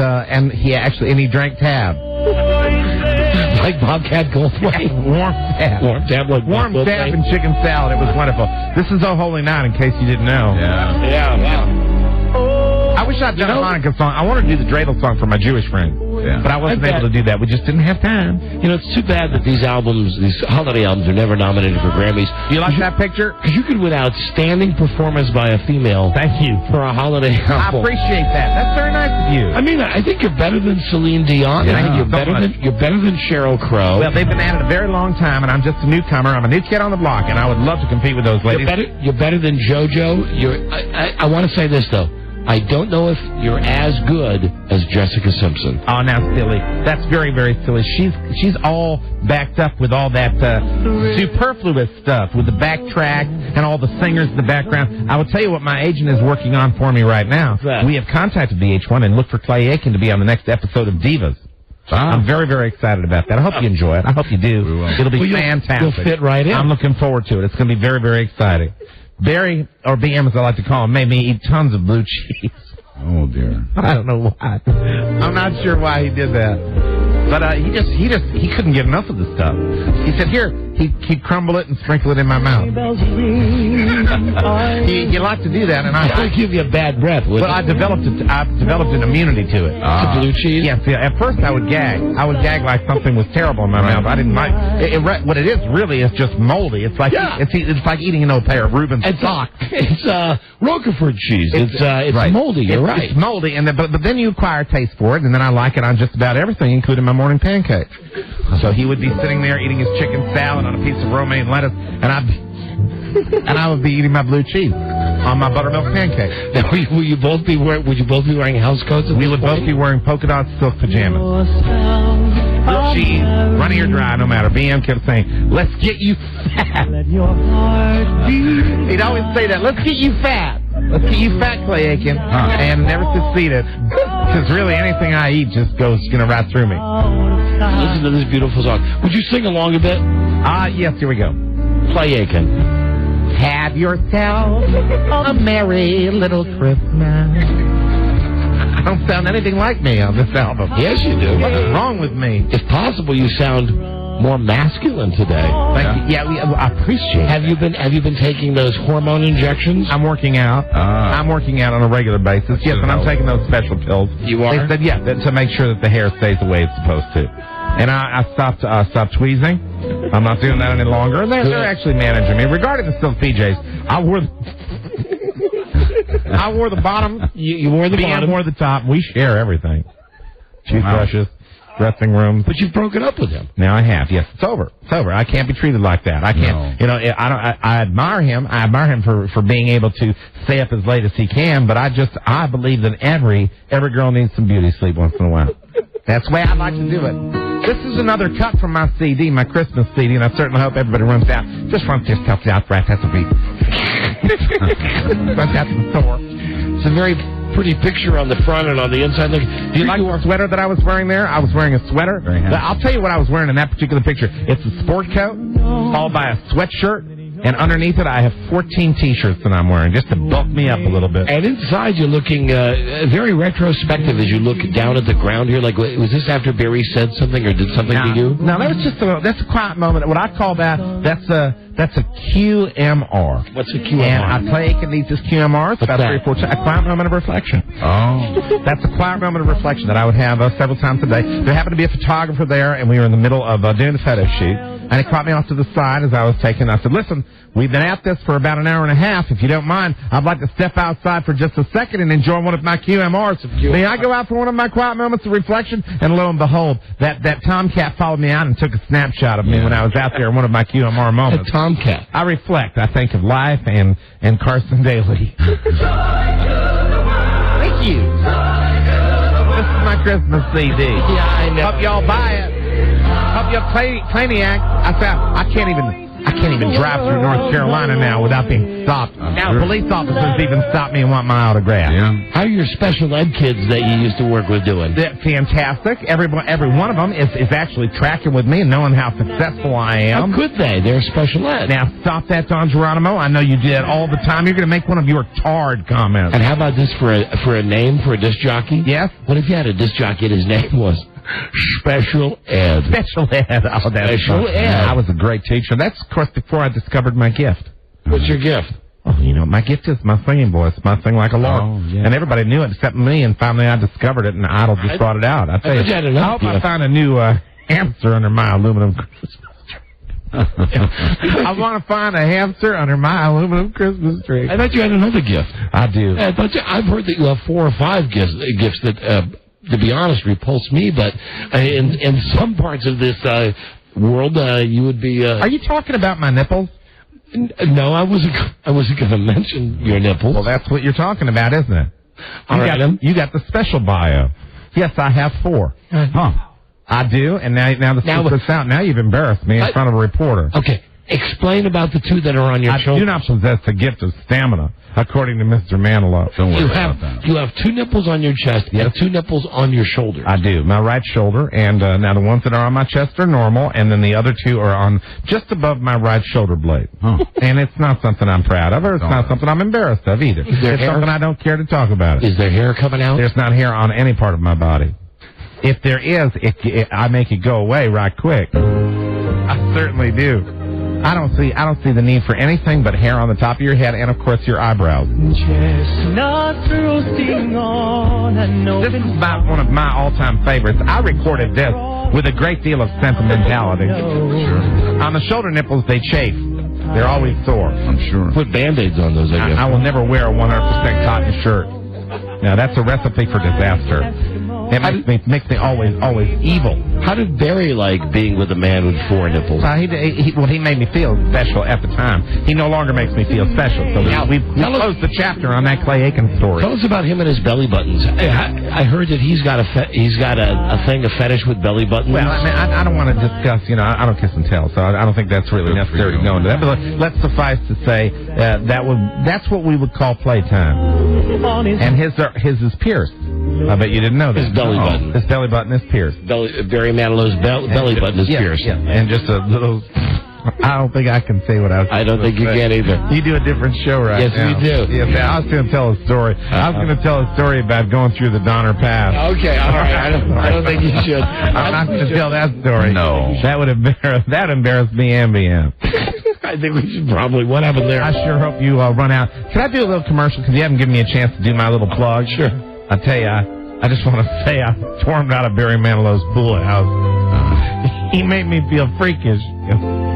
he drank Tab. Like Bobcat Goldthwait? Warm Tab. Warm Tab like Warm Tab and chicken salad. It was wonderful. This is Oh Holy Night, in case you didn't know. Yeah. I wish I'd done a Hanukkah song. I wanted to do the dreidel song for my Jewish friend. Yeah. But I wasn't able to do that. We just didn't have time. You know, it's too bad that these holiday albums are never nominated for Grammys. Do you like that picture? Because you could win outstanding performance by a female. Thank you. For a holiday album. I appreciate that. That's very nice of you. I mean, I think you're better than Celine Dion. Yeah, I think you're better than Sheryl Crow. Well, they've been at it a very long time, and I'm just a newcomer. I'm a new kid on the block, and I would love to compete with those ladies. You're better than JoJo. I want to say this, though. I don't know if you're as good as Jessica Simpson. Oh, now silly. That's very, very silly. She's all backed up with all that superfluous stuff, with the backtrack and all the singers in the background. I will tell you what my agent is working on for me right now. We have contacted VH1 and looked for Clay Aikin to be on the next episode of Divas. I'm very, very excited about that. I hope you enjoy it. I hope you do. It'll be fantastic. You'll fit right in. I'm looking forward to it. It's going to be very, very exciting. Barry, or BM as I like to call him, made me eat tons of blue cheese. Oh, dear. I don't know why. I'm not sure why he did that. But he couldn't get enough of the stuff. He said, here, he'd crumble it and sprinkle it in my mouth. He liked to do that, and I give you a bad breath. I've developed an immunity to it. To blue cheese? Yeah. At first, I would gag. I would gag like something was terrible in my mouth. I didn't like it. What it is really is just moldy. It's like it's like eating an old pair of Reuben socks. It's Roquefort cheese. It's right. moldy. You're right. It's moldy, but then you acquire a taste for it, and then I like it on just about everything, including my morning pancakes. So he would be sitting there eating his chicken salad on a piece of romaine lettuce, and I would be eating my blue cheese on my buttermilk pancakes. Now, would you both be wearing house coats? We would both be wearing polka dot silk pajamas. Blue cheese, runny or dry, no matter. BM kept saying, "Let's get you fat." He'd always say that. Let's get you fat. Let's get you fat, Clay Aikin, and never succeeded. Because really, anything I eat just goes right through me. Listen to this beautiful song. Would you sing along a bit? Yes, here we go. Clay Aikin. Have yourself a merry little Christmas. I don't sound anything like me on this album. Yes, you do. What's wrong with me? If possible, you sound more masculine today. Thank you. Yeah, I appreciate it. Have you been taking those hormone injections? I'm working out. I'm working out on a regular basis. Yes, and I'm taking those special pills. You are? They said, to make sure that the hair stays the way it's supposed to. And I stopped tweezing. I'm not doing that any longer. And they're actually managing me. Regarding the silk PJs, I wore the bottom. You wore the bottom. wore the top. We share everything. Toothbrushes, dressing rooms. But you've broken up with him. Now I have. Yes, it's over. It's over. I can't be treated like that. I can't. No. I admire him. I admire him for being able to stay up as late as he can. But I believe that every girl needs some beauty sleep once in a while. That's the way I like to do it. This is another cut from my CD, my Christmas CD, and I certainly hope everybody runs out. Just runs yourself out, right? That's a beat. Runs out to the store. It's a very pretty picture on the front and on the inside. Look, do you like the sweater that I was wearing there? I was wearing a sweater. I'll tell you what I was wearing in that particular picture. It's a sport coat, followed by a sweatshirt. And underneath it, I have 14 T-shirts that I'm wearing, just to bulk me up a little bit. And inside, you're looking very retrospective as you look down at the ground here. Like, was this after Barry said something or did something to you? No, that was just that's a quiet moment. What I call that's a QMR. What's a QMR? And I play Aikin needs his QMR. It's about 3 or 4 times. A quiet moment of reflection. Oh. That's a quiet moment of reflection that I would have several times a day. There happened to be a photographer there, and we were in the middle of doing the photo shoot. And he caught me off to the side as I was taking. I said, "Listen, we've been at this for about an hour and a half. If you don't mind, I'd like to step outside for just a second and enjoy one of my QMRs. May I go out for one of my quiet moments of reflection?" And lo and behold, that tomcat followed me out and took a snapshot of me when I was out there in one of my QMR moments. A tomcat. I reflect. I think of life and Carson Daly. Thank you. This is my Christmas CD. Yeah, I know. Hope y'all buy it. Hope y'all Planiac. I can't even drive through North Carolina now without being stopped. Now police officers even stop me and want my autograph. Yeah. How are your special ed kids that you used to work with doing? They're fantastic. Every one of them is actually tracking with me and knowing how successful I am. How could they? They're special ed. Now stop that, Don Geronimo. I know you do it all the time. You're going to make one of your tarred comments. And how about this for a name for a disc jockey? Yes. What if you had a disc jockey and his name was Special Ed? Special Ed. Oh, that's Special Ed. I was a great teacher. That's, of course, before I discovered my gift. What's your gift? Oh, my gift is my singing voice. My sing like a lark. Oh, yeah. And everybody knew it except me, and finally I discovered it, and Idol just brought it out. I tell you, I hope I find a new hamster under my aluminum Christmas tree. I want to find a hamster under my aluminum Christmas tree. I thought you had another gift. I do. I've heard that you have 4 or 5 gifts that, to be honest, repulse me. But in some parts of this world, you would be. Are you talking about my nipples? No, I wasn't going to mention your nipples. Well, that's what you're talking about, isn't it? You got the special bio. Yes, I have 4. Huh. I do, and now the secret's out. Now you've embarrassed me in front of a reporter. Okay. Explain about the 2 that are on your shoulders. I do not possess the gift of stamina, according to Mr. Manilow. Don't worry about that. You have 2 nipples on your chest and 2 nipples on your shoulders. I do. My right shoulder, and now the ones that are on my chest are normal, and then the other 2 are on just above my right shoulder blade. Huh. And it's not something I'm proud of, or it's not something I'm embarrassed of either. It's something I don't care to talk about. Is there hair coming out? There's not hair on any part of my body. If there is, I make it go away right quick. I certainly do. I don't see the need for anything but hair on the top of your head and, of course, your eyebrows. This is about one of my all-time favorites. I recorded this with a great deal of sentimentality. Sure. On the shoulder nipples, they chafe. They're always sore. I'm sure. Put Band-Aids on those, I guess. I will never wear a 100% cotton shirt. Now, that's a recipe for disaster. It makes me always evil. How did Barry like being with a man with 4 nipples? He made me feel special at the time. He no longer makes me feel special. So we closed the chapter on that Clay Aikin story. Tell us about him and his belly buttons. I heard that he's got a fetish with belly buttons. Well, I mean, I don't want to discuss. I don't kiss and tell, so I don't think that's really necessary to go into that. But let's suffice to say that's what we would call playtime. And his is pierced. I bet you didn't know that. His belly button. His belly button is pierced. Barry Manilow's belly button is pierced. Yeah, and just a little... I don't think I can say what I was I don't think you can either. You do a different show right now. Yes, we do. Yes, I was going to tell a story. I was going to tell a story about going through the Donner Pass. Okay, all right. I don't think you should. I'm not going to tell that story. No. That would embarrass me and BM. I think we should probably. What happened there? I sure hope you run out. Can I do a little commercial? Because you haven't given me a chance to do my little plug. Sure. I tell you, I just want to say I stormed out of Barry Manilow's bullet house. He made me feel freakish.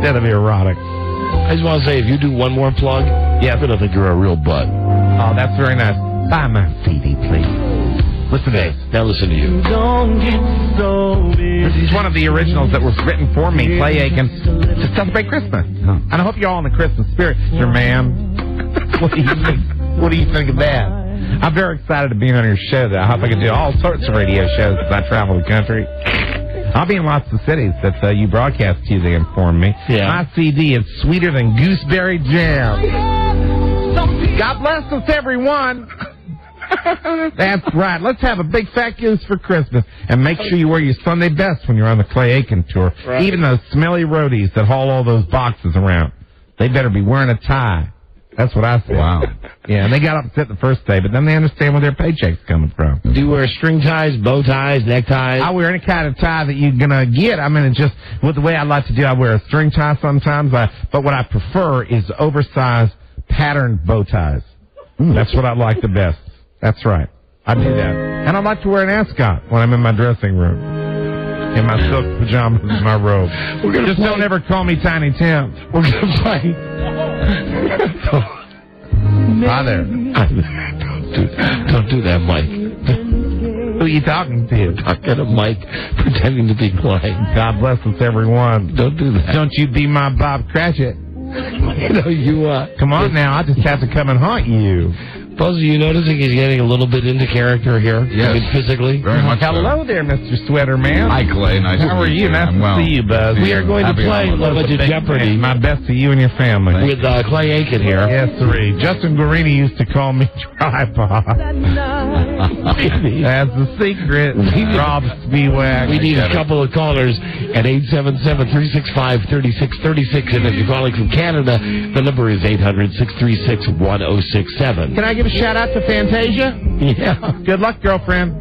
instead of erotic. I just want to say, if you do one more plug, I'm going to think you're a real butt. Oh, that's very nice. Buy my CD, please. Listen to this. Now listen to you. This is one of the originals that was written for me, Clay Aikin, to celebrate Christmas. And I hope you're all in the Christmas spirit. Your man, what do you think? What do you think of that? I'm very excited to be on your show. I hope I can do all sorts of radio shows as I travel the country. I'll be in lots of cities that you broadcast to, they inform me. Yeah. My CD is sweeter than gooseberry jam. God bless us, everyone. That's right. Let's have a big fat goose for Christmas. And make sure you wear your Sunday best when you're on the Clay Aikin tour. Right. Even those smelly roadies that haul all those boxes around. They better be wearing a tie. That's what I said. Wow. Yeah, and they got upset the first day, but then they understand where their paycheck's coming from. Do you wear string ties, bow ties, neckties? I wear any kind of tie that you're going to get. I mean, it's just with the way I like to do, I wear a string tie sometimes. But what I prefer is oversized patterned bow ties. That's what I like the best. That's right. I do that. And I like to wear an ascot when I'm in my dressing room. In my silk pajamas and my robe. Just don't ever call me Tiny Tim. We're going to play. Hi there. Don't do that, Mike. Who are you talking to? Talking to Mike, pretending to be Clay. God bless us, everyone. Don't do that. Don't you be my Bob Cratchit. No, you Come on now, I just have to come and haunt you. Buzz, are you noticing he's getting a little bit into character here? Yes. I mean, physically? Very much Hello there, Mr. Sweater Man. Hi, Clay. Nice How to are meet you? Nice I'm to well. see you, Buzz. We are going to Happy play holidays. Love at Jeopardy. My best to you and your family. With Clay Aikin here. Yes, sir. Justin Guarini used to call me Tripod. That's the secret. Rob Spiewak. We need a couple of callers at 877-365-3636. And if you're calling from Canada, the number is 800-636-1067. Can I give a shout out to Fantasia? Yeah. Good luck, girlfriend.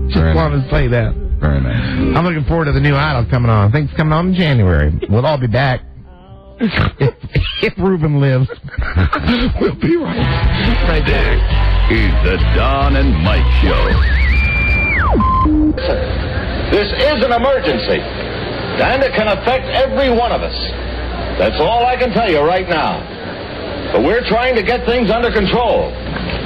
Just Very wanted to say that. Very nice. I'm looking forward to the new Idol coming on. I think it's coming on in January. We'll all be back. If Ruben lives. We'll be right there. Is the Don and Mike Show. This is an emergency, and it can affect every one of us. That's all I can tell you right now. But we're trying to get things under control.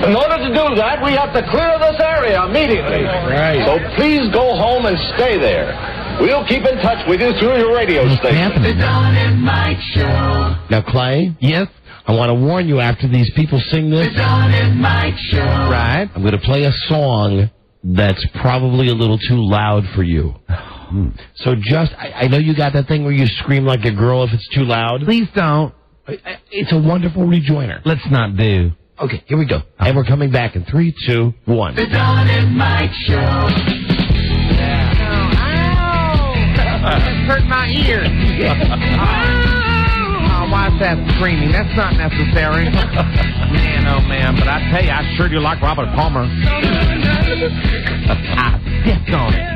In order to do that, we have to clear this area immediately. Right. So please go home and stay there. We'll keep in touch with you through your radio station. The Don and Mike Show. Now, Clay? Yes? I want to warn you, after these people sing this, The Don and Mike Show. Right. I'm going to play a song that's probably a little too loud for you. So just, I know you got that thing where you scream like a girl if it's too loud. Please don't. It's a wonderful rejoinder. Let's not do. Okay, here we go. And we're coming back in 3, 2, 1. The Don and Mike Show. That hurt my ears. Oh, why is that screaming? That's not necessary. Man, oh man, but I tell you, I sure do like Robert Palmer. I stepped on it.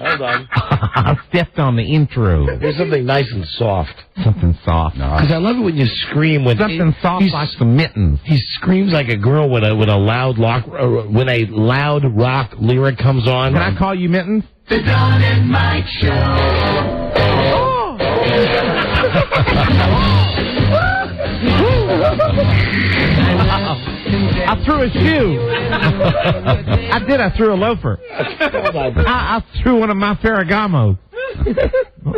Hold on. I stepped on the intro. Here's something nice and soft. Something soft. Because I love it when you scream when Something soft like some mittens. He screams like a girl when a loud rock lyric comes on. Can I call you mittens? The Don and Mike Show. I threw a shoe. I did. I threw a loafer. I threw one of my Ferragamos.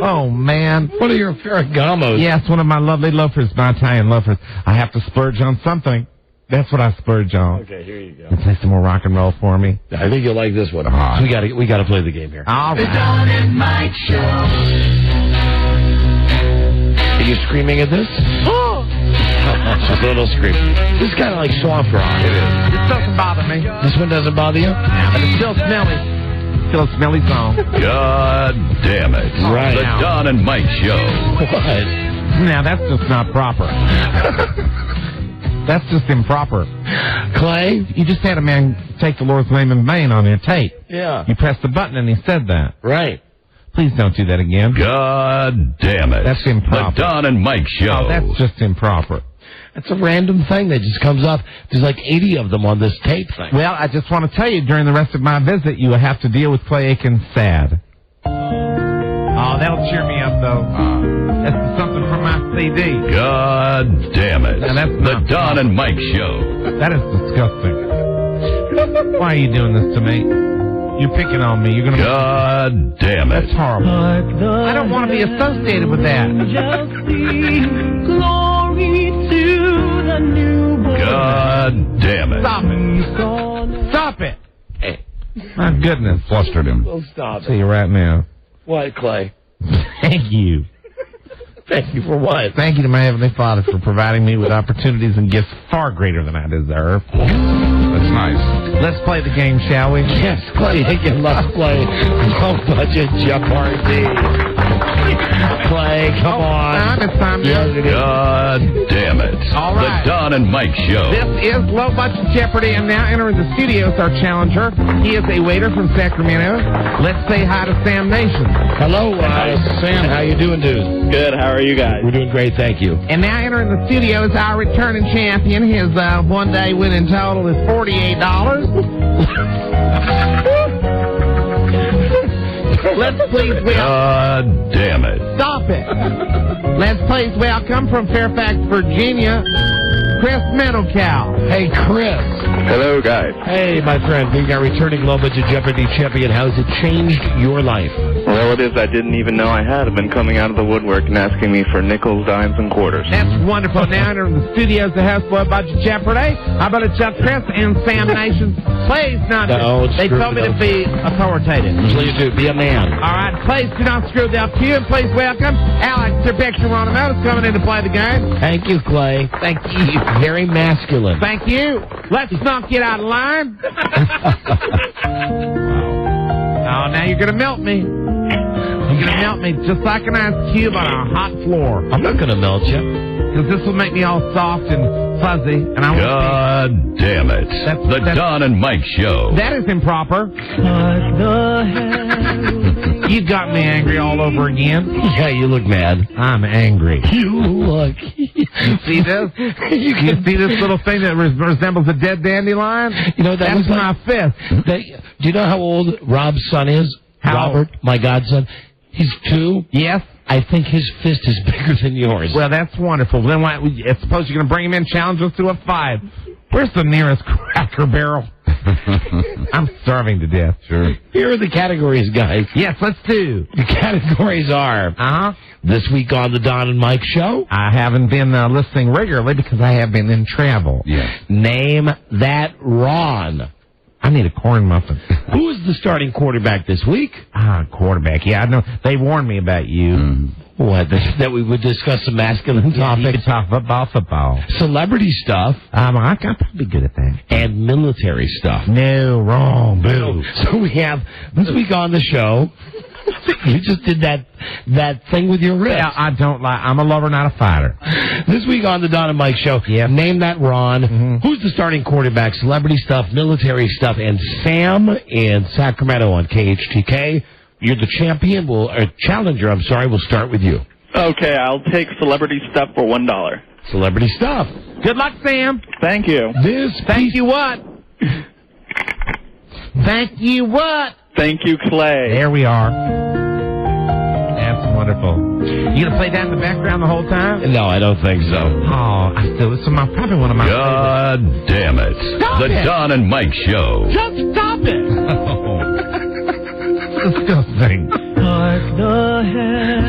Oh, man. What are your Ferragamos? Yes, one of my lovely loafers, my Italian loafers. I have to splurge on something. That's what I splurge on. Okay, here you go. You play some more rock and roll for me. I think you'll like this one. We got to play the game here. All The right. Don and Mike Show. Are you screaming at this? Just a little scream. This is kind of like soft rock. It is. This doesn't bother me. This one doesn't bother you? Yeah, but it's still smelly. Still a smelly song. God damn it. Right. The Don and Mike Show. What? Now, that's just not proper. That's just improper. Clay? You just had a man take the Lord's name in vain on your tape. Yeah. You pressed the button and he said that. Right. Please don't do that again. God damn it. That's improper. The Don and Mike Show. Oh, that's just improper. It's a random thing that just comes up. There's like 80 of them on this tape thing. Well, I just want to tell you, during the rest of my visit, you will have to deal with Clay Aikin sad. Oh, Oh, that'll cheer me up, though. That's something from my CD. God damn it. Now, that's the Don and Mike Show. That is disgusting. Why are you doing this to me? You're picking on me. You're gonna. God damn it. That's horrible. I don't want to be associated with that. Glory to the newborn. God damn it. Stop it. Stop it. Hey. My goodness. Flustered him. Well, stop I'll tell you right now. What, Clay? Thank you. Thank you for what? Thank you to my Heavenly Father for providing me with opportunities and gifts far greater than I deserve. That's nice. Let's play the game, shall we? Yes, Clay. Let's play Low Budget Jeopardy. Clay, come on. It's time. Yes, it is. God damn it. All right. The Don and Mike Show. This is Low Budget Jeopardy, and now entering the studio is our challenger. He is a waiter from Sacramento. Let's say hi to Sam Nation. Hello, Sam. How you doing, dude? Good. How are you guys? We're doing great, thank you. And now entering the studio is our returning champion. His one-day winning total is $48. Let's please welcome... God damn it. Stop it. Let's please welcome from Fairfax, Virginia, Chris Meadowcow. Hey, Chris. Hello, guys. Hey, my friend. Being our returning Low Budget Jeopardy champion, how has it changed your life? Relatives I didn't even know I had have been coming out of the woodwork and asking me for nickels, dimes, and quarters. That's wonderful. Now entering the studio is the host Low Budget Jeopardy. How about it, Chuck Chris and Sam Nation? Please not. No, they told me to be authoritative. Please do. Be a man. All right. Please do not screw the cue. And please welcome Alex Geronimo is coming in to play the game. Thank you, Clay. Thank you. Very masculine. Thank you. Let's not get out of line. Oh, now you're going to melt me. You're going to melt me just like an ice cube on a hot floor. I'm not going to melt you. Because this will make me all soft and fuzzy. And I God damn it. The Don and Mike Show. That is improper. You got me angry all over again. Yeah, you look mad. I'm angry. You look. You see this? You see this little thing that resembles a dead dandelion? You know, that's my fist. Do you know how old Rob's son is? How? Robert, my godson. He's 2. Yes. I think his fist is bigger than yours. Well, that's wonderful. Then why? I suppose you're going to bring him in, challenge us to a 5. Where's the nearest Cracker Barrel? I'm starving to death. Sure. Here are the categories, guys. Yes, let's do. The categories are This Week on the Don and Mike Show. I haven't been listening regularly because I have been in travel. Yeah. Name That Ron. I need a corn muffin. Who is the starting quarterback this week? Quarterback. Yeah, I know. They warned me about you. What? That we would discuss some masculine topics? You could talk about football. Celebrity stuff. I can probably be good at that. And military stuff. No, wrong. Boo. So we have This Week on the Show. You just did that thing with your wrist. Yeah, I don't lie. I'm a lover, not a fighter. This Week on the Don and Mike Show. Yeah. Name That Ron. Who's the starting quarterback? Celebrity stuff, military stuff, and Sam in Sacramento on KHTK. You're the champion. Challenger. I'm sorry. We'll start with you. Okay, I'll take celebrity stuff for $1. Celebrity stuff. Good luck, Sam. Thank you. Thank you what? Thank you what? Thank you, Clay. There we are. That's wonderful. You gonna play that in the background the whole time? No, I don't think so. Oh, it's probably one of my God favorites. damn it. Stop the it. Don and Mike Show. Just stop it. Disgusting.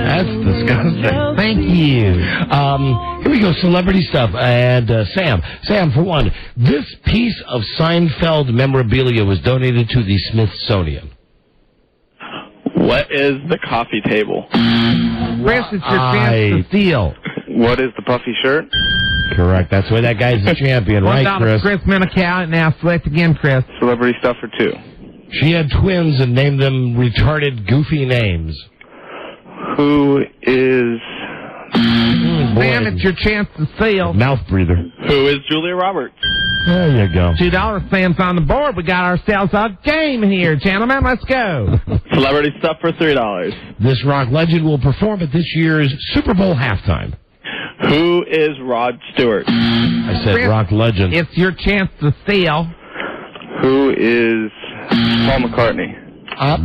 That's disgusting. Thank you. Here we go, celebrity stuff. And Sam, for one, this piece of Seinfeld memorabilia was donated to the Smithsonian. What is the coffee table? Chris, it's your chance to steal. What is the puffy shirt? Correct. That's why that guy's the champion, right, Chris? Chris Menacow. Now select again, Chris. Celebrity stuff for 2. She had twins and named them retarded, goofy names. Who is... Sam, it's your chance to steal. Mouth breather. Who is Julia Roberts? There you go. $2. Sam's on the board. We got ourselves a game here, gentlemen. Let's go. Celebrity stuff for $3. This rock legend will perform at this year's Super Bowl halftime. Who is Rod Stewart? I said Chris, rock legend. It's your chance to steal. Who is Paul McCartney?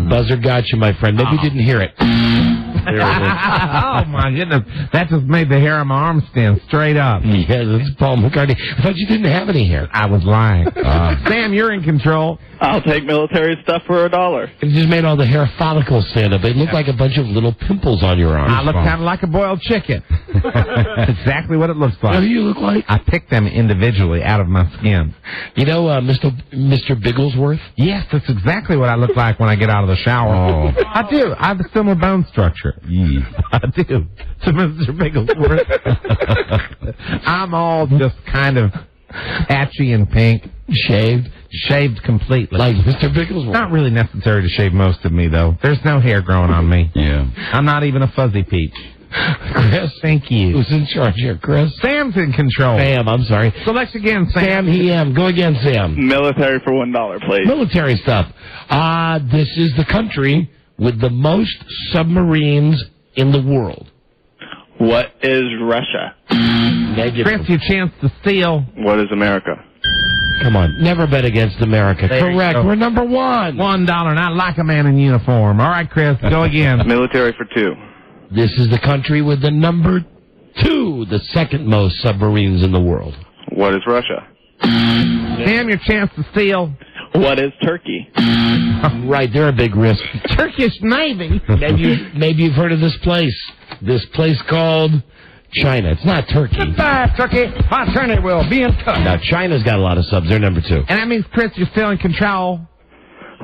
Buzzer got you, my friend. Maybe you didn't hear it. There it is. Oh, my goodness. That just made the hair on my arm stand straight up. Yeah, that's Paul McCartney. I thought you didn't have any hair. I was lying. Sam, you're in control. I'll take military stuff for $1. It just made all the hair follicles stand up. They look like a bunch of little pimples on your arms. I look kind of like a boiled chicken. That's exactly what it looks like. What do you look like? I picked them individually out of my skin. You know Mr. Bigglesworth? Yes, that's exactly what I look like when I get out of the shower. Oh. I do. I have a similar bone structure. I do. To Mr. Bigglesworth. I'm all just kind of patchy and pink. Shaved completely. Like Mr. Bigglesworth. Not really necessary to shave most of me, though. There's no hair growing on me. Yeah. I'm not even a fuzzy peach. Chris, thank you. Who's in charge here, Chris? Sam's in control. Sam, I'm sorry. Select again, Sam. Sam, he am. Go again, Sam. Military for $1, please. Military stuff. This is the country with the most submarines in the world. What is Russia? Negative. Chris, your chance to steal. What is America? Come on. Never bet against America. There Correct. We're number one. $1, not like a man in uniform. All right, Chris, go again. Military for $2. This is the country with the number 2, the second most submarines in the world. What is Russia? Sam, your chance to steal. What is Turkey? Right, they're a big risk. Turkish Navy. Maybe you've heard of this place. This place called China. It's not Turkey. Goodbye, Turkey. My attorney will be in touch. Now, China's got a lot of subs. They're number 2. And that means, Chris, you're still in control.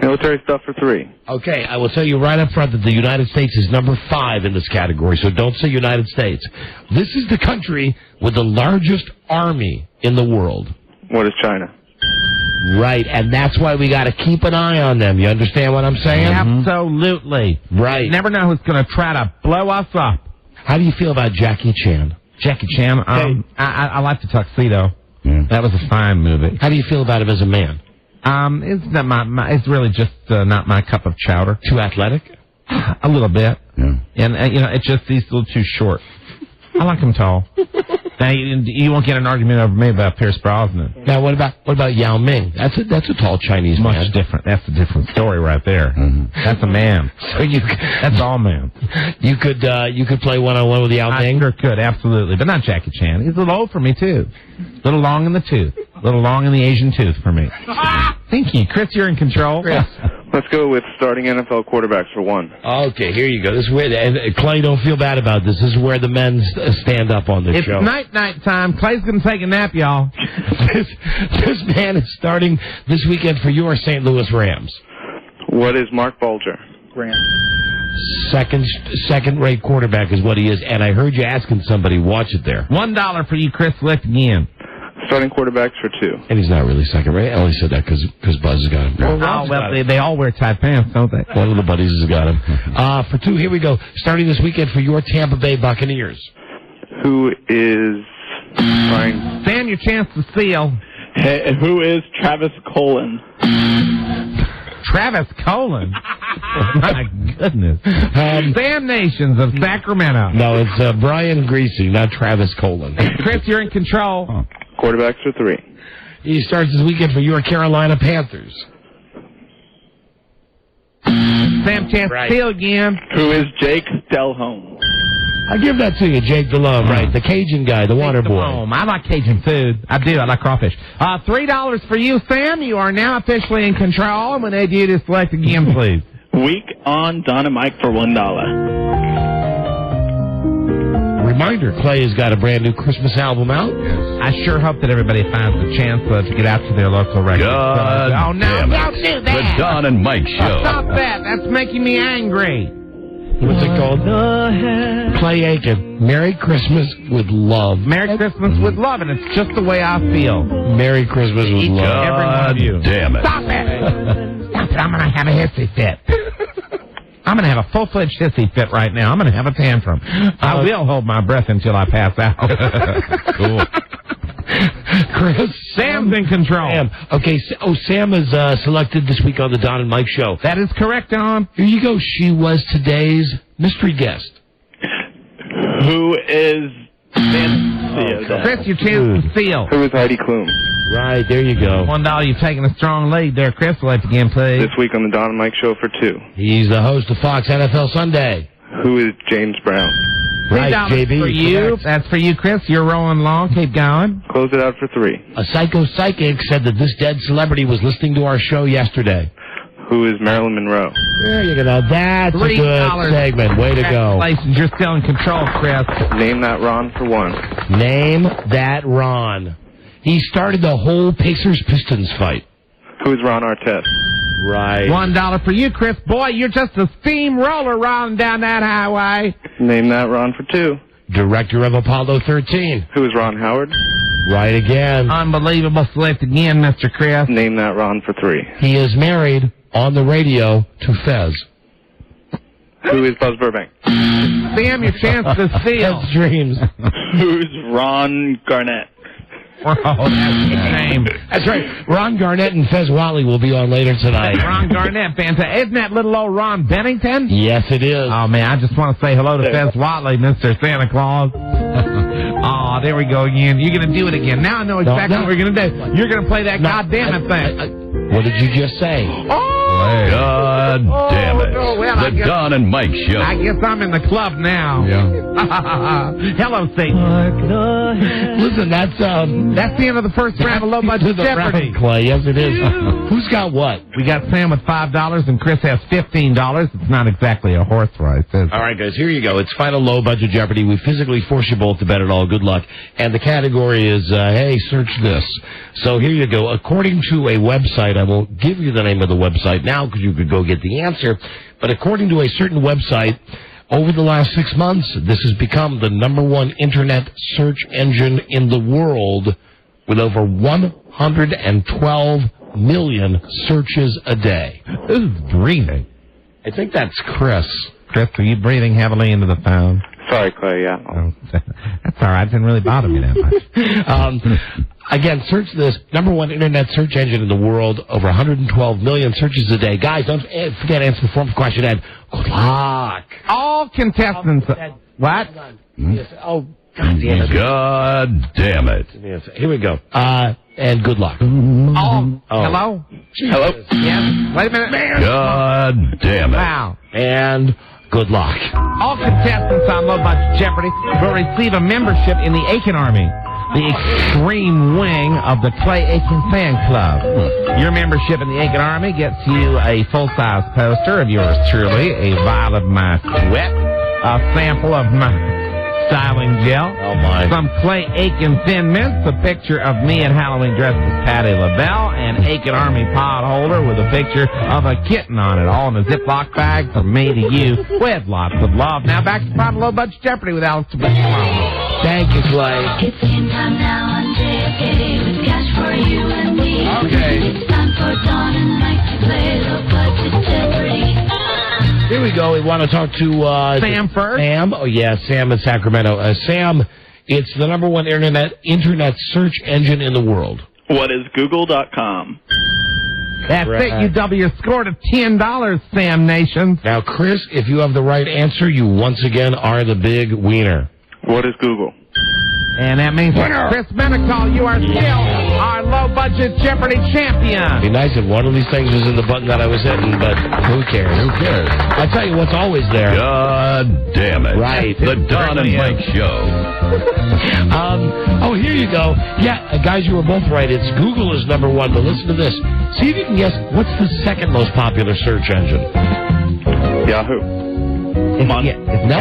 Military stuff for $3. Okay, I will tell you right up front that the United States is number 5 in this category, so don't say United States. This is the country with the largest army in the world. What is China? Right, and that's why we got to keep an eye on them. You understand what I'm saying? Absolutely. Right. You never know who's going to try to blow us up. How do you feel about Jackie Chan? Jackie Chan? I like the tuxedo. That was a fine movie. How do you feel about him as a man? It's not it's really just not my cup of chowder. Too athletic? A little bit. Yeah. And it's just he's a little too short. I like him tall. Now you won't get an argument over me about Pierce Brosnan. Now what about Yao Ming? That's a tall Chinese man. Much different. That's a different story right there. That's a man. So that's all man. You could play one-on-one with Yao Ming? I sure could, absolutely. But not Jackie Chan. He's a little old for me too. A little long in the tooth. A little long in the Asian tooth for me. Thank you. Chris, you're in control. Chris. Let's go with starting NFL quarterbacks for $1. Okay, here you go. This is where Clay, don't feel bad about this. This is where the men stand up on this show. It's night time. Clay's going to take a nap, y'all. This man is starting this weekend for your St. Louis Rams. What is Mark Bulger? Grant. Second-rate quarterback is what he is, and I heard you asking somebody. Watch it there. $1 for you, Chris. Select again. Starting quarterbacks for $2. And he's not really second-rate. I only said that because Buzz has got him. They all wear tight pants, don't they? One of the buddies has got him. For $2, here we go. Starting this weekend for your Tampa Bay Buccaneers. Who is trying? Sam, your chance to steal. Hey, who is Travis Colon? Travis Colon? My goodness. Sam Nations of Sacramento. No, it's Brian Greasy, not Travis Colon. Chris, you're in control. Quarterbacks for $3. He starts this weekend for your Carolina Panthers. Sam, chance to steal again. Who is Jake Delhomme? I give that to you, Jake Delhomme, right? The Cajun guy, the water boy. I like Cajun food. I do. I like crawfish. $3 for you, Sam. You are now officially in control. I'm going to need you to select again, please. Week on Don and Mike for $1. Reminder, Clay has got a brand new Christmas album out. Yes. I sure hope that everybody finds a chance to get out to their local record store. Oh, no, don't do that. The Don and Mike Show. Stop that. That's making me angry. What's it called? Clay Aikin. Merry Christmas with love. Merry Christmas with love, and it's just the way I feel. Merry Christmas with love. Every one of you. Damn it. Stop it. Stop it. I'm going to have a hissy fit. I'm going to have a full-fledged hissy fit right now. I'm going to have a tantrum. I will hold my breath until I pass out. Cool. Chris, Sam's in control. Sam. Okay, Sam is selected this week on the Don and Mike Show. That is correct, Don. Here you go. She was today's mystery guest. Who is Nancy? Chris, your chance to steal. Who is Heidi Klum? Right, there you go. $1, you've taken a strong lead there. Chris, will have again, please. This week on the Don and Mike Show for 2. He's the host of Fox NFL Sunday. Who is James Brown? Right, JB. For you. Correct. That's for you, Chris. You're rolling along. Keep going. Close it out for 3. A psychic said that this dead celebrity was listening to our show yesterday. Who is Marilyn Monroe? There you go. That's a $3. good segment. Way to go. Congratulations. You're still in control, Chris. Name that Ron for 1. Name that Ron. He started the whole Pacers-Pistons fight. Who is Ron Artest? Right. $1 for you, Chris. Boy, you're just a steamroller rolling down that highway. Name that Ron for 2. Director of Apollo 13. Who is Ron Howard? Right again. Unbelievable. Select again, Mr. Chris. Name that Ron for 3. He is married on the radio to Fez. Who is Buzz Burbank? Sam, your chance to steal. Fez Dreams. Who's Ron Garnett? Oh, that's a shame. That's right. Ron Garnett and Fez Whatley will be on later tonight. Ron Garnett, fantastic. Isn't that little old Ron Bennington? Yes, it is. Oh, man, I just want to say hello to Fez Whatley, Mr. Santa Claus. Oh, there we go again. You're going to do it again. Now I know exactly what we're going to do. You're going to play that goddamn thing. What did you just say? God damn it. Oh, well, The Don and Mike Show. I guess I'm in the club now. Yeah. Hello, Satan. Listen, that's the end of the first round of Low Budget Jeopardy. Clay. Yes, it is. Who's got what? We got Sam with $5 and Chris has $15. It's not exactly a horse race, is it? All right, guys, here you go. It's final Low Budget Jeopardy. We physically force you both to bet it all. Good luck. And the category is, hey, search this. So here you go. According to a website, I won't give you the name of the website now because you could go get the answer, but according to a certain website, over the last 6 months, this has become the #1 internet search engine in the world with over 112 million searches a day. Who's breathing? I think that's Chris. Chris, are you breathing heavily into the phone? Sorry, Clay, yeah. Oh, that's all right. It didn't really bother me that much. Again, search this. #1 internet search engine in the world. Over 112 million searches a day. Guys, don't forget to answer the form question. And good luck. All contestants. What? Yes. Oh, God damn it. God damn it. Yes. Here we go. And good luck. Hello? Hello? Yes. Wait a minute. God damn it. Wow. And good luck. All contestants on Low Budget Jeopardy will receive a membership in the Aikin Army, the extreme wing of the Clay Aikin Fan Club. Your membership in the Aikin Army gets you a full-size poster of yours truly, a vial of my sweat, a sample of my styling gel, some Clay Aikin Thin Mints, a picture of me in Halloween dressed as Patti LaBelle, an Aikin Army pod holder with a picture of a kitten on it, all in a Ziploc bag from me to you with lots of love. Now back to Final Low Budget Jeopardy with Alex DeBell. Thank you, Clay. It's game time now on JFK with cash for you and me. Okay. It's time for Don and Mike to play Low Budget Jeopardy. Here we go. We want to talk to Sam first. Sam. Oh, yeah, Sam in Sacramento. Sam, it's the #1 internet search engine in the world. What is Google.com? That's it. You double your score to $10, Sam Nation. Now, Chris, if you have the right answer, you once again are the big wiener. What is Google? And that means Chris Benecall, you are still our low-budget Jeopardy champion. Be nice if one of these things was in the button that I was hitting, but who cares? Who cares? I tell you what's always there. God damn it. Right. The Don and Mike Show. Oh, here you go. Yeah, guys, you were both right. It's Google is #1, but listen to this. See if you can guess what's the second most popular search engine. Yahoo. No,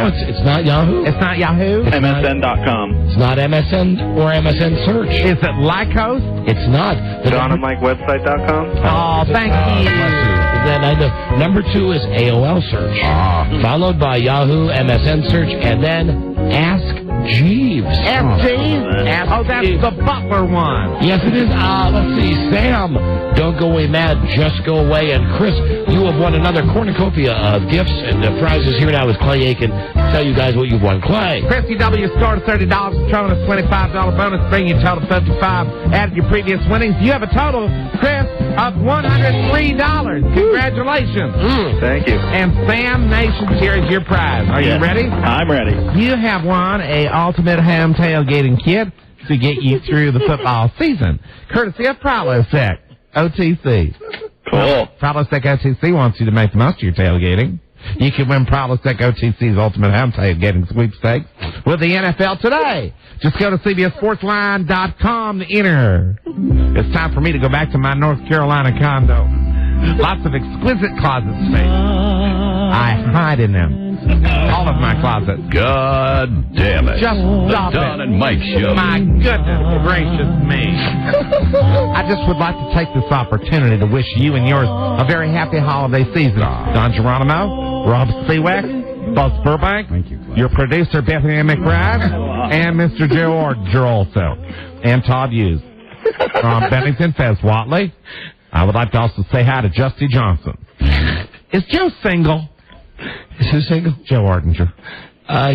it's not Yahoo. It's not Yahoo. It's MSN.com. It's not MSN or MSN Search. Is it Lycos? It's not. DonandMikeWebsite.com. Oh, thank you. Then I know. #2 is AOL Search, followed by Yahoo, MSN Search, and then Ask Jeeves. Ask Jeeves? Oh, that's the Butler one. Yes, it is. Let's see. Sam, don't go away mad. Just go away. And Chris, you have won another cornucopia of gifts and prizes. Here now is Clay Aikin. Tell you guys what you've won. Clay. Chris, you double your score to $30. Throwing a $25 bonus, bring your total to $55. Add your previous winnings. You have a total, Chris, of $103. Congratulations. Thank you. And Sam Nation, here is your prize. Are you ready? I'm ready. You have won a ultimate home tailgating kit to get you through the football season, courtesy of Prilosec OTC. Cool. Prilosec OTC wants you to make the most of your tailgating. You can win Prilosec OTC's Ultimate Home Tailgating Sweepstakes with the NFL today. Just go to CBSSportsLine.com to enter. It's time for me to go back to my North Carolina condo. Lots of exquisite closet space. I hide in them. All of my closets. God damn it. Just stop the Don and Mike Show. My goodness gracious me. I just would like to take this opportunity to wish you and yours a very happy holiday season. Don Geronimo, Rob Seawack, Buzz Burbank, Thank you, your producer Bethany McBride, and Mr. Joe Orger also, and Todd Hughes. From Bennington, Fez Watley. I would like to also say hi to Justy Johnson. Is Joe single? Is he single? Joe Ordinger.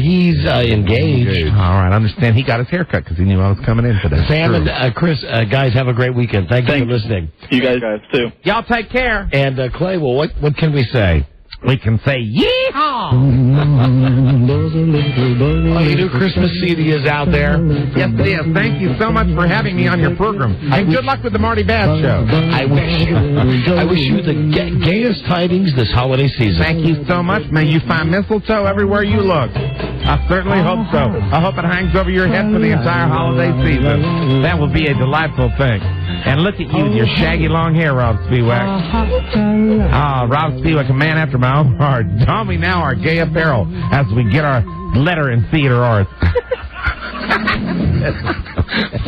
He's engaged. All right, I understand he got his hair cut because he knew I was coming in today. Sam and Chris, guys, have a great weekend. Thank you for listening. You guys too. Y'all take care. And Clay, well, what can we say? We can say yeehaw! The new Christmas CD is out there. Yes, it is. Thank you so much for having me on your program. And good luck with the Marty Bass show. I wish you the gayest tidings this holiday season. Thank you so much. May you find mistletoe everywhere you look. I certainly hope so. I hope it hangs over your head for the entire holiday season. That will be a delightful thing. And look at you with your shaggy long hair, Rob Spiewak. Rob Spiewak, a man after my own heart. Don me now our gay apparel as we get our letter in theater arts.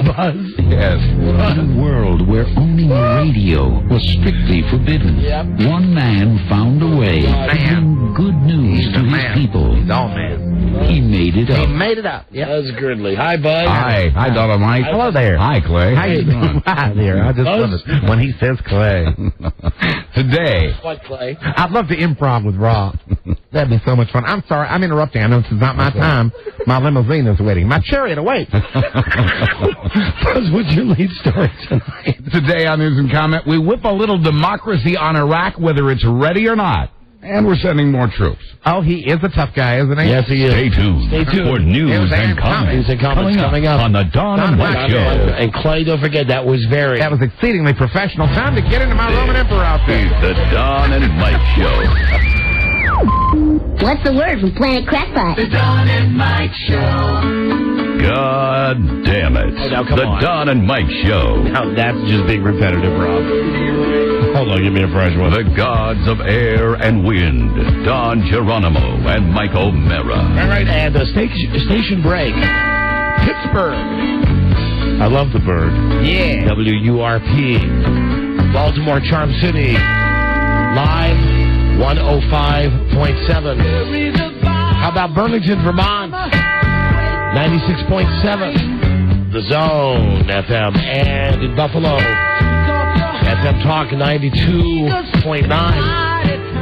Buzz. Yes. In a world where owning radio was strictly forbidden, one man found a way to bring good news to his people. He's all man. He made it up. He made it up. Yeah. Buzz Gridley. Hi, Buzz. Hi. Hi, Don and Mike. Hello there. Hi, Clay. How you doing? Hi there. I just love it when he says Clay. Today. What, Clay? I'd love to improv with Rob. That'd be so much fun. I'm sorry, I'm interrupting. I know this is not my time. My limousine is waiting. My chariot awaits. Buzz, what's your lead story tonight? Today on News and Comment, we whip a little democracy on Iraq, whether it's ready or not. And we're sending more troops. Oh, he is a tough guy, isn't he? Yes, he is. Stay tuned for news and comments coming up on the Don and Mike Show. And Clay, don't forget, that was exceedingly professional. Time to get into my Roman Emperor outfit. The Don and Mike Show. What's the word from Planet Crackpot? The Don and Mike Show. God damn it. Oh, now, come the on. Don and Mike Show. Now, that's just being repetitive, Rob. Hold on, give me a fresh one. The gods of air and wind, Don Geronimo and Mike O'Mara. All right, and station break. Pittsburgh. I love the bird. Yeah. WURP. Baltimore Charm City. Live 105.7. How about Burlington, Vermont? 96.7. The Zone FM. And in Buffalo, FM Talk 92.9.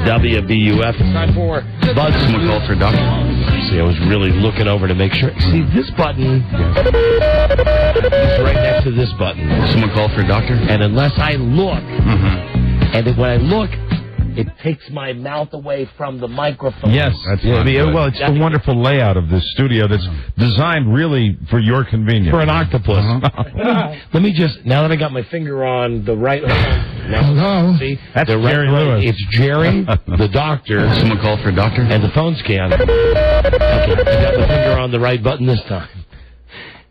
WBUF. It's time for Buzz. Someone called for a doctor. See, I was really looking over to make sure. See, this button is right next to this button. Someone called for a doctor? And unless I look, and when I look, it takes my mouth away from the microphone. Yes. It's a wonderful layout of this studio that's designed really for your convenience. For an octopus. Let me just, now that I got my finger on the right... Hello. See? That's the Jerry Lewis. It's Jerry, the doctor. Someone called for a doctor? And the phone scan. Okay, I got the finger on the right button this time.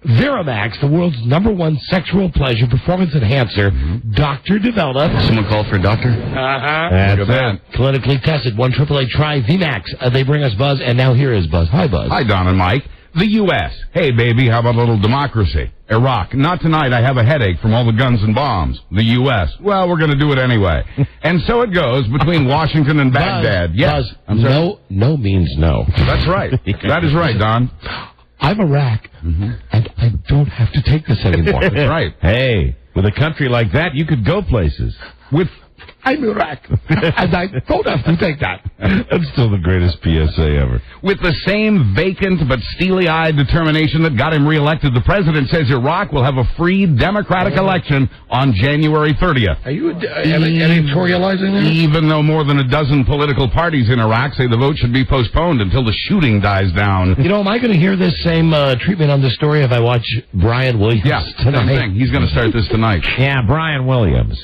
Viramax, the world's #1 sexual pleasure performance enhancer, doctor developed. Someone called for a doctor? That's it. Clinically tested. 1-888 try VMAX. They bring us Buzz, and now here is Buzz. Hi, Buzz. Hi, Don and Mike. The U.S. Hey, baby, how about a little democracy? Iraq. Not tonight. I have a headache from all the guns and bombs. The U.S. Well, we're going to do it anyway. And so it goes between Washington and Baghdad. Yes. Buzz, no means no. That's right. That is right, Don. I'm Iraq, and I don't have to take this anymore. That's right. Hey, with a country like that, you could go places. With I'm Iraq. And I don't have to take that. That's still the greatest PSA ever. With the same vacant but steely-eyed determination that got him reelected, the president says Iraq will have a free democratic election on January 30th. Are you editorializing there? Even though more than a dozen political parties in Iraq say the vote should be postponed until the shooting dies down. You know, am I going to hear this same treatment on the story if I watch Brian Williams tonight? Same thing. He's going to start this tonight. Yeah, Brian Williams.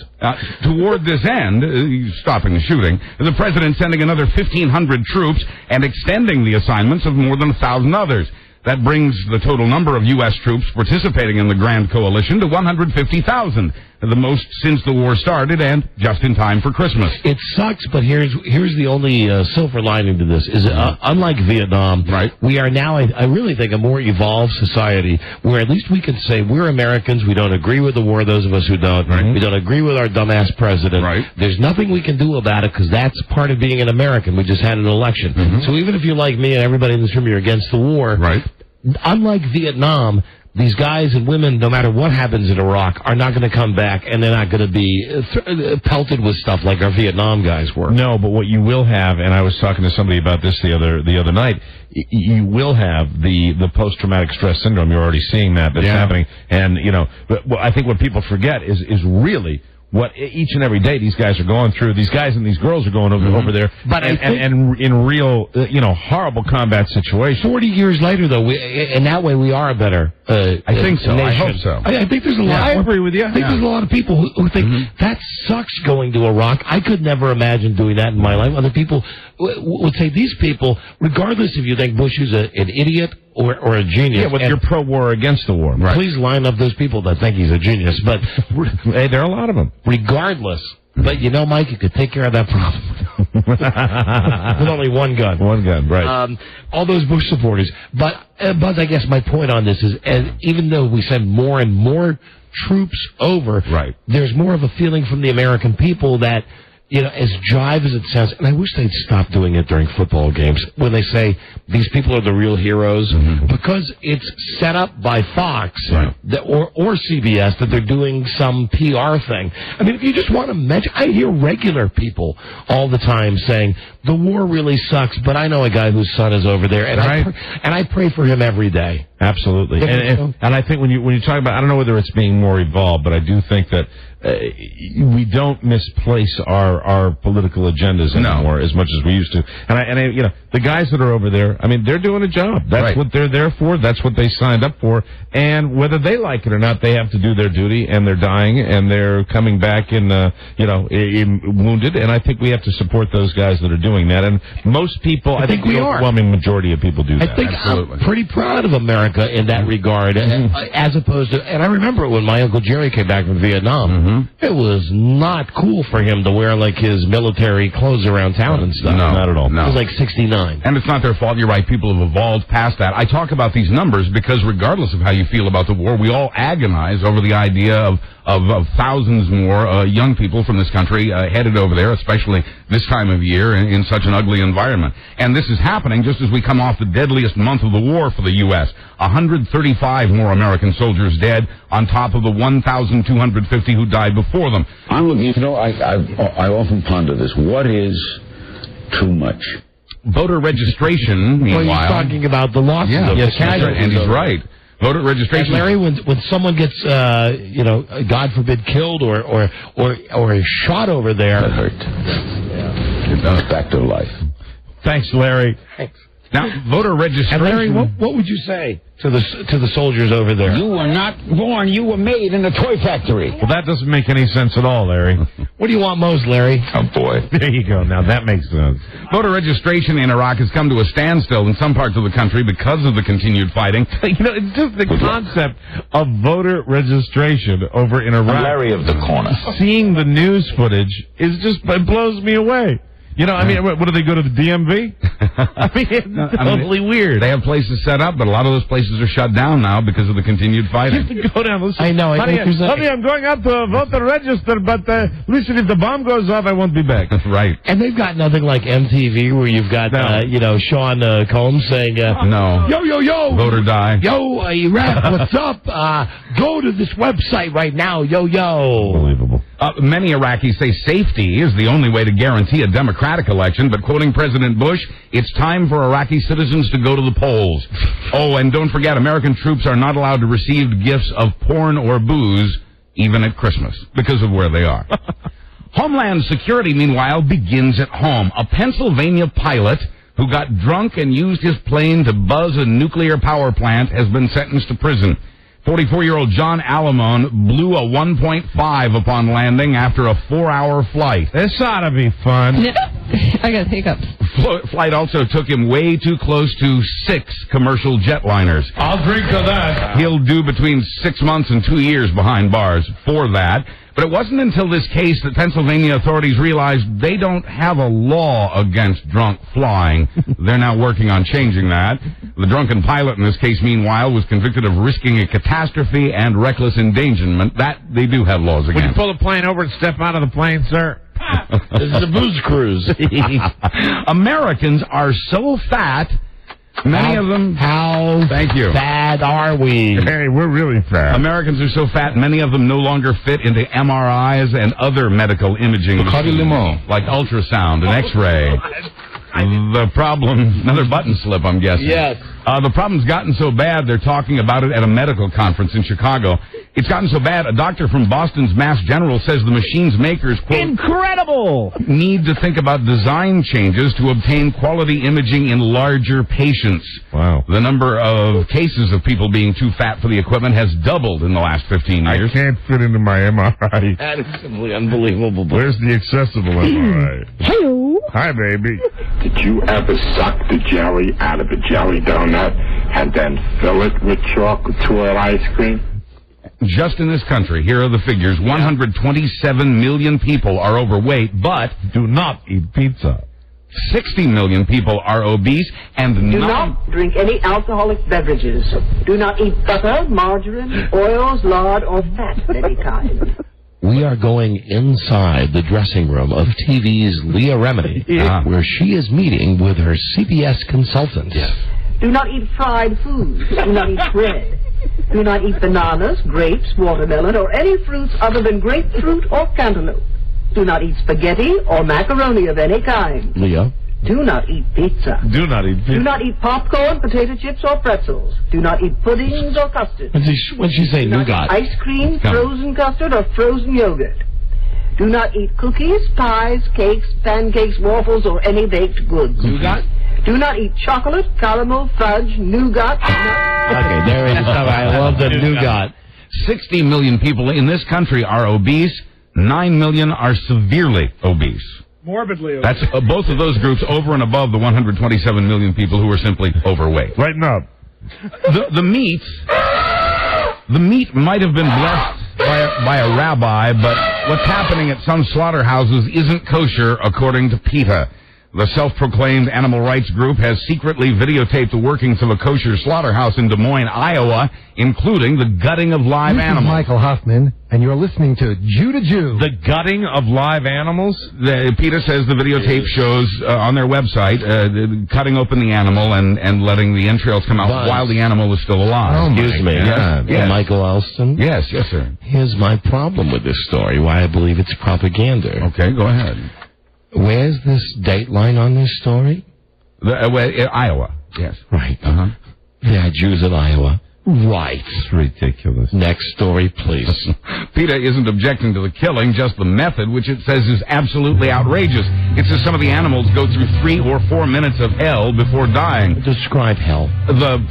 Toward this end, stopping the shooting, the president sending another 1,500 troops and extending the assignments of more than 1,000 others. That brings the total number of U.S. troops participating in the Grand Coalition to 150,000, the most since the war started and just in time for Christmas. It sucks, but here's the only silver lining to this, is unlike Vietnam, we are now, I really think, a more evolved society where at least we can say we're Americans, we don't agree with the war, those of us who don't, we don't agree with our dumbass president. There's nothing we can do about it because that's part of being an American. We just had an election. So even if you're like me and everybody in this room, you're against the war, unlike Vietnam, these guys and women, no matter what happens in Iraq, are not going to come back, and they're not going to be pelted with stuff like our Vietnam guys were. No, but what you will have, and I was talking to somebody about this the other night, you will have the post-traumatic stress syndrome. You're already seeing that's happening. And, you know, I think what people forget is really what each and every day these guys are going through. These guys and these girls are going over there, but and in real, horrible combat situations. 40 years later, though, in that way, we are a better. I think so. Nation. I hope so. I think there's a lot. I agree with you. I think there's a lot of people who think that sucks going to Iraq. I could never imagine doing that in my life. Other people would say these people, regardless if you think Bush is an idiot or a genius. Yeah, whether you're pro-war or against the war. Please line up those people that think he's a genius. But hey, there are a lot of them. Regardless. But you know, Mike, you could take care of that problem with only one gun. One gun, right. All those Bush supporters. But I guess my point on this is, even though we send more and more troops over, there's more of a feeling from the American people that, you know, as jive as it sounds, and I wish they'd stop doing it during football games when they say these people are the real heroes, because it's set up by Fox or CBS that they're doing some PR thing. I mean, if you just want to mention, I hear regular people all the time saying the war really sucks, but I know a guy whose son is over there, and I pray for him every day. Absolutely, and I think when you talk about, I don't know whether it's being more evolved, but I do think that we don't misplace our political agendas anymore as much as we used to. And I you know, the guys that are over there, I mean, they're doing a job. That's what they're there for. That's what they signed up for. And whether they like it or not, they have to do their duty. And they're dying, and they're coming back in wounded. And I think we have to support those guys that are doing that. And most people, I think the overwhelming majority of people do that. I think I'm pretty proud of America in that regard, as opposed to. And I remember when my Uncle Jerry came back from Vietnam. It was not cool for him to wear like his military clothes around town and stuff. No, not at all. No. It was like 69. And it's not their fault. You're right. People have evolved past that. I talk about these numbers because regardless of how you feel about the war, we all agonize over the idea of thousands more young people from this country headed over there, especially this time of year in such an ugly environment. And this is happening just as we come off the deadliest month of the war for the U.S. 135 more American soldiers dead on top of the 1,250 who died before them. I'm looking, I often ponder this. What is too much? Voter registration, meanwhile. Well, he's talking about the losses of the casualties. And he's right. Voter registration. And Larry, when someone gets, God forbid, killed or shot over there, that hurt. It does back to life. Thanks, Larry. Thanks. Now, voter registration. And Larry, what would you say to the soldiers over there? You were not born. You were made in a toy factory. Well, that doesn't make any sense at all, Larry. What do you want most, Larry? Oh, boy. There you go. Now, that makes sense. Voter registration in Iraq has come to a standstill in some parts of the country because of the continued fighting. It's just the concept of voter registration over in Iraq. Larry of the corner. Seeing the news footage it blows me away. You know, I mean, what do they go to the DMV? I mean, it's totally weird. They have places set up, but a lot of those places are shut down now because of the continued fighting. You have to go down. Listen, I know. Honey, I'm going out to vote to register, but listen, if the bomb goes off, I won't be back. Right. And they've got nothing like MTV where you've got, Sean Combs saying, no. Yo. Vote or die. Yo, Iraq, what's up? Go to this website right now. Yo. Unbelievable. Many Iraqis say safety is the only way to guarantee a democratic election, but quoting President Bush, it's time for Iraqi citizens to go to the polls. Oh, and don't forget, American troops are not allowed to receive gifts of porn or booze, even at Christmas, because of where they are. Homeland Security, meanwhile, begins at home. A Pennsylvania pilot who got drunk and used his plane to buzz a nuclear power plant has been sentenced to prison. 44-year-old John Alamone blew a 1.5 upon landing after a 4-hour flight. This ought to be fun. I got hiccups. Flight also took him way too close to 6 commercial jetliners. I'll drink to that. He'll do between 6 months and 2 years behind bars for that. But it wasn't until this case that Pennsylvania authorities realized they don't have a law against drunk flying. They're now working on changing that. The drunken pilot in this case, meanwhile, was convicted of risking a catastrophe and reckless endangerment. That they do have laws against. Would you pull the plane over and step out of the plane, sir? This is a booze cruise. Americans are so fat. Many of them... Thank you. Fat are we? Hey, we're really fat. Americans are so fat, many of them no longer fit into MRIs and other medical imaging machines, like ultrasound and X-ray. The problem... Another button slip, I'm guessing. Yes. The problem's gotten so bad, they're talking about it at a medical conference in Chicago. It's gotten so bad, a doctor from Boston's Mass General says the machine's makers, quote, incredible, need to think about design changes to obtain quality imaging in larger patients. Wow. The number of cases of people being too fat for the equipment has doubled in the last 15 years. I can't fit into my MRI. That is simply unbelievable. Where's the accessible MRI? Hello. Hi, baby. Did you ever suck the jelly out of a jelly donut and then fill it with chocolate swirl ice cream? Just in this country, here are the figures. 127 million people are overweight, but do not eat pizza. 60 million people are obese, and do not drink any alcoholic beverages. Do not eat butter, margarine, oils, lard, or fat of any kind. We are going inside the dressing room of TV's Leah Remini, where she is meeting with her CBS consultant. Yes. Do not eat fried foods. Do not eat bread. Do not eat bananas, grapes, watermelon, or any fruits other than grapefruit or cantaloupe. Do not eat spaghetti or macaroni of any kind. Leah. Do not eat pizza. Do not eat pizza. Do not eat popcorn, potato chips, or pretzels. Do not eat puddings or custard. When she say nougat? Ice cream, frozen custard, or frozen yogurt. Do not eat cookies, pies, cakes, pancakes, waffles, or any baked goods. Nougat? Do not eat chocolate, caramel, fudge, nougat. Okay, there it is. I love the nougat. 60 million people in this country are obese. 9 million are severely obese. Morbidly obese. That's both of those groups over and above the 127 million people who are simply overweight. Lighten up. The meat might have been blessed by a rabbi, but what's happening at some slaughterhouses isn't kosher, according to PETA. The self-proclaimed animal rights group has secretly videotaped the workings of a kosher slaughterhouse in Des Moines, Iowa, including the gutting of live animals. This is Michael Huffman, and you're listening to Jew to Jew. The gutting of live animals? PETA says the videotape shows on their website cutting open the animal and letting the entrails come out while the animal is still alive. Excuse me. Yes. Michael Alston? Yes, sir. Here's my problem with this story, why I believe it's propaganda. Okay, go ahead. Where's this dateline on this story? Iowa, yes. Right. Yeah, Jews in Iowa. Right. It's ridiculous. Next story, please. PETA isn't objecting to the killing, just the method, which it says is absolutely outrageous. It says some of the animals go through 3 or 4 minutes of hell before dying. Describe hell.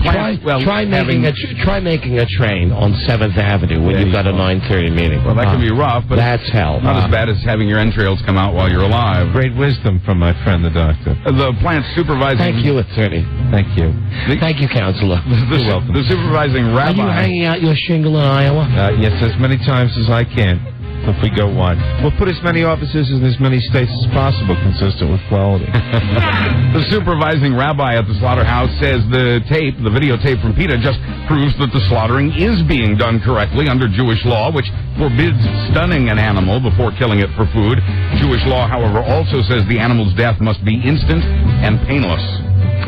Try making a train on 7th Avenue when you've got a 9:30 meeting. Well, that can be rough, but that's hell. Not as bad as having your entrails come out while you're alive. Great wisdom from my friend the doctor. The plant supervising... Thank you, attorney. Thank you. Thank you, counselor. You're welcome. The supervising rabbi... Are you hanging out your shingle in Iowa? Yes, as many times as I can. If we go wide. We'll put as many offices in as many states as possible, consistent with quality. The supervising rabbi at the slaughterhouse says the videotape from PETA just proves that the slaughtering is being done correctly under Jewish law, which forbids stunning an animal before killing it for food. Jewish law, however, also says the animal's death must be instant and painless.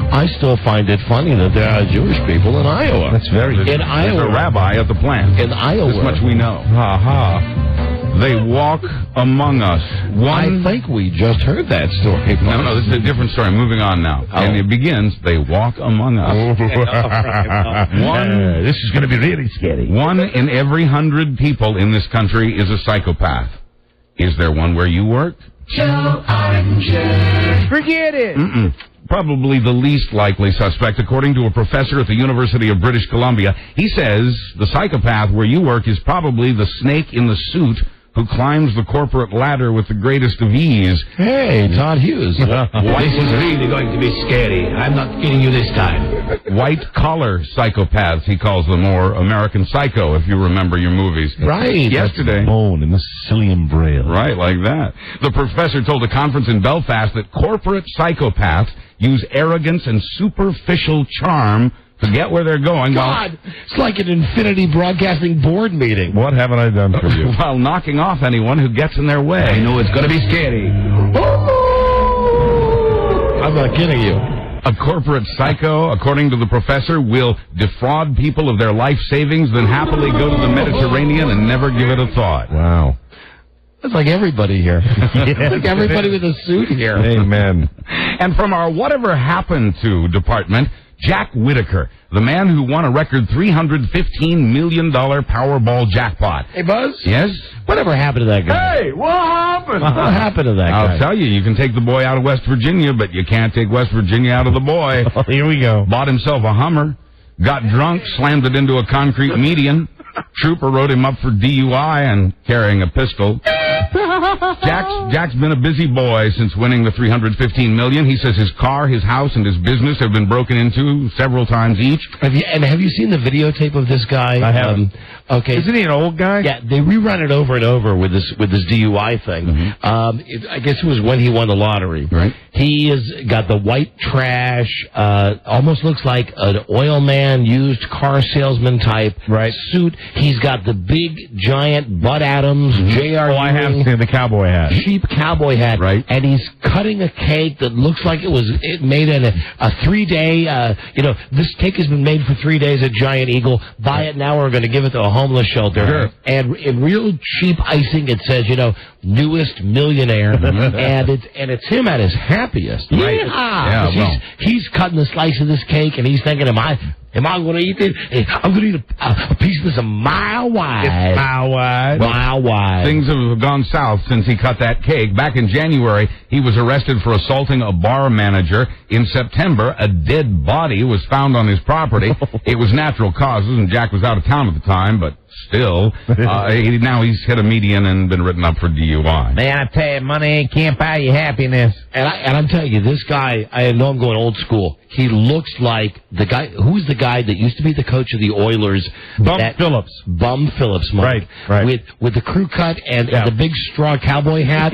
I still find it funny that there are Jewish people in Iowa. That's very in Iowa. There's a rabbi at the plant. In Iowa. This much we know. Ha ha. They walk among us. I think we just heard that story. No, this is a different story. Moving on now. Oh. And it begins, they walk among us. This is going to be really scary. 1 in every 100 people in this country is a psychopath. Is there one where you work? Forget it. Mm-mm. Probably the least likely suspect, according to a professor at the University of British Columbia. He says the psychopath where you work is probably the snake in the suit who climbs the corporate ladder with the greatest of ease. Hey, Todd Hughes. This is really going to be scary. I'm not kidding you this time. White-collar psychopaths, he calls them, or American Psycho, if you remember your movies. Right. Yesterday. Bone and the Sicilian Broil. Right, like that. The professor told a conference in Belfast that corporate psychopaths use arrogance and superficial charm to get where they're going. God, it's like an Infinity Broadcasting board meeting. What haven't I done for you? While knocking off anyone who gets in their way. I know it's going to be scary. I'm not kidding you. A corporate psycho, according to the professor, will defraud people of their life savings, then happily go to the Mediterranean and never give it a thought. Wow. That's like everybody here. Like everybody with a suit here. Amen. And from our Whatever Happened To department, Jack Whitaker, the man who won a record $315 million Powerball jackpot. Hey, Buzz? Yes? Whatever happened to that guy? Hey, what happened? What happened to that guy? I'll tell you, you can take the boy out of West Virginia, but you can't take West Virginia out of the boy. Oh, here we go. Bought himself a Hummer, got drunk, slammed it into a concrete median. Trooper wrote him up for DUI and carrying a pistol. Jack's been a busy boy since winning the $315 million. He says his car, his house, and his business have been broken into several times each. Have you seen the videotape of this guy? I haven't. Okay. Isn't he an old guy? Yeah, they rerun it over and over with this DUI thing. Mm-hmm. I guess it was when he won the lottery. Right. He has got the white trash, almost looks like an oil man, used car salesman type suit. He's got the big, giant Bud Adams, J.R. Oh, I have seen the cowboy hat. Cheap cowboy hat. Right. And he's cutting a cake that looks like it made in a 3-day, this cake has been made for 3 days at Giant Eagle. Buy it now, we're going to give it to a homeless shelter. Sure. And in real cheap icing, it says, newest millionaire. and it's him at his happiest. Right. Yeah, he's cutting a slice of this cake, and he's thinking, Am I going to eat it? I'm going to eat a piece of this a mile wide. It's mile wide. Mile wide. Things have gone south since he cut that cake. Back in January, he was arrested for assaulting a bar manager. In September, a dead body was found on his property. It was natural causes, and Jack was out of town at the time, but still, now he's hit a median and been written up for DUI. Man, I tell you, money can't buy you happiness. And I'm telling you, this guy, I know I'm going old school. He looks like the guy. Who's the guy that used to be the coach of the Oilers? Bum Phillips. Bum Phillips, Mike. Right. With the crew cut and the big straw cowboy hat.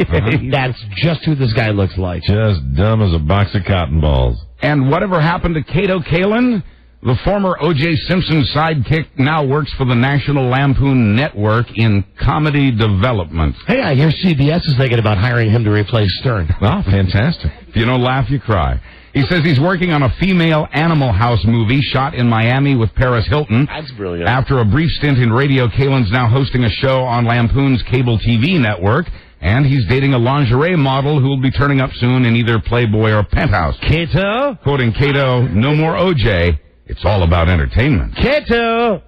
That's just who this guy looks like. Just dumb as a box of cotton balls. And whatever happened to Cato Kalin? The former O.J. Simpson sidekick now works for the National Lampoon Network in comedy development. Hey, I hear CBS is thinking about hiring him to replace Stern. Oh, fantastic. If you don't laugh, you cry. He says he's working on a female Animal House movie shot in Miami with Paris Hilton. That's brilliant. After a brief stint in radio, Kalin's now hosting a show on Lampoon's cable TV network. And he's dating a lingerie model who will be turning up soon in either Playboy or Penthouse. Kato? Quoting Cato, no more O.J., it's all about entertainment. Kato!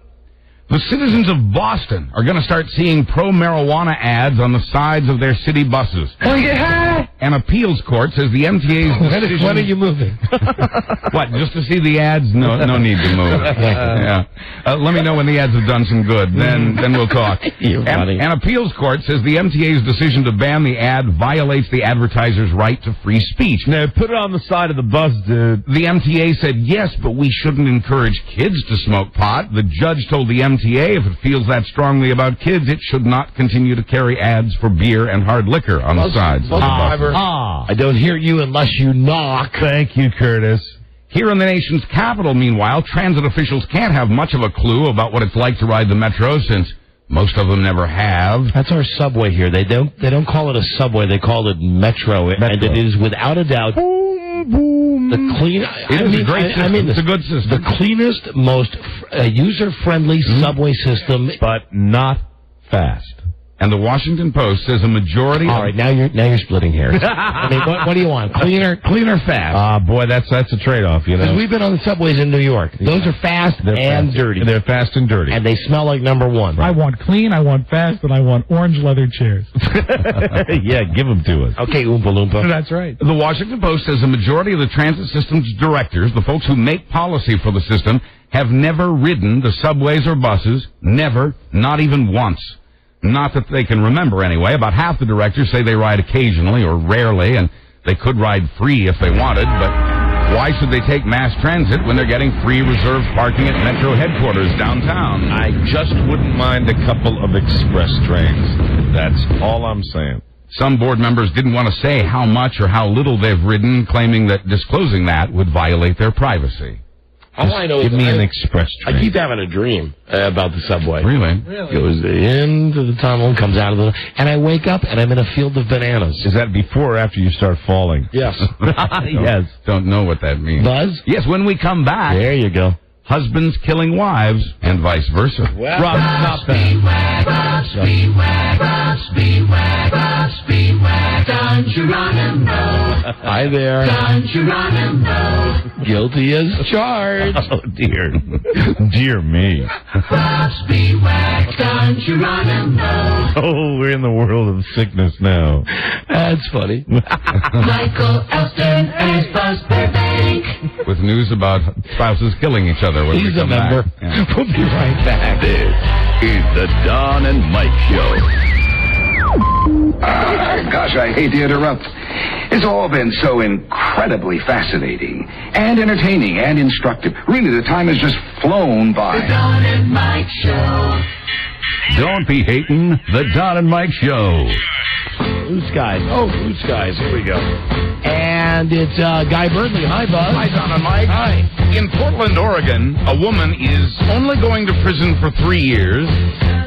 The citizens of Boston are going to start seeing pro-marijuana ads on the sides of their city buses. Oh, yeah? An appeals court says the MTA's decision... When are you moving? What, just to see the ads? No need to move. Yeah. Let me know when the ads have done some good. Then we'll talk. An appeals court says the MTA's decision to ban the ad violates the advertiser's right to free speech. No, put it on the side of the bus, dude. The MTA said, yes, but we shouldn't encourage kids to smoke pot. The judge told the MTA if it feels that strongly about kids, it should not continue to carry ads for beer and hard liquor on the sides. I don't hear you unless you knock. Thank you, Curtis. Here in the nation's capital, meanwhile, transit officials can't have much of a clue about what it's like to ride the metro since most of them never have. That's our subway here. They don't call it a subway. They call it metro. And it is without a doubt the clean. It's a good system. The cleanest, most user-friendly subway system, but not fast. And the Washington Post says a majority. All right, now you're splitting hairs. I mean, what do you want? Cleaner, fast. Boy, that's a trade-off, you know. Because we've been on the subways in New York. Those are fast and dirty. They're fast and dirty. And they smell like number one. I want clean, I want fast, and I want orange leather chairs. Yeah, give them to us. Okay, Oompa Loompa. That's right. The Washington Post says a majority of the transit system's directors, the folks who make policy for the system, have never ridden the subways or buses. Never, not even once. Not that they can remember, anyway. About half the directors say they ride occasionally or rarely, and they could ride free if they wanted, but why should they take mass transit when they're getting free reserved parking at Metro headquarters downtown? I just wouldn't mind a couple of express trains. That's all I'm saying. Some board members didn't want to say how much or how little they've ridden, claiming that disclosing that would violate their privacy. All I know Give is me an express train. I keep having a dream about the subway. Really? Goes into the tunnel, comes out of the... And I wake up, and I'm in a field of bananas. Is that before or after you start falling? Yes. Yes. Don't know what that means. Buzz? Yes, when we come back. There you go. Husbands killing wives, and vice versa. Well, Rob, stop that. Speedway, Don Geronimo. Hi there. Don Geronimo. Guilty as charged. Oh, dear. Dear me. Speedway, Don Geronimo. Oh, we're in the world of sickness now. That's funny. Michael Elston and his Buzz Burbank. With news about spouses killing each other when we He's a come member. back. Yeah. We'll be right back. This is the Don and Mike Show. Gosh, I hate to interrupt. It's all been so incredibly fascinating and entertaining and instructive. Really, the time has just flown by. The Don and Mike Show. Don't be hating the Don and Mike Show. Blue skies. Oh, blue skies. Here we go. And it's Guy Burnley. Hi, Buzz. Hi, Don and Mike. Hi. In Portland, Oregon, a woman is only going to prison for 3 years,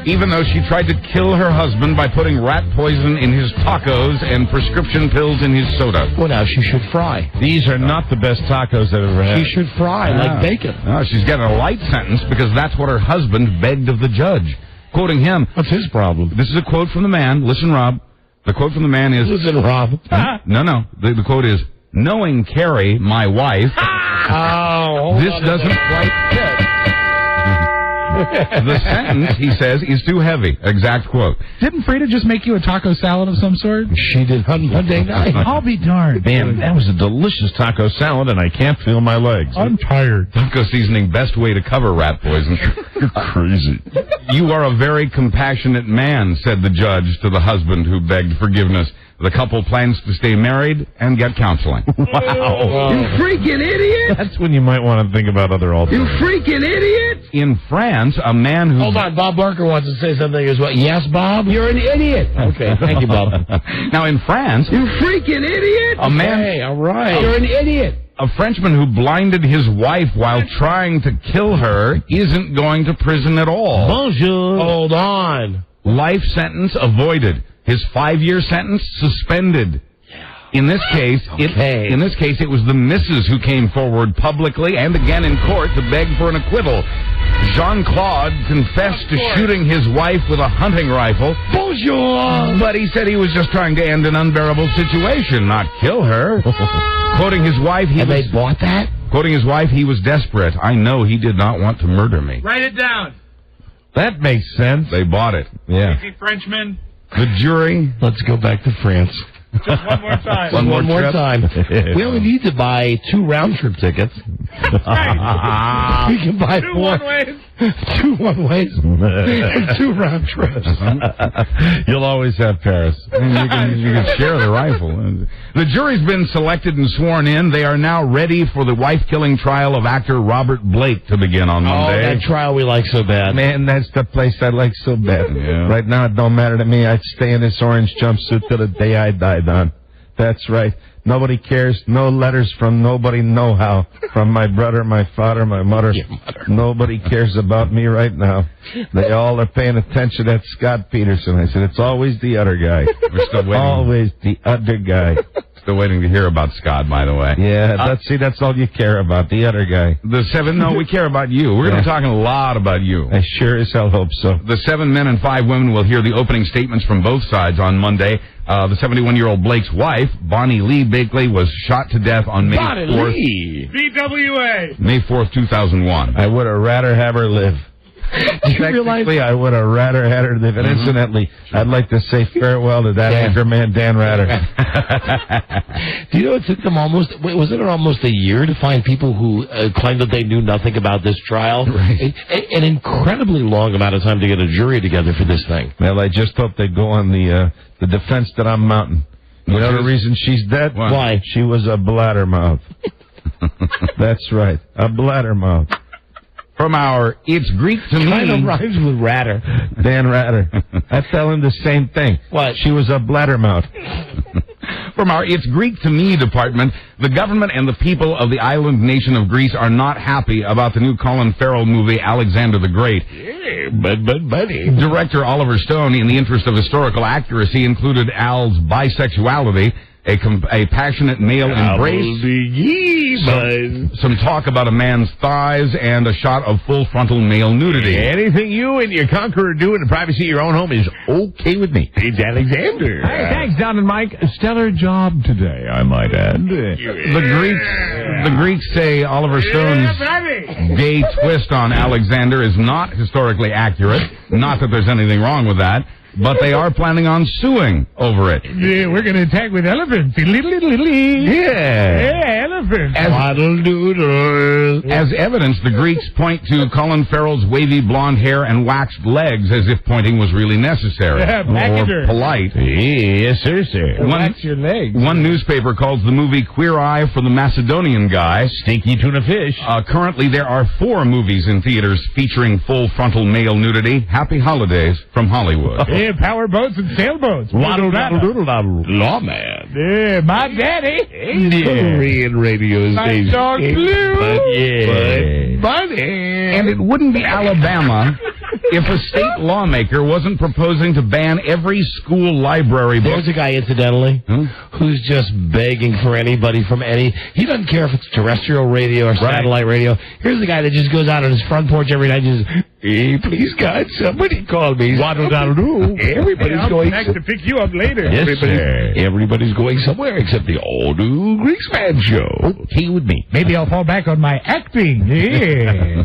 even though she tried to kill her husband by putting rat poison in his tacos and prescription pills in his soda. Well, now she should fry. These are not the best tacos I've ever had. She should fry like bacon. No, she's getting a light sentence because that's what her husband begged of the judge. Quoting him. What's his problem? This is a quote from the man. Listen, Rob. The quote from the man is... Listen, Rob. No. The quote is, knowing Carrie, my wife... this doesn't quite fit. The sentence, he says, is too heavy. Exact quote. Didn't Frida just make you a taco salad of some sort? She did on Monday night. I'll be darned. Man, that was a delicious taco salad, and I can't feel my legs. I'm tired. Taco seasoning, best way to cover rat poison. You're crazy. You are a very compassionate man, said the judge to the husband who begged forgiveness. The couple plans to stay married and get counseling. Wow. You freaking idiot! That's when you might want to think about other You alternatives. freaking idiot! In France, a man who... Hold on, Bob Barker wants to say something as well. Yes, Bob? You're an idiot. Okay, thank you, Bob. Now, in France... You freaking idiot! A man... Hey, all right. You're an idiot! A Frenchman who blinded his wife while trying to kill her isn't going to prison at all. Bonjour. Hold on. Life sentence avoided. His 5-year sentence suspended. In this case, it was the missus who came forward publicly and again in court to beg for an acquittal. Jean-Claude confessed to shooting his wife with a hunting rifle. Bonjour! But he said he was just trying to end an unbearable situation, not kill her. Quoting his wife, they bought that? Quoting his wife, he was desperate. I know he did not want to murder me. Write it down. That makes sense. They bought it. Yeah. Crazy Frenchman. The jury. Let's go back to France. Just one more time. One more time. We only need to buy 2 round-trip tickets. Right. We can buy 2 4. one-ways. 2 one-ways and 2 round trips. You'll always have Paris. You can share the rifle. The jury's been selected and sworn in. They are now ready for the wife-killing trial of actor Robert Blake to begin on Monday. Oh, that trial we like so bad. Man, that's the place I like so bad. Yeah. Right now, it don't matter to me. I'd stay in this orange jumpsuit till the day I die, Don. That's right. Nobody cares. No letters from nobody, no how. From my brother, my father, my mother. Nobody cares about me right now. They all are paying attention to that Scott Peterson. I said, it's always the other guy. We're still waiting. Always the other guy. Still waiting to hear about Scott, by the way. Yeah, that's all you care about, the other guy. No, we care about you. We're going to be talking a lot about you. I sure as hell hope so. The 7 men and 5 women will hear the opening statements from both sides on Monday. The 71-year-old Blake's wife, Bonnie Lee Bakley, was shot to death on May 4th. BWA. May 4th, 2001. I would have rather have her live. Technically, I would have rather had her live. And incidentally, I'd like to say farewell to that anchor man, Dan Ratter. Do you know it took them almost a year to find people who claimed that they knew nothing about this trial? Right. An incredibly long amount of time to get a jury together for this thing. Well, I just hope they go on the defense that I'm mounting. You know the reason she's dead? Why? She was a bladdermouth. That's right, a bladdermouth. From our It's Greek to Me. Kind of rhymes with Ratter. Dan Ratter. I tell him the same thing. What? She was a bladdermouth. From our It's Greek to Me department, the government and the people of the island nation of Greece are not happy about the new Colin Farrell movie, Alexander the Great. Yeah, buddy. Director Oliver Stone, in the interest of historical accuracy, included Al's bisexuality, a passionate male embrace, some talk about a man's thighs, and a shot of full frontal male nudity. Anything you and your conqueror do in the privacy of your own home is okay with me. It's Alexander. Hey, thanks, Don and Mike. A stellar job today, I might add. The Greeks say Oliver Stone's gay twist on Alexander is not historically accurate. Not that there's anything wrong with that. But they are planning on suing over it. Yeah, we're going to attack with elephants. Yeah, elephants. As evidence, the Greeks point to Colin Farrell's wavy blonde hair and waxed legs as if pointing was really necessary or polite. Yes, sir. Wax your legs. One newspaper calls the movie Queer Eye for the Macedonian Guy. Stinky tuna fish. Currently, there are 4 movies in theaters featuring full frontal male nudity. Happy holidays from Hollywood. Yeah, power boats and sailboats. Waddle-daddle-doodle-daddle. Lawman. Yeah, my daddy. Korean radio station. My dog Blue. But Buddy. And it wouldn't be Alabama if a state lawmaker wasn't proposing to ban every school library book. There's a guy, incidentally, who's just begging for anybody from any... He doesn't care if it's terrestrial radio or satellite radio. Here's the guy that just goes out on his front porch every night and just... Hey, please, God, somebody call me. Waddle-daddle-doo. Everybody's going... Back to pick you up later. Yes, sir. Everybody's going somewhere except the all-new Greenspan show. Okay with me. Maybe I'll fall back on my acting. Yeah.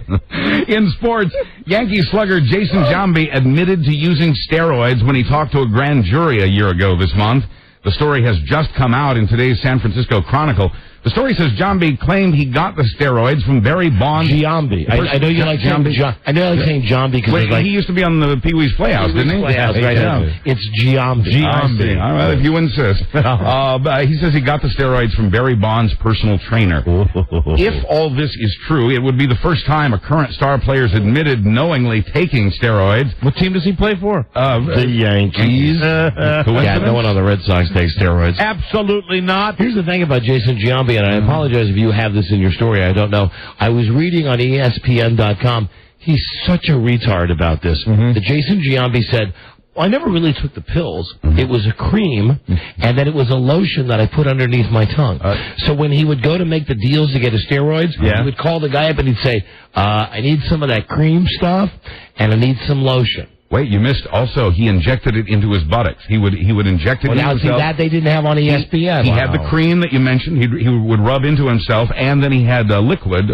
In sports, Yankee slugger Jason Giambi admitted to using steroids when he talked to a grand jury a year ago this month. The story has just come out in today's San Francisco Chronicle. The story says Giambi claimed he got the steroids from Barry Bonds. Giambi. I know you like saying Giambi. I know you like saying Giambi because he used to be on the Pee Wee's Playhouse, didn't he? Playhouse, right? Yeah. It's Giambi. Giambi. All right, if you insist. But he says he got the steroids from Barry Bonds' personal trainer. If all this is true, it would be the first time a current star player's admitted knowingly taking steroids. What team does he play for? The Yankees. Yeah, no one on the Red Sox takes steroids. Absolutely not. Here's the thing about Jason Giambi, and I apologize if you have this in your story. I don't know. I was reading on ESPN.com. He's such a retard about this. That Jason Giambi said, well, I never really took the pills. It was a cream, and then it was a lotion that I put underneath my tongue. So when he would go to make the deals to get his steroids, he would call the guy up and he'd say, I need some of that cream stuff, and I need some lotion. Wait, you missed also, he injected it into his buttocks. He would inject it into himself. Now, see, that they didn't have on ESPN. He had the cream that you mentioned. He would rub into himself, and then he had a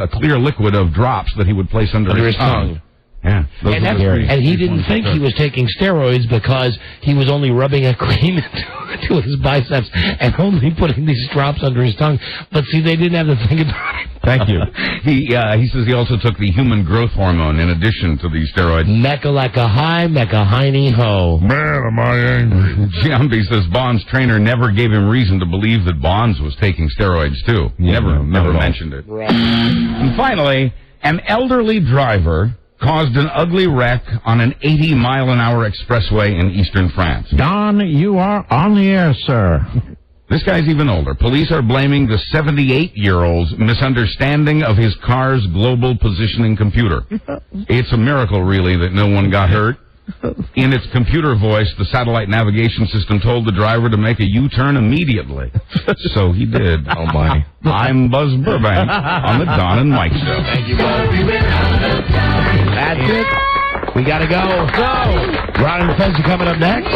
clear liquid of drops that he would place under his tongue. Yeah. And he didn't think he was taking steroids because he was only rubbing a cream into his biceps and only putting these drops under his tongue. But see, they didn't have to think about it. Thank you. He says he also took the human growth hormone in addition to the steroids. Mecca-lecca-hi, mecca-hiney-ho. Man, am I angry. Giambi says Bonds' trainer never gave him reason to believe that Bonds was taking steroids, too. Never mentioned it. Right. And finally, an elderly driver caused an ugly wreck on an 80-mile-an-hour expressway in eastern France. Don, you are on the air, sir. This guy's even older. Police are blaming the 78-year-old's misunderstanding of his car's global positioning computer. It's a miracle, really, that no one got hurt. In its computer voice, the satellite navigation system told the driver to make a U-turn immediately. So he did. Oh, my. I'm Buzz Burbank on the Don and Mike Show. Thank you, Buzz. That's it. We gotta go. Ron and Fez are coming up next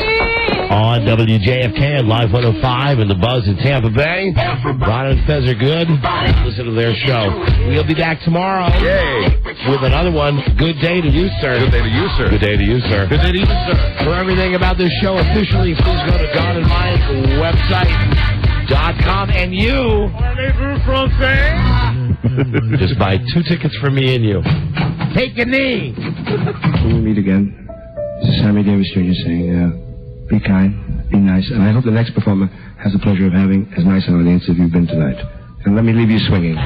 on WJFK and Live 105 and the Buzz in Tampa Bay. Ron and Fez are good. Listen to their show. We'll be back tomorrow. Yay. With another one. Good day to you, sir. Good day to you, sir. Good day to you, sir. Good day to you, sir. For everything about this show officially, please go to Don and Mike's website.com. And you just buy 2 tickets for me and you. Take a knee. When we meet again, this is Sammy Davis Jr. saying, be kind, be nice, and I hope the next performer has the pleasure of having as nice an audience as you've been tonight. And let me leave you swinging.